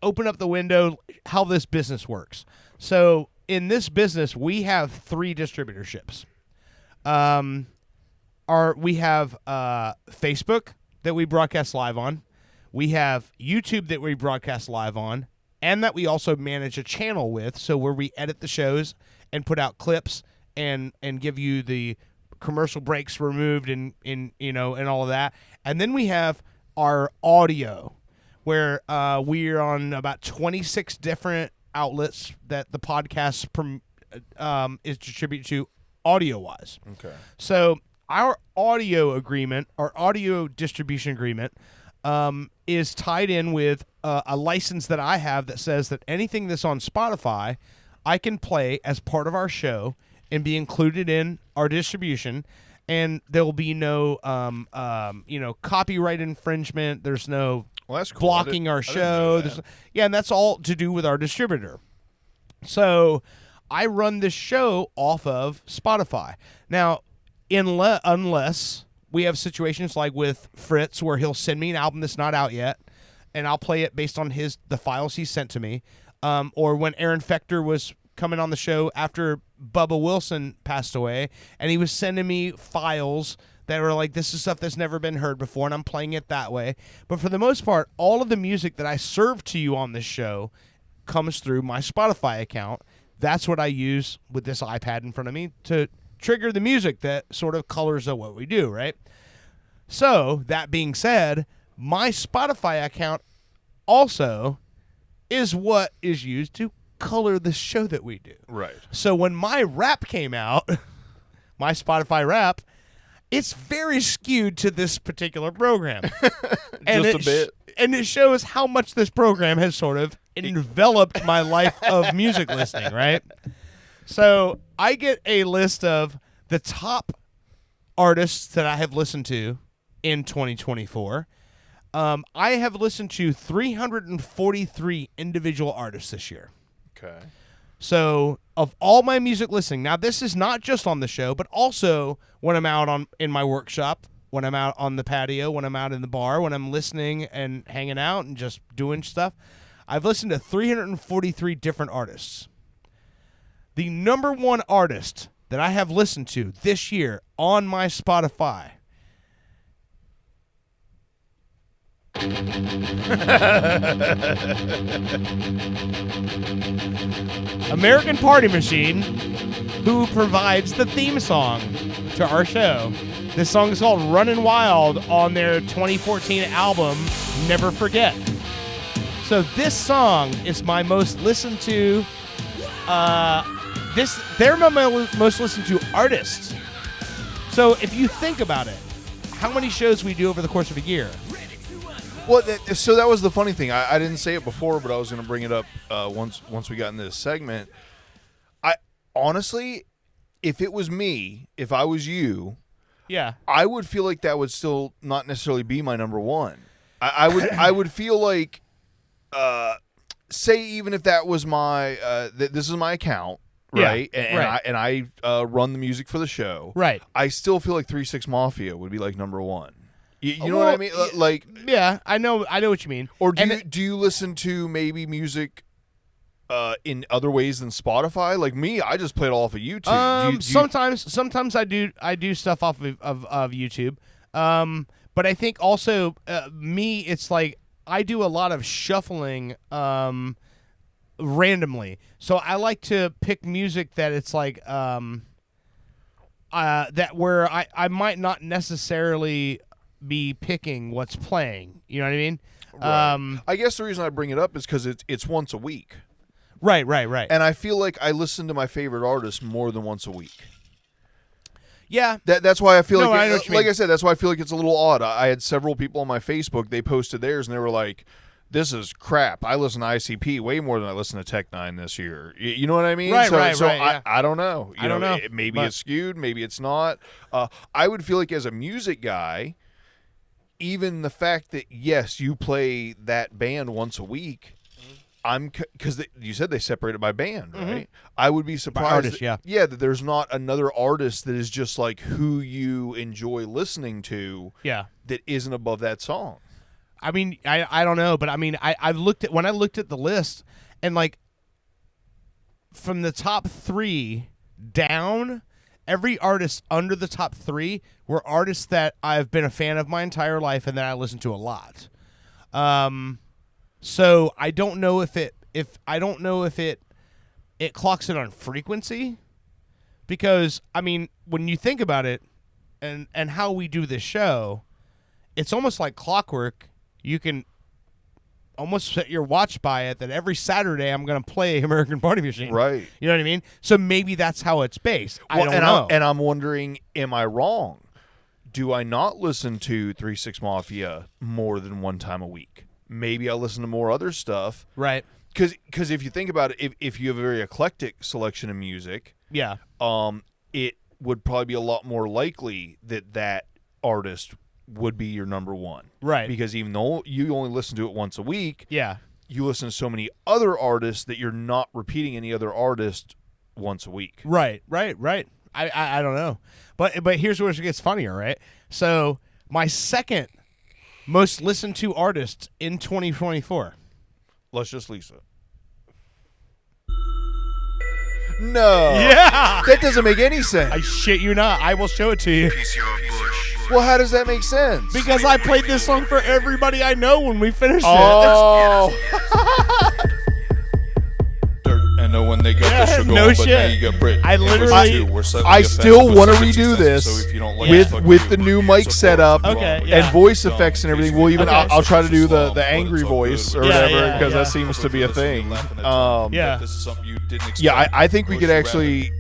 open up the window how this business works. So in this business, we have 3 distributorships. We have Facebook that we broadcast live on. We have YouTube that we broadcast live on, and that we also manage a channel with, so where we edit the shows and put out clips and give you the commercial breaks removed and all of that. And then we have our audio, where we are on about 26 different outlets that the podcast is distributed to audio-wise. Okay. So our audio distribution agreement is tied in with a license that I have that says that anything that's on Spotify, I can play as part of our show and be included in our distribution, and there will be no copyright infringement. There's no that's cool. blocking our show. And that's all to do with our distributor. So I run this show off of Spotify. Now, unless we have situations like with Fritz where he'll send me an album that's not out yet, and I'll play it based on the files he sent to me, or when Aaron Fector was coming on the show after Bubba Wilson passed away, and he was sending me files that were like, this is stuff that's never been heard before, and I'm playing it that way. But for the most part, all of the music that I serve to you on this show comes through my Spotify account. That's what I use with this iPad in front of me to trigger the music that sort of colors what we do, right? So, that being said, my Spotify account also is what is used to color the show that we do. Right. So when my rap came out, my Spotify rap, it's very skewed to this particular program. Just a bit. And it shows how much this program has sort of enveloped my life of music listening, right? So I get a list of the top artists that I have listened to in 2024. I have listened to 343 individual artists this year. Okay. So of all my music listening, now this is not just on the show, but also when I'm out in my workshop, when I'm out on the patio, when I'm out in the bar, when I'm listening and hanging out and just doing stuff. I've listened to 343 different artists. The number one artist that I have listened to this year on my Spotify American Party Machine, who provides the theme song to our show. This song is called Runnin' Wild on their 2014 album, Never Forget. So this song is my most listened to, they're my most listened to artist. So if you think about it, how many shows we do over the course of a year? Well, so that was the funny thing. I didn't say it before, but I was going to bring it up once we got in this segment. I honestly, if it was me, if I was you, yeah, I would feel like that would still not necessarily be my number one. I would feel like, say even if that was my this is my account, right? Yeah, and right. I run the music for the show, right? I still feel like 3 6 Mafia would be like number one. You know what I mean? Like, yeah, I know what you mean. Or do you listen to maybe music in other ways than Spotify? Like me, I just play it off of YouTube. Sometimes I do stuff off of YouTube. But I think also me, it's like I do a lot of shuffling randomly. So I like to pick music that it's like that where I might not necessarily be picking what's playing. You know what I mean? Right. I guess the reason I bring it up is because it's once a week. Right. And I feel like I listen to my favorite artist more than once a week. Yeah. That's why I feel I know like I said, that's why I feel like it's a little odd. I had several people on my Facebook, they posted theirs, and they were like, this is crap. I listen to ICP way more than I listen to Tech Nine this year. You know what I mean? Right, so yeah. I don't know. I don't know. Maybe it's skewed. Maybe it's not. I would feel like as a music guy, even the fact that, yes, you play that band once a week, because you said they separated by band, right? Mm-hmm. I would be surprised. By artist, that there's not another artist that is just like who you enjoy listening to. Yeah. That isn't above that song. I mean, I don't know, but I mean, I looked at the list, and like from the top 3 down, every artist under the top 3 were artists that I've been a fan of my entire life and that I listen to a lot. So I don't know if it clocks it on frequency, because I mean, when you think about it, and how we do this show, it's almost like clockwork. You can almost set your watch by it that every Saturday I'm going to play American Party Machine. Right. You know what I mean? So maybe that's how it's based. I don't know. And I'm wondering, am I wrong? Do I not listen to 3 6 Mafia more than one time a week? Maybe I listen to more other stuff. Right. Because if you think about it, if you have a very eclectic selection of music, yeah, it would probably be a lot more likely that artist would be your number one. Right. Because even though you only listen to it once a week, yeah, you listen to so many other artists that you're not repeating any other artist once a week. Right. I don't know. But here's where it gets funnier, right? So my second most listened to artist in 2024. Let's just Lisa. No. Yeah. That doesn't make any sense. I shit you not. I will show it to you. Well, how does that make sense? Because I played this song for everybody I know when we finished it. And know when they got Yeah, the sugar, no but shit. now you got Brit. I literally- I still want to redo this with the new mic setup Okay, yeah. and voice effects and everything. We'll even Okay. I'll try to do the angry voice or Yeah, whatever yeah, because yeah. that seems to be a thing. Yeah. Yeah, I think we could actually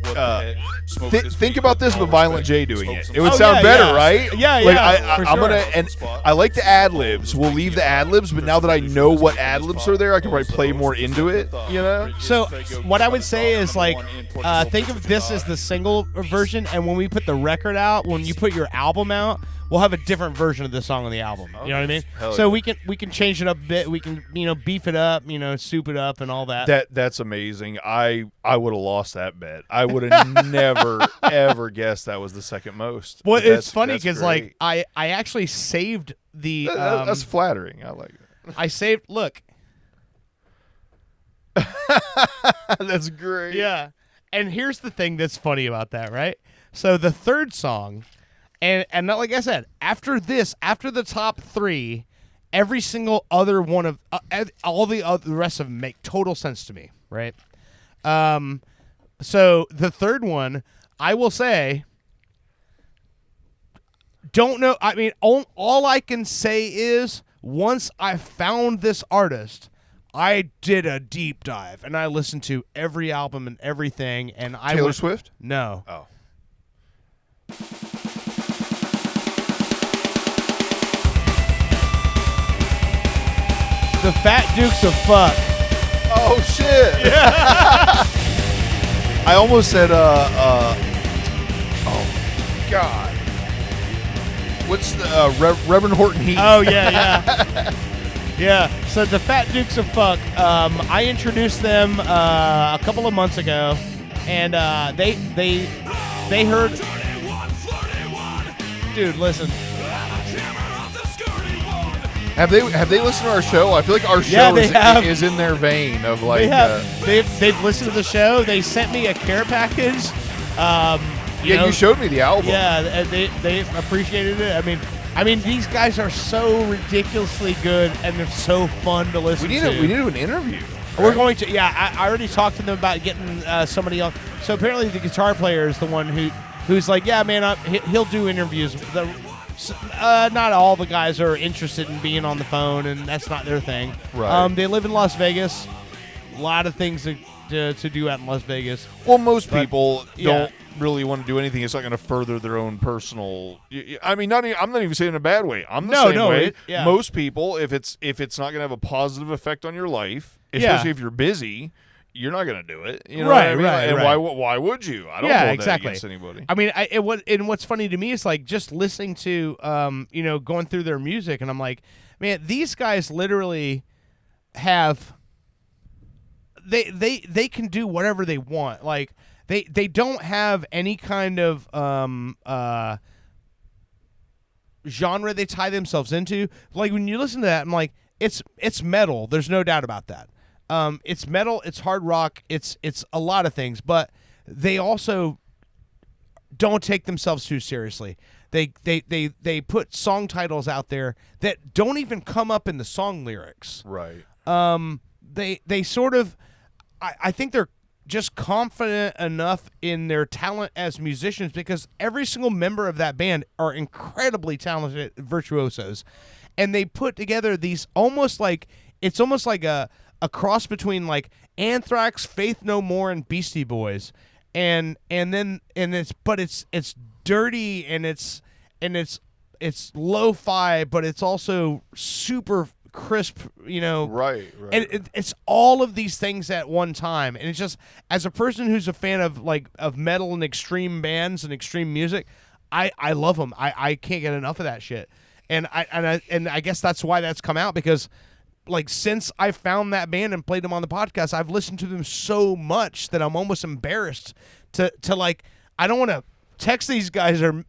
think about this, but Violent J doing it. It would Oh, sound yeah, better, yeah. right? Yeah, Like, yeah, for I'm sure. gonna and I like the ad libs. We'll leave the ad libs, but now that I know what ad libs are there, I can probably play more into it. You know? So what I would say is like, think of this as the single version, and when we put the record out, when you put your album out, we'll have a different version of the song on the album. You know what I mean? Hell So yeah. we can change it up a bit. We can beef it up. Soup it up and all that. That's amazing. I would have lost that bet. I would have never ever guessed that was the second most. Well, But it's funny that's because great. like I actually saved the. That's flattering. I like it. I saved. Look. That's great. Yeah. And here's the thing that's funny about that, right? So the third song, and like I said, after the top three, every single other one of all the rest of them make total sense to me, right? So the third one, I will say, don't know. I mean, all I can say is once I found this artist, I did a deep dive and I listened to every album and everything. And Taylor Swift? No. Oh. The Fat Dukes of Fuck. Oh shit! Yeah. I almost said oh god. What's the Reverend Horton Heat? Oh yeah. Yeah. So the Fat Dukes of Fuck. I introduced them a couple of months ago, and they heard. Dude, listen. Have they listened to our show? I feel like our show is in their vein of like. They have. They've listened to the show. They sent me a care package. You showed me the album. Yeah, they appreciated it. I mean, these guys are so ridiculously good, and they're so fun to listen to. We need to do an interview. We're going to. Yeah, I already talked to them about getting somebody else. So apparently, the guitar player is the one who's like, yeah, man, he'll do interviews. Not all the guys are interested in being on the phone, and that's not their thing. Right. They live in Las Vegas. A lot of things to do out in Las Vegas. Well, most people yeah. don't really want to do anything. It's not going to further their own personal. I mean, I'm not even saying in a bad way. I'm the same way. Yeah. Most people, if it's not going to have a positive effect on your life, especially if you're busy, you're not going to do it. You know what I mean? Right. And right. why would you? I don't Yeah, hold exactly. that against anybody. I mean, and what's funny to me is like just listening to, going through their music, and I'm like, man, these guys literally have. They can do whatever they want. Like they don't have any kind of genre they tie themselves into. Like when you listen to that, I'm like, it's metal. There's no doubt about that. It's metal. It's hard rock. It's a lot of things, but they also don't take themselves too seriously. They put song titles out there that don't even come up in the song lyrics. Right. They sort of, I think just confident enough in their talent as musicians, because every single member of that band are incredibly talented virtuosos, and they put together these almost like a cross between like Anthrax, Faith No More, and Beastie Boys, and it's dirty and it's lo-fi, but it's also super crisp, Right. And it's all of these things at one time. And it's just, as a person who's a fan of metal and extreme bands and extreme music, I love them. I can't get enough of that shit. And I guess that's why that's come out, because like since I found that band and played them on the podcast, I've listened to them so much that I'm almost embarrassed to like, I don't want to text these guys or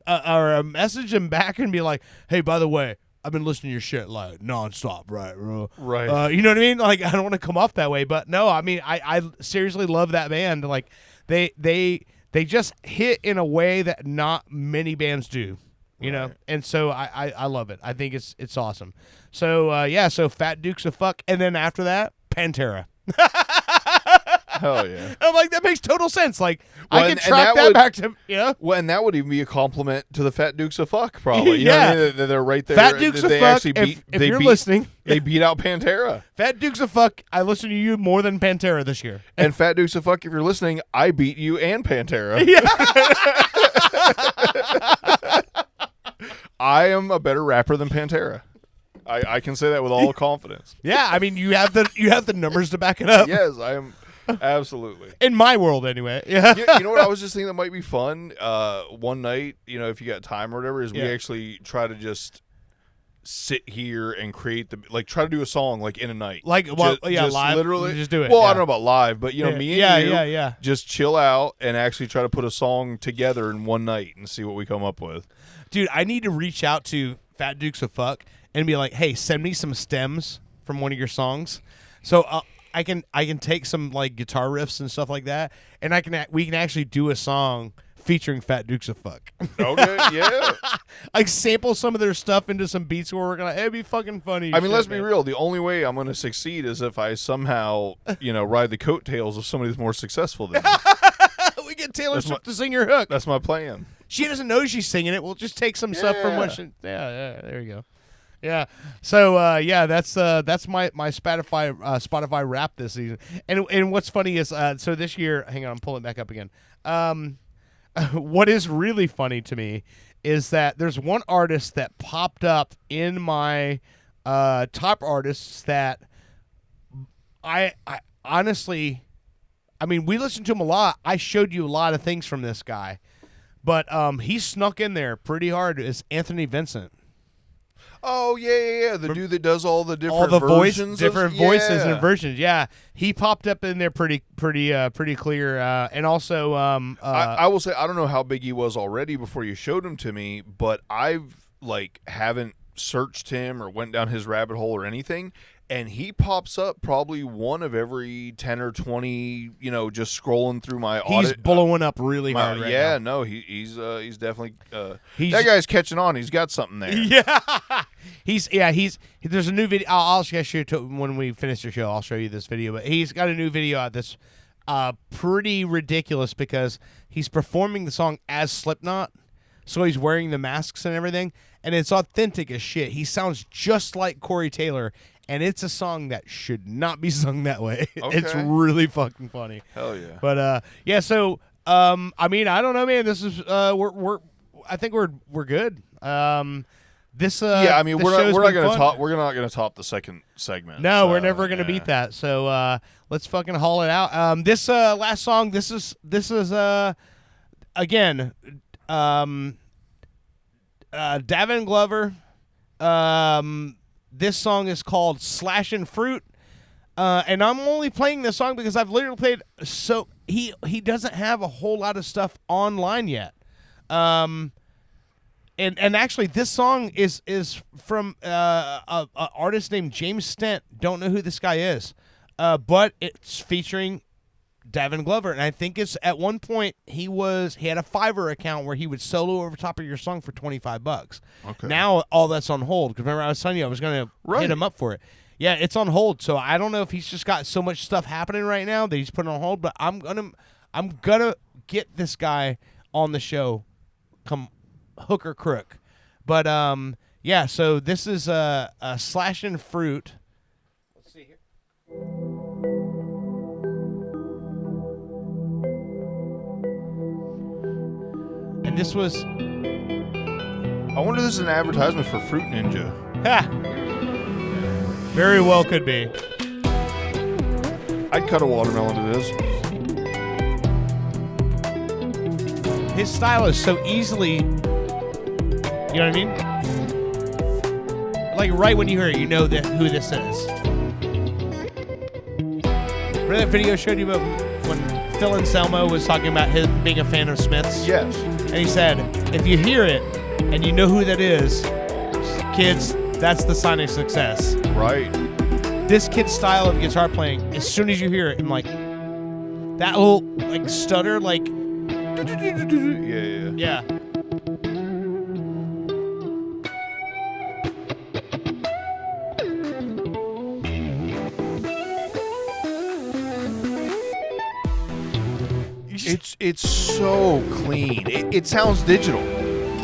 message them back and be like, hey, by the way, I've been listening to your shit like nonstop, right? Right. You know what I mean? Like, I don't want to come off that way, but no, I mean, I seriously love that band. Like, they just hit in a way that not many bands do, you know? And so I love it. I think it's awesome. So, so Fat Dukes of Fuck, and then after that, Pantera. Hell yeah. I'm like, that makes total sense. Like, I can track that back to, Well, and that would even be a compliment to the Fat Dukes of Fuck, probably. You Yeah. know what I mean? They're right there. Fat Dukes of They Fuck, actually beat, if they you're beat- listening. They beat out Pantera. Fat Dukes of Fuck, I listen to you more than Pantera this year. And Fat Dukes of Fuck, if you're listening, I beat you and Pantera. I am a better rapper than Pantera. I can say that with all confidence. Yeah, I mean, you have the numbers to back it up. Yes, I am. Absolutely. In my world, anyway. Yeah. You know what I was just thinking that might be fun? One night, if you got time or whatever, is we actually try to just sit here and create try to do a song like in a night. Like, just live. Literally. Just do it. Well, yeah. I don't know about live, but me and you just chill out and actually try to put a song together in one night and see what we come up with. Dude, I need to reach out to Fat Dukes of Fuck and be like, hey, send me some stems from one of your songs. So I can take some like guitar riffs and stuff like that, and we can actually do a song featuring Fat Dukes of Fuck. Okay, yeah. Like sample some of their stuff into some beats we're working on. It'd be fucking funny. I mean, let's be real. The only way I'm going to succeed is if I somehow, ride the coattails of somebody that's more successful than me. We get Taylor Swift to sing your hook. That's my plan. She doesn't know she's singing it. We'll just take some stuff from what she... Yeah, there you go. Yeah. So that's my Spotify rap this season. And what's funny is so this year, hang on, I'm pulling it back up again. What is really funny to me is that there's one artist that popped up in my top artists that I honestly, I mean, we listened to him a lot. I showed you a lot of things from this guy, but he snuck in there pretty hard. Is Anthony Vincent. Oh yeah. The dude that does all the different voices and versions. versions. Yeah, he popped up in there pretty clear. And also, I will say I don't know how big he was already before you showed him to me, but I've haven't searched him or went down his rabbit hole or anything. And he pops up probably one of every 10 or 20, just scrolling through my He's blowing up really hard right now. No, he's definitely that guy's catching on. He's got something there. Yeah. There's a new video. I'll show you when we finish the show. I'll show you this video, but he's got a new video out that's pretty ridiculous because he's performing the song as Slipknot. So he's wearing the masks and everything, and it's authentic as shit. He sounds just like Corey Taylor. And it's a song that should not be sung that way. Okay. It's really fucking funny. Hell yeah. But so I mean, I don't know, man. This is I think we're good. I mean, we're not gonna top the second segment. No, we're never gonna beat that. So let's fucking haul it out. This last song, this is again, Davin Glover. This song is called Slashin' Fruit, and I'm only playing this song because I've literally played. So he doesn't have a whole lot of stuff online yet, and actually this song is from a artist named James Stent. Don't know who this guy is, but it's featuring Davin Glover, and I think it's at one point he had a Fiverr account where he would solo over top of your song for $25. Okay. Now all that's on hold because remember I was telling you I was going to hit him up for it. Yeah, it's on hold. So I don't know if he's just got so much stuff happening right now that he's putting on hold. But I'm gonna get this guy on the show, come hook or crook. But yeah. So this is a slashing fruit. Let's see here. And this was. I wonder if this is an advertisement for Fruit Ninja. Ha! Very well could be. I'd cut a watermelon to this. His style is so easily, you know what I mean? Like right when you hear it, you know who this is. Remember that video I showed you about when Phil Anselmo was talking about him being a fan of Smith's? Yes. And he said, if you hear it and you know who that is, kids, that's the sign of success. Right. This kid's style of guitar playing, as soon as you hear it, I'm like, that little like stutter, like, Yeah. It's so clean. It sounds digital.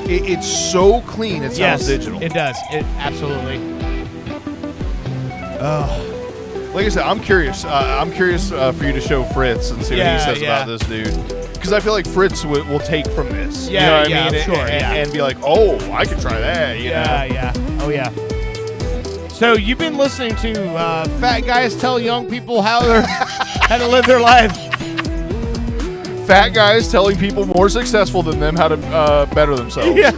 It's so clean. It sounds digital. It does. It absolutely. Like I said, I'm curious. I'm curious for you to show Fritz and see what he says about this dude. Because I feel like Fritz will take from this. Yeah, you know what I mean? sure. And be like, oh, I could try that. You know? Yeah. Oh yeah. So you've been listening to fat guys tell young people how to live their life. Fat guys telling people more successful than them how to better themselves. Yeah.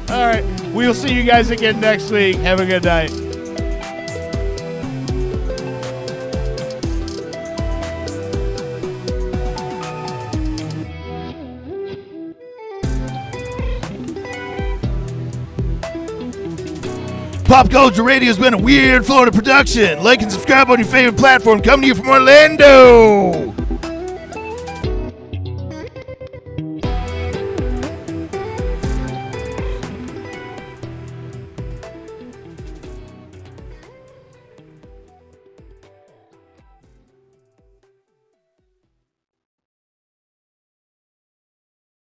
All right. We'll see you guys again next week. Have a good night. Pop Culture Radio has been a Weird Florida production. Like and subscribe on your favorite platform. Coming to you from Orlando.